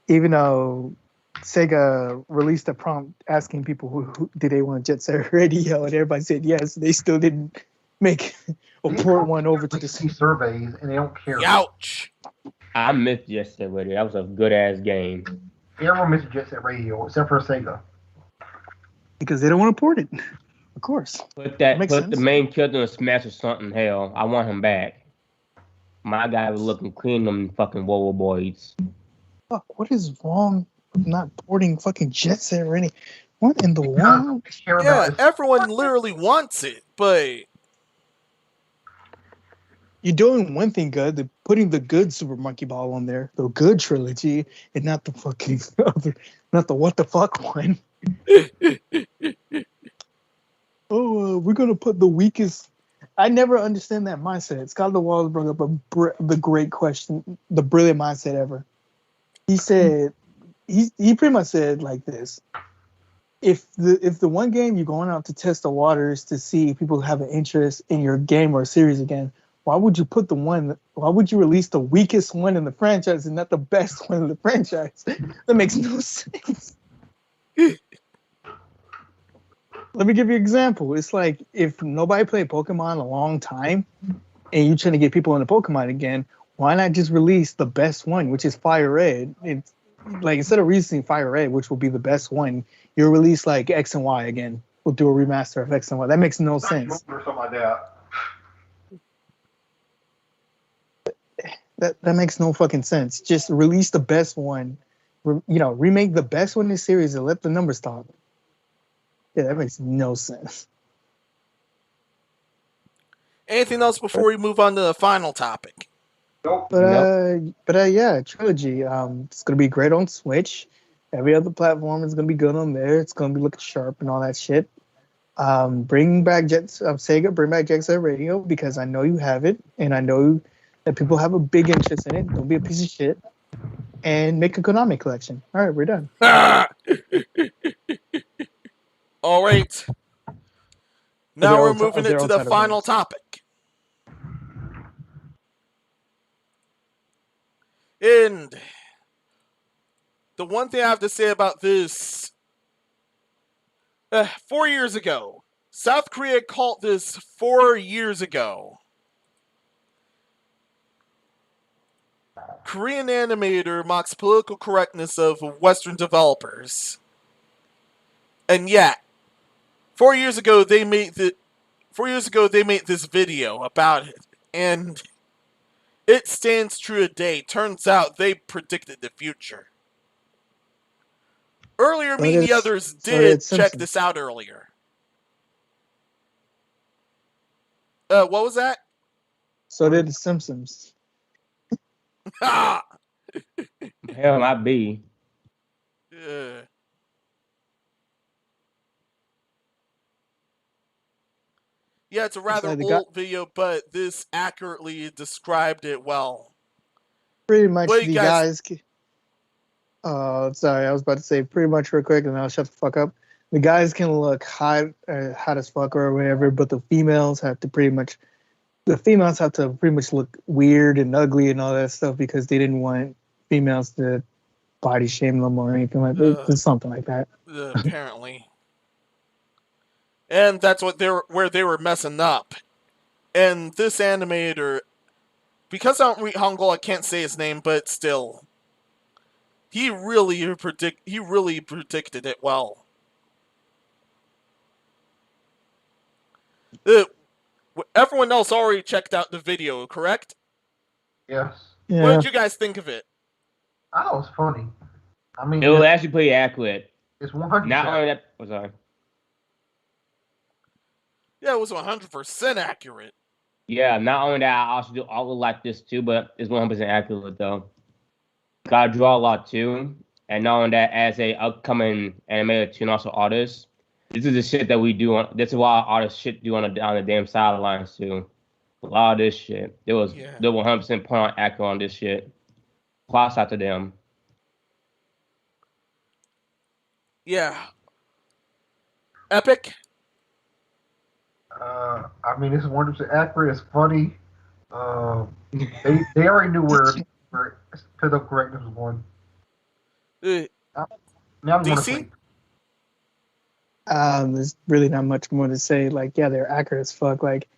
even though Sega released a prompt asking people who did they want Jet Set Radio, and everybody said yes. They still didn't make or port one over to the surveys, and they don't care. Ouch! I missed Jet Set Radio. That was a good ass game. Everyone missed Jet Set Radio except for Sega. Because they don't want to port it. Of course. Put the main character in Smash or something. Hell, I want him back. My guy was looking clean them fucking Wowo boys. Fuck, what is wrong with not porting fucking Jet Set Radio? What in the world? Yeah, everyone literally wants it, but you're doing one thing good. They're putting the good Super Monkey Ball on there, the good trilogy, and not the fucking other, not the what the fuck one. We're gonna put the weakest. I never understand that mindset. Scott the Walls brought up the great question, the brilliant mindset ever. He said, he pretty much said like this: if the one game you're going out to test the waters to see if people have an interest in your game or series again, why would you put why would you release the weakest one in the franchise and not the best one in the franchise? That makes no sense. Let me give you an example. It's like if nobody played Pokemon a long time and you're trying to get people into Pokemon again, why not just release the best one, which is Fire Red? It's like instead of releasing Fire Red, which will be the best one, you'll release like X and Y again. We'll do a remaster of X and Y. That makes no sense. Or something like that. That makes no fucking sense. Just release the best one. Remake the best one in the series and let the numbers talk. Yeah, that makes no sense. Anything else before we move on to the final topic? Nope. But yeah, trilogy. It's gonna be great on Switch. Every other platform is gonna be good on there. It's gonna be looking sharp and all that shit. Bring back Sega. Bring back Jet Set Radio because I know you have it, and I know that people have a big interest in it. Don't be a piece of shit. And make a Konami collection. All right, we're done. All right. Now we're moving into the final topic. And the one thing I have to say about this, 4 years ago, South Korea called this 4 years ago. Korean animator mocks political correctness of Western developers. And yet, 4 years ago they made this video about it, and it stands true today. Turns out they predicted the future. Earlier, me and the others did check this out earlier. What was that? So did the Simpsons. Hell, might be. Yeah, it's a rather old video, but this accurately described it well. Pretty much the guys... sorry, I was about to say pretty much real quick, and I'll shut the fuck up. The guys can look hot as fuck or whatever, but the females have to pretty much look weird and ugly and all that stuff because they didn't want females to body shame them or anything like that. Something like that. Apparently. And that's where they were messing up. And this animator, because I don't read Hangul, I can't say his name, but still, he really predicted it well. Everyone else already checked out the video, correct? Yes. Yeah. What did you guys think of it? I thought it was funny. I mean, it was actually pretty accurate. It's 100%. Not only that, sorry. Yeah, it was 100% accurate. Yeah, not only that, I also do all like this too, but it's 100% accurate though. Gotta draw a lot too, and not only that, as a upcoming animator too, and also artist, this is the shit that we do. This is why artists shit do on the damn sidelines too. A lot of this shit. There was 100% point on accurate on this shit. class after them. Yeah. Epic? I mean, it's 100% accurate. It's funny. They already knew where political correctness was going. Now I'm going to DC? sleep. There's really not much more to say. Like, yeah, they're accurate as fuck. Like,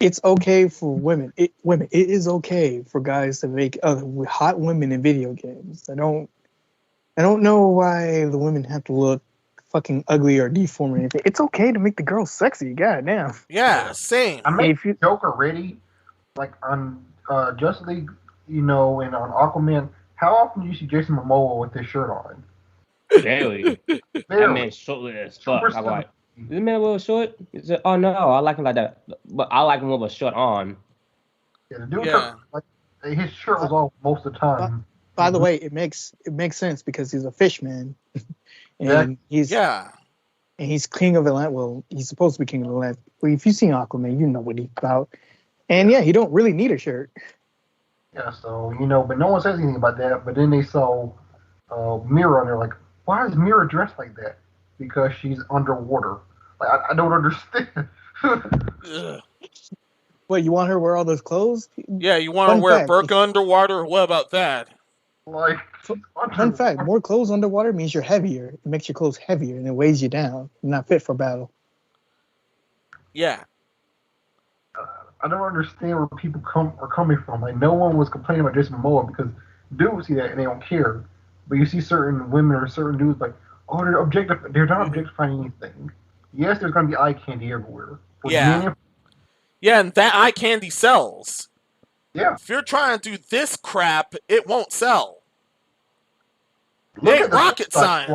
it's okay for women. It is okay for guys to make hot women in video games. I don't know why the women have to look fucking ugly or deformed or anything. It's okay to make the girls sexy. Goddamn. Yeah, same. I made a joke already, like on Justice League, and on Aquaman. How often do you see Jason Momoa with his shirt on? Barely. That man's short as fuck. I'm like, is this man a little short? He said, oh no, I like him like that. But I like him with a shirt on. Yeah, the dude his shirt was off most of the time. By the way, it makes sense because he's a fish man. And he's king of Atlantis. Well, he's supposed to be king of Atlantis. Well, if you've seen Aquaman, you know what he's about. And yeah, he don't really need a shirt. Yeah, so but no one says anything about that. But then they saw Mira, and they're like, "Why is Mira dressed like that?" Because she's underwater. Like I don't understand. What, you want her to wear all those clothes? Yeah, you want her to wear burqa underwater? What about that? Like, fun fact: more clothes underwater means you're heavier. It makes your clothes heavier and it weighs you down. You're not fit for battle. Yeah. I don't understand where people are coming from. Like, no one was complaining about Jason Momoa because dudes see that and they don't care. But you see certain women or certain dudes like, oh, they're not objectifying anything. Yes, there's going to be eye candy everywhere. Yeah, and that eye candy sells. Yeah. If you're trying to do this crap, it won't sell. It ain't rocket science.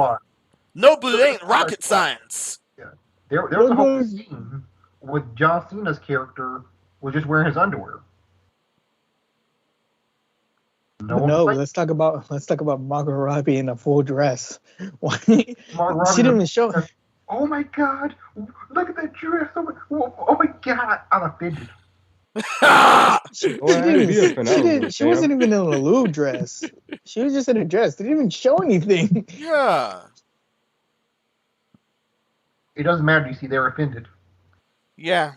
No, but it ain't rocket science. Yeah. There was a whole scene with John Cena's character was just wearing his underwear. Let's talk about Margot Robbie in a full dress. She didn't even show. Oh my God! Look at that dress! Oh my God! I'm offended. She wasn't even in a lube dress. She was just in a dress. They didn't even show anything. Yeah. It doesn't matter. You see, they're offended. Yeah.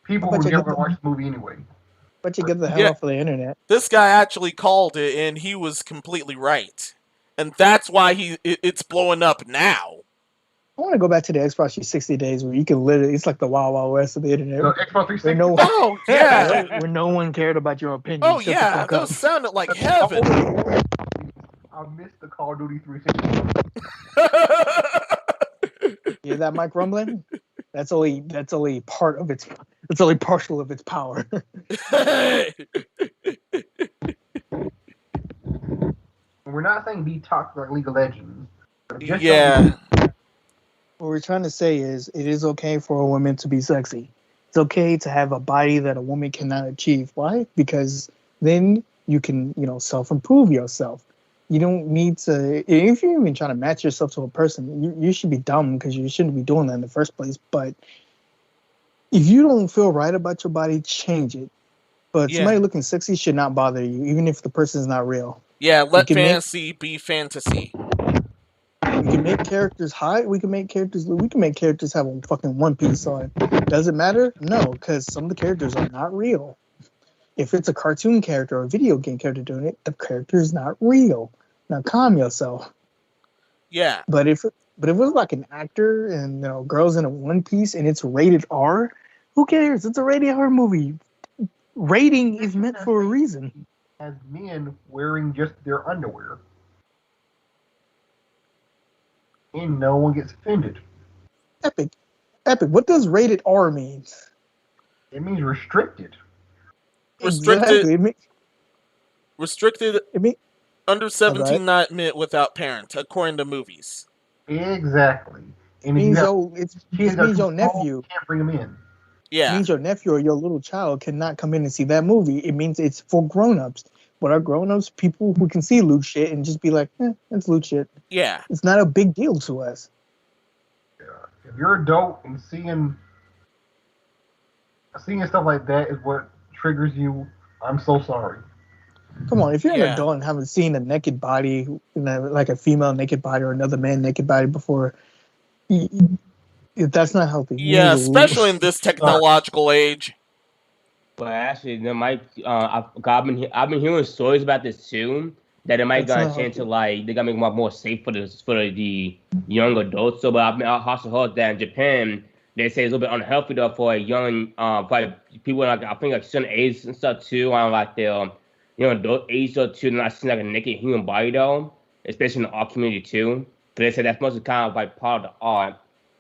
People who never watched the movie anyway. But you get the hell off of the internet. This guy actually called it, and he was completely right. And that's why it's blowing up now. I want to go back to the Xbox 360 days where you can literally, it's like the Wild Wild West of the internet. The Xbox 360? Where no one cared about your opinion. Oh, yeah. Those sounded like heaven. I missed the Call of Duty 360. You hear that mic rumbling? That's only part of its. It's only partial of its power. We're not saying be toxic like League of Legends. Yeah. What we're trying to say is, it is okay for a woman to be sexy. It's okay to have a body that a woman cannot achieve. Why? Because then you can, self-improve yourself. You don't need to. If you're even trying to match yourself to a person, you should be dumb because you shouldn't be doing that in the first place. But if you don't feel right about your body, change it. But somebody looking sexy should not bother you, even if the person is not real. Yeah, let fantasy be fantasy. We can make characters hot. We can make characters have a fucking One Piece on. Does it matter? No, because some of the characters are not real. If it's a cartoon character or a video game character doing it, the character is not real. Now calm yourself. Yeah. But if it was like an actor and girls in a One Piece and it's rated R, who cares? It's a rated R movie. Rating is meant for a reason. As men wearing just their underwear. And no one gets offended. Epic. What does rated R mean? It means restricted. Restricted. Restricted. Under 17, not admit without parent, according to movies. Exactly. And it means your nephew can't bring him in. Yeah. It means your nephew or your little child cannot come in and see that movie. It means it's for grown-ups. But our grown-ups, people who can see lewd shit and just be like, that's lewd shit. Yeah. It's not a big deal to us. Yeah. If you're adult and seeing stuff like that is what triggers you, I'm so sorry. Come on, if you're an adult and haven't seen a naked body, like a female naked body or another man naked body before, that's not healthy. Yeah, especially in this technological age. But actually, there might I've been hearing stories about this too. That it might gonna change to like they gotta make it more safe for the young adults. So, but I've also heard that in Japan they say it's a little bit unhealthy though for a young probably people like I think like certain age and stuff too. I don't like their adult age or too. Not seeing like a naked human body though, especially in the art community too. But they say that's mostly kind of like part of the art.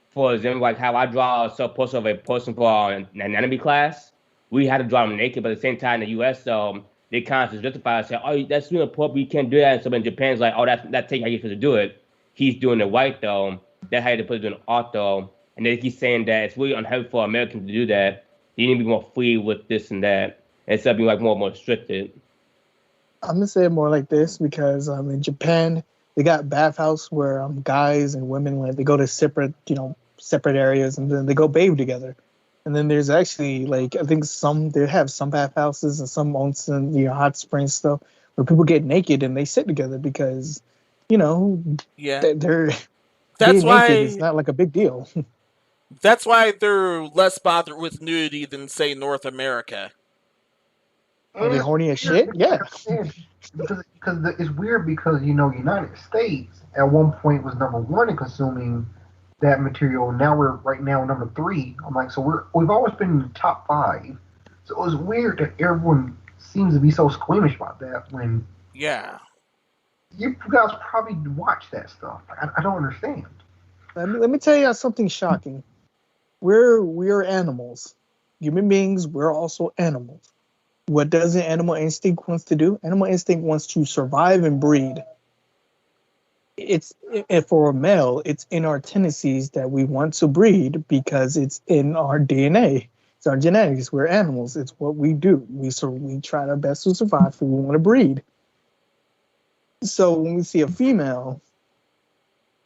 For example, like how I draw a poster of a person for an anatomy class. We had to draw them naked, but at the same time in the U.S., they kind of justify and say, "Oh, that's really appropriate. You can't do that." And so in Japan's like, "Oh, that's how you're supposed to do it." He's doing it white though. That's how you're supposed to do it art though. And then he's saying that it's really unhealthy for Americans to do that. They need to be more free with this and that, instead of being like more restricted. I'm gonna say it more like this because in Japan they got bathhouse where guys and women like they go to separate areas and then they go bathe together. And then there's actually like I think they have some bathhouses and some onsen, hot spring stuff where people get naked and they sit together because, they're that's why naked is not like a big deal. That's why they're less bothered with nudity than say North America. Are they horny as shit? Yeah. Because it's weird because United States at one point was number one in consuming that material. Now we're right now number 3. I'm like, so we've always been in the top 5. So it was weird that everyone seems to be so squeamish about that when you guys probably watch that stuff. I don't understand. Let me tell you something shocking. We're animals. Human beings. We're also animals. What does an animal instinct wants to do? Animal instinct wants to survive and breed. For a male, it's in our tendencies that we want to breed because it's in our DNA. It's our genetics. We're animals. It's what we do. We try our best to survive, so we want to breed. So when we see a female,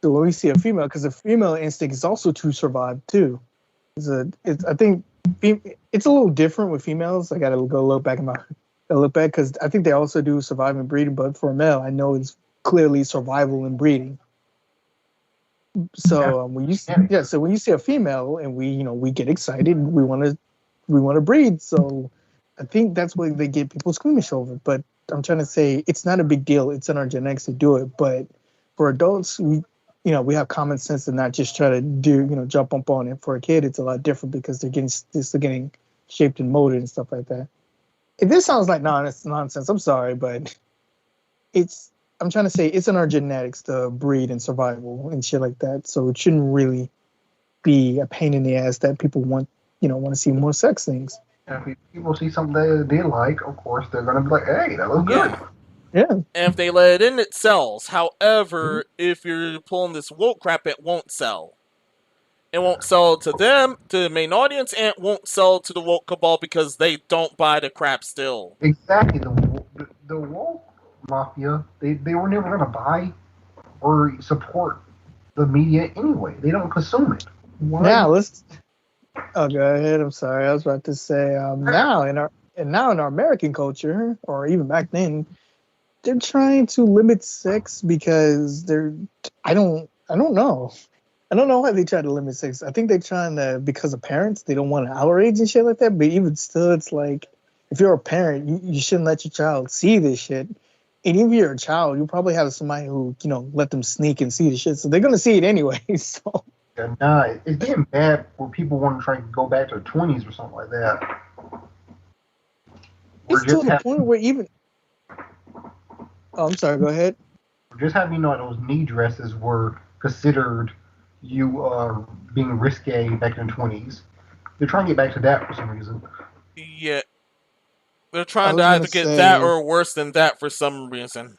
because the female instinct is also to survive too. I think it's a little different with females. I gotta go look back because I think they also do survive and breeding. But for a male, I know it's clearly survival and breeding. So when you see a female and we get excited, we want to breed. So I think that's what they get people squeamish over. But I'm trying to say it's not a big deal. It's in our genetics to do it. But for adults, we have common sense and not just try to jump up on it. For a kid, it's a lot different because they're getting shaped and molded and stuff like that. If this sounds like nonsense, I'm sorry, but I'm trying to say it's in our genetics to breed and survival and shit like that. So it shouldn't really be a pain in the ass that people want to see more sex things. If people see something they like, of course they're gonna be like, "Hey, that looks good." Yeah. And if they let it in, it sells. However, if you're pulling this woke crap, it won't sell. It won't sell to them, to the main audience, and it won't sell to the woke cabal because they don't buy the crap still. Exactly. The woke mafia, they were never gonna buy or support the media anyway. They don't consume it. Now go ahead. I'm sorry. I was about to say now in our American culture, or even back then, they're trying to limit sex because I don't know. I don't know why they try to limit sex. I think they're trying to because of parents. They don't want to outrage and shit like that. But even still, it's like if you're a parent, you shouldn't let your child see this shit. And even if you're a child, you probably have somebody who let them sneak and see the shit. So they're gonna see it anyway. So. Yeah, it's getting bad where people want to try to go back to the 20s or something like that. It's to the point where even. Oh, I'm sorry. Go ahead. Just having those knee dresses were considered being risque back in the 20s. They're trying to get back to that for some reason. Yeah. They're trying to either get that or worse than that for some reason.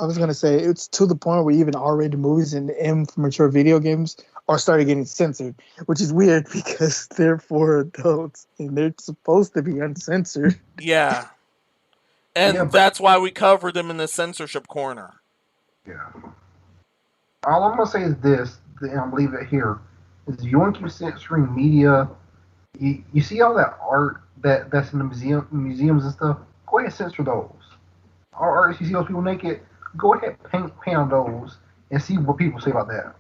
I was going to say, it's to the point where even R-rated movies and mature video games are starting getting censored, which is weird because they're for adults and they're supposed to be uncensored. Yeah. And that's why we cover them in the censorship corner. Yeah. All I'm going to say is this, and I'll leave it here, is you want to keep censoring media. You see all that art that's in the museums and stuff? Go ahead and censor those. or if you see those people naked, go ahead, paint on those and see what people say about that.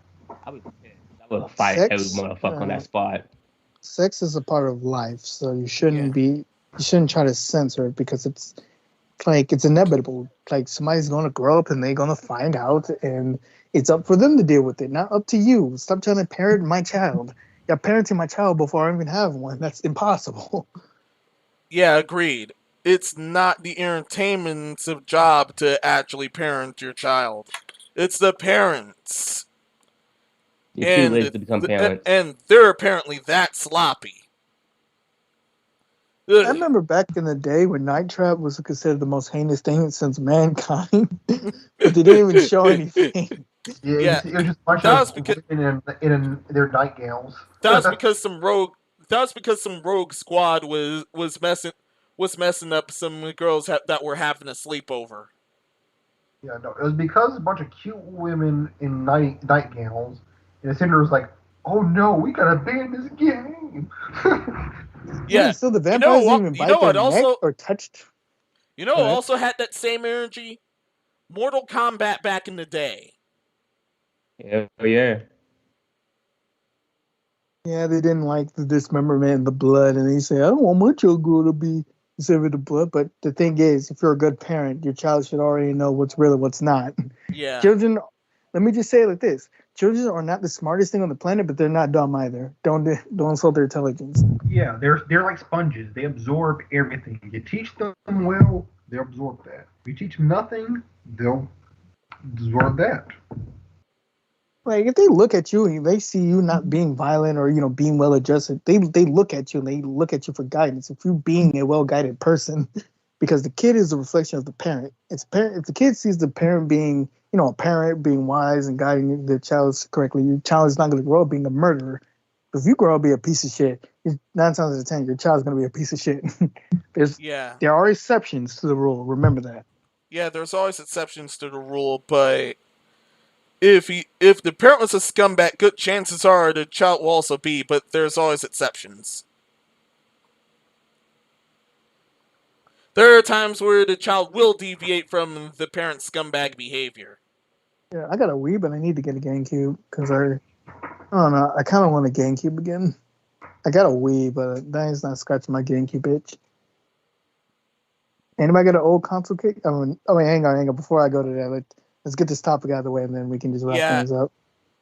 I would fight every motherfucker on that spot. Sex is a part of life, so you shouldn't try to censor it because it's inevitable. Like somebody's gonna grow up and they're gonna find out, and it's up for them to deal with it, not up to you. Stop trying to parent my child. You're parenting my child before I even have one. That's impossible. Yeah, agreed. It's not the entertainment's job to actually parent your child. It's the parents. You're too lazy to become parents. And they're apparently that sloppy. I remember back in the day when Night Trap was considered the most heinous thing since mankind, but they didn't even show anything. Yeah, it was just a bunch of women in their nightgowns. That's because some rogue squad was messing up some girls that were having a sleepover. Yeah, no, it was because a bunch of cute women in nightgowns, and the senator was like, "Oh no, we gotta ban this game." Yeah, so the vampires didn't even bite their neck or touched. Also had that same energy. Mortal Kombat back in the day. Yeah. Yeah, they didn't like the dismemberment and the blood, and they say, "I don't want my child girl to be served the blood." But the thing is, if you're a good parent, your child should already know what's real and what's not. Yeah. Children, let me just say it like this: children are not the smartest thing on the planet, but they're not dumb either. Don't insult their intelligence. Yeah, they're like sponges. They absorb everything. You teach them well, they'll absorb that. If you teach them nothing, they'll absorb that. Like if they look at you and they see you not being violent or being well adjusted, they look at you and they look at you for guidance. If you're being a well guided person, because the kid is a reflection of the parent. If the kid sees the parent being a parent being wise and guiding the child correctly, your child is not going to grow up being a murderer. But if you grow up being a piece of shit, 9 times out of 10, your child's going to be a piece of shit. There are exceptions to the rule. Remember that. Yeah, there's always exceptions to the rule, but if the parent was a scumbag, good chances are the child will also be, but there's always exceptions. There are times where the child will deviate from the parent's scumbag behavior. Yeah, I got a Wii, but I need to get a GameCube because I don't know. I kind of want a GameCube again. I got a Wii, but that is not scratching my GameCube itch. Anybody got an old console kick? Hang on. Before I go to that, let's get this topic out of the way, and then we can just wrap things up.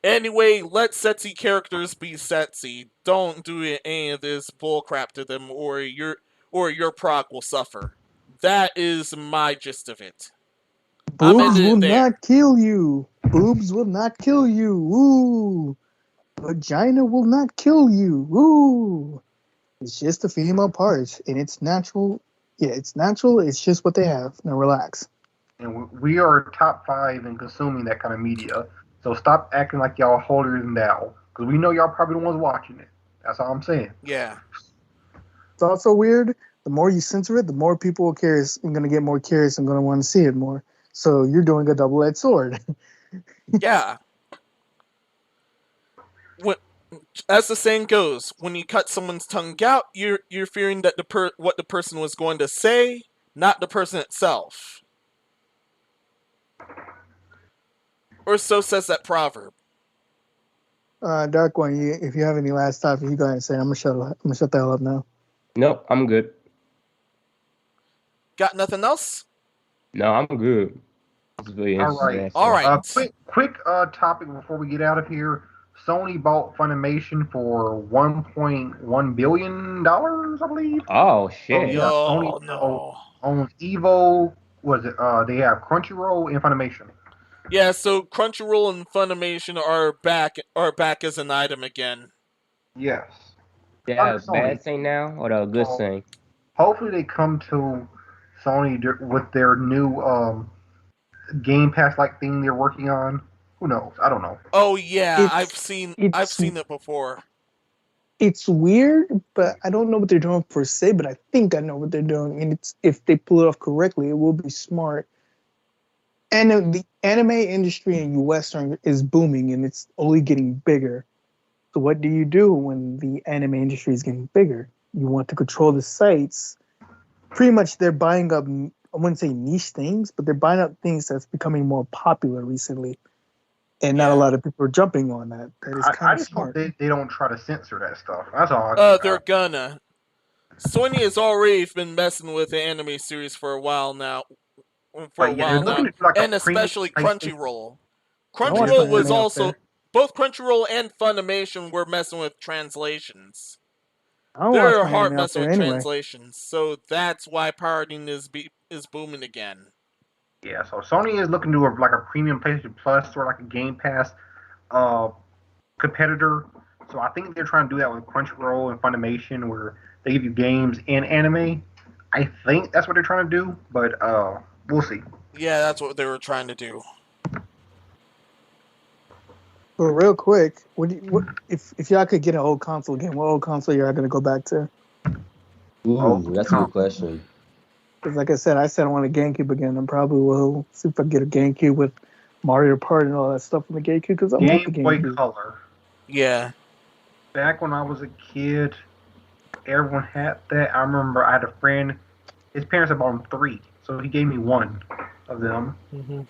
Anyway, let sexy characters be sexy. Don't do any of this bullcrap to them, or your prog will suffer. That is my gist of it. Boobs will not kill you. Boobs will not kill you. Woo. Vagina will not kill you. Woo. It's just a female part, and it's natural. Yeah, it's natural. It's just what they have. Now relax. And we are top 5 in consuming that kind of media. So stop acting like y'all holier than thou, because we know y'all probably the ones watching it. That's all I'm saying. Yeah. It's also weird. The more you censor it, the more people are curious and going to get more curious and going to want to see it more. So you're doing a double-edged sword. Yeah. As the saying goes, when you cut someone's tongue out, you're fearing that what the person was going to say, not the person itself. Or so says that proverb. Dark One, if you have any last topic, you go ahead and say. I'm gonna shut the hell up now. Nope, I'm good. Got nothing else? No, I'm good. Really All right. Quick topic before we get out of here. Sony bought Funimation for $1.1 billion, I believe. Oh shit! Sony owns Evo. Was it? They have Crunchyroll and Funimation. Yeah, so Crunchyroll and Funimation are back as an item again. Yes. Yeah, a bad thing now or a good thing? Hopefully they come to Sony with their new Game Pass like thing they're working on. Who knows? I don't know. Oh yeah, I've seen it before. It's weird, but I don't know what they're doing per se, but I think I know what they're doing, and if they pull it off correctly, it will be smart. And the anime industry in US is booming, and it's only getting bigger. So what do you do when the anime industry is getting bigger? You want to control the sites. Pretty much they're buying up wouldn't say niche things, but they're buying up things that's becoming more popular recently, and not a lot of people are jumping on that. That is kind of smart. Hope they don't try to censor that stuff. That's all. They're gonna. Sony has already been messing with the anime series for a while now. And especially Crunchyroll. Crunchyroll was also both Crunchyroll and Funimation were messing with translations. They're hard messing with translations, so that's why pirating is booming again. Yeah, so Sony is looking to do like a premium PlayStation Plus or like a Game Pass competitor. So I think they're trying to do that with Crunchyroll and Funimation, where they give you games and anime. I think that's what they're trying to do, but we'll see. Yeah, that's what they were trying to do. Well, real quick, if y'all could get an old console again, what old console y'all gonna go back to? Ooh, that's a good question. Because like I said I want a GameCube again. I probably will see if I can get a GameCube with Mario Party and all that stuff on the GameCube. Because I want the GameCube. Boy Color. Yeah. Back when I was a kid, everyone had that. I remember I had a friend. His parents had bought him 3, so he gave me 1 of them,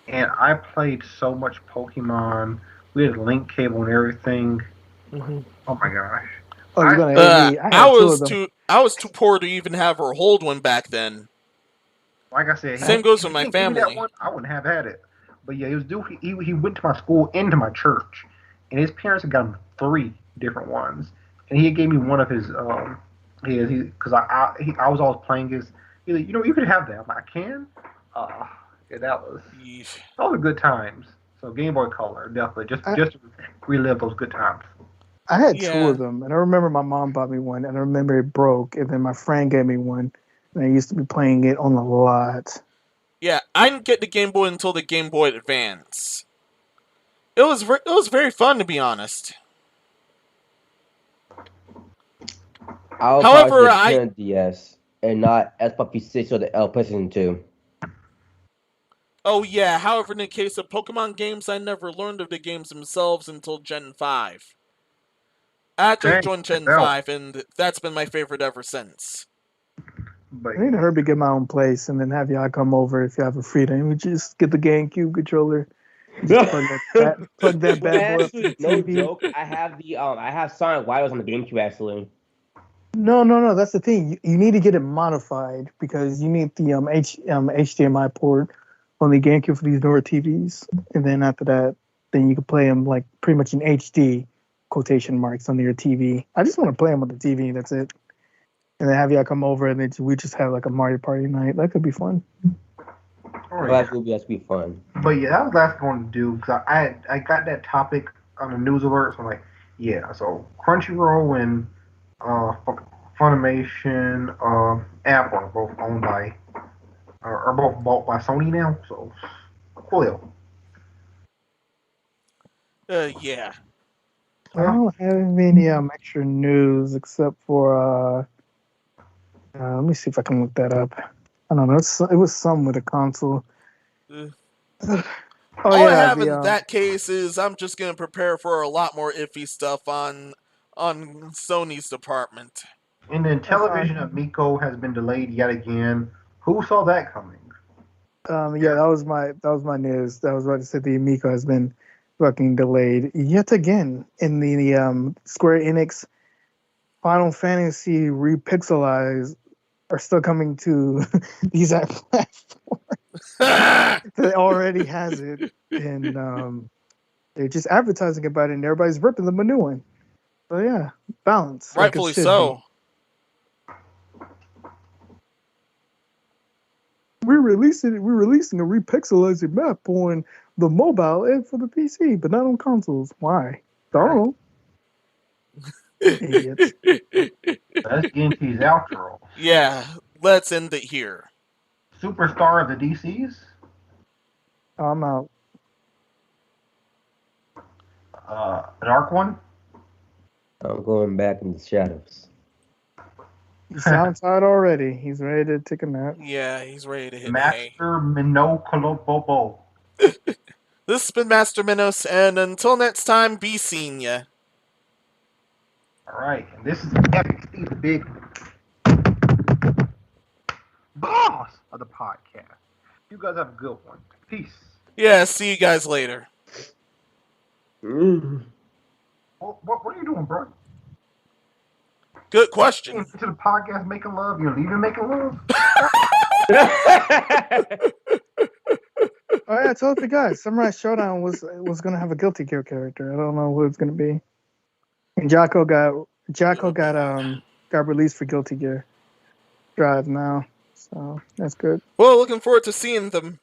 and I played so much Pokemon. We had a link cable and everything. Oh my gosh! Oh, you're gonna I was too poor to even have her hold one back then. Like I said, same goes with my family. That one, I wouldn't have had it. But yeah, he went to my school and to my church, and his parents had gotten 3 different ones, and he gave me one of his because I was always playing his. He's like, you could have that. I'm like, I can. Yeah, those were good times. So Game Boy Color, definitely, just to relive those good times. I had 2 of them, and I remember my mom bought me one, and I remember it broke, and then my friend gave me one, and I used to be playing it on a lot. Yeah, I didn't get the Game Boy until the Game Boy Advance. It was very fun, to be honest. However, I DS and not SPP6 or the PlayStation 2. Oh yeah, however, in the case of Pokemon games, I never learned of the games themselves until Gen 5. I actually joined Gen 5, and that's been my favorite ever since. I need to hurry to get my own place, and then have y'all come over if you have a free time. We just get the GameCube controller. Plug that bad boy up to the TV. No joke, I have Sonic Wires on the GameCube, actually. No, that's the thing. You need to get it modified, because you need the HDMI port on the GameCube for these newer TVs, and then after that, then you can play them like pretty much in HD, quotation marks, on your TV. I just want to play them on the TV. That's it. And then have y'all come over, and then we just have like a Mario Party night. That could be fun. That would be fun. But yeah, that was the last one to do, because I got that topic on the news alert. So I'm like, yeah. So Crunchyroll and Funimation, Apple are both owned by. Are both bought by Sony now, so cool. Yeah. I don't have any extra news except for let me see if I can look that up. I don't know. It was some with a console. All I have in that case is I'm just gonna prepare for a lot more iffy stuff on Sony's department. And then Television of Miko has been delayed yet again. Who saw that coming? Yeah, that was my news. That was what I said. The Amico has been fucking delayed yet again. In the Square Enix Final Fantasy Repixelized are still coming to these platforms. It already has it, and they're just advertising about it, and everybody's ripping them a new one. So yeah, balance. Rightfully so. We're releasing a repixelized map on the mobile and for the PC, but not on consoles. Why? Don't. Idiots. Let's get into his outro. Yeah, let's end it here. Superstar of the DCs? I'm out. Dark One? I'm going back in the shadows. He sounds tired already. He's ready to take a nap. Yeah, he's ready to hit Master Minnow Kolobobo. This has been Master Minos, and until next time, be seeing ya. Alright, and this is Epic Steve Big. boss of the podcast. You guys have a good one. Peace. Yeah, see you guys later. What are you doing, bro? Good question. To the podcast making love, you're leaving making love? Oh yeah, I told the guys Samurai Showdown was gonna have a Guilty Gear character. I don't know who it's gonna be. And Jocko got released for Guilty Gear Drive now, so that's good. Well, looking forward to seeing them.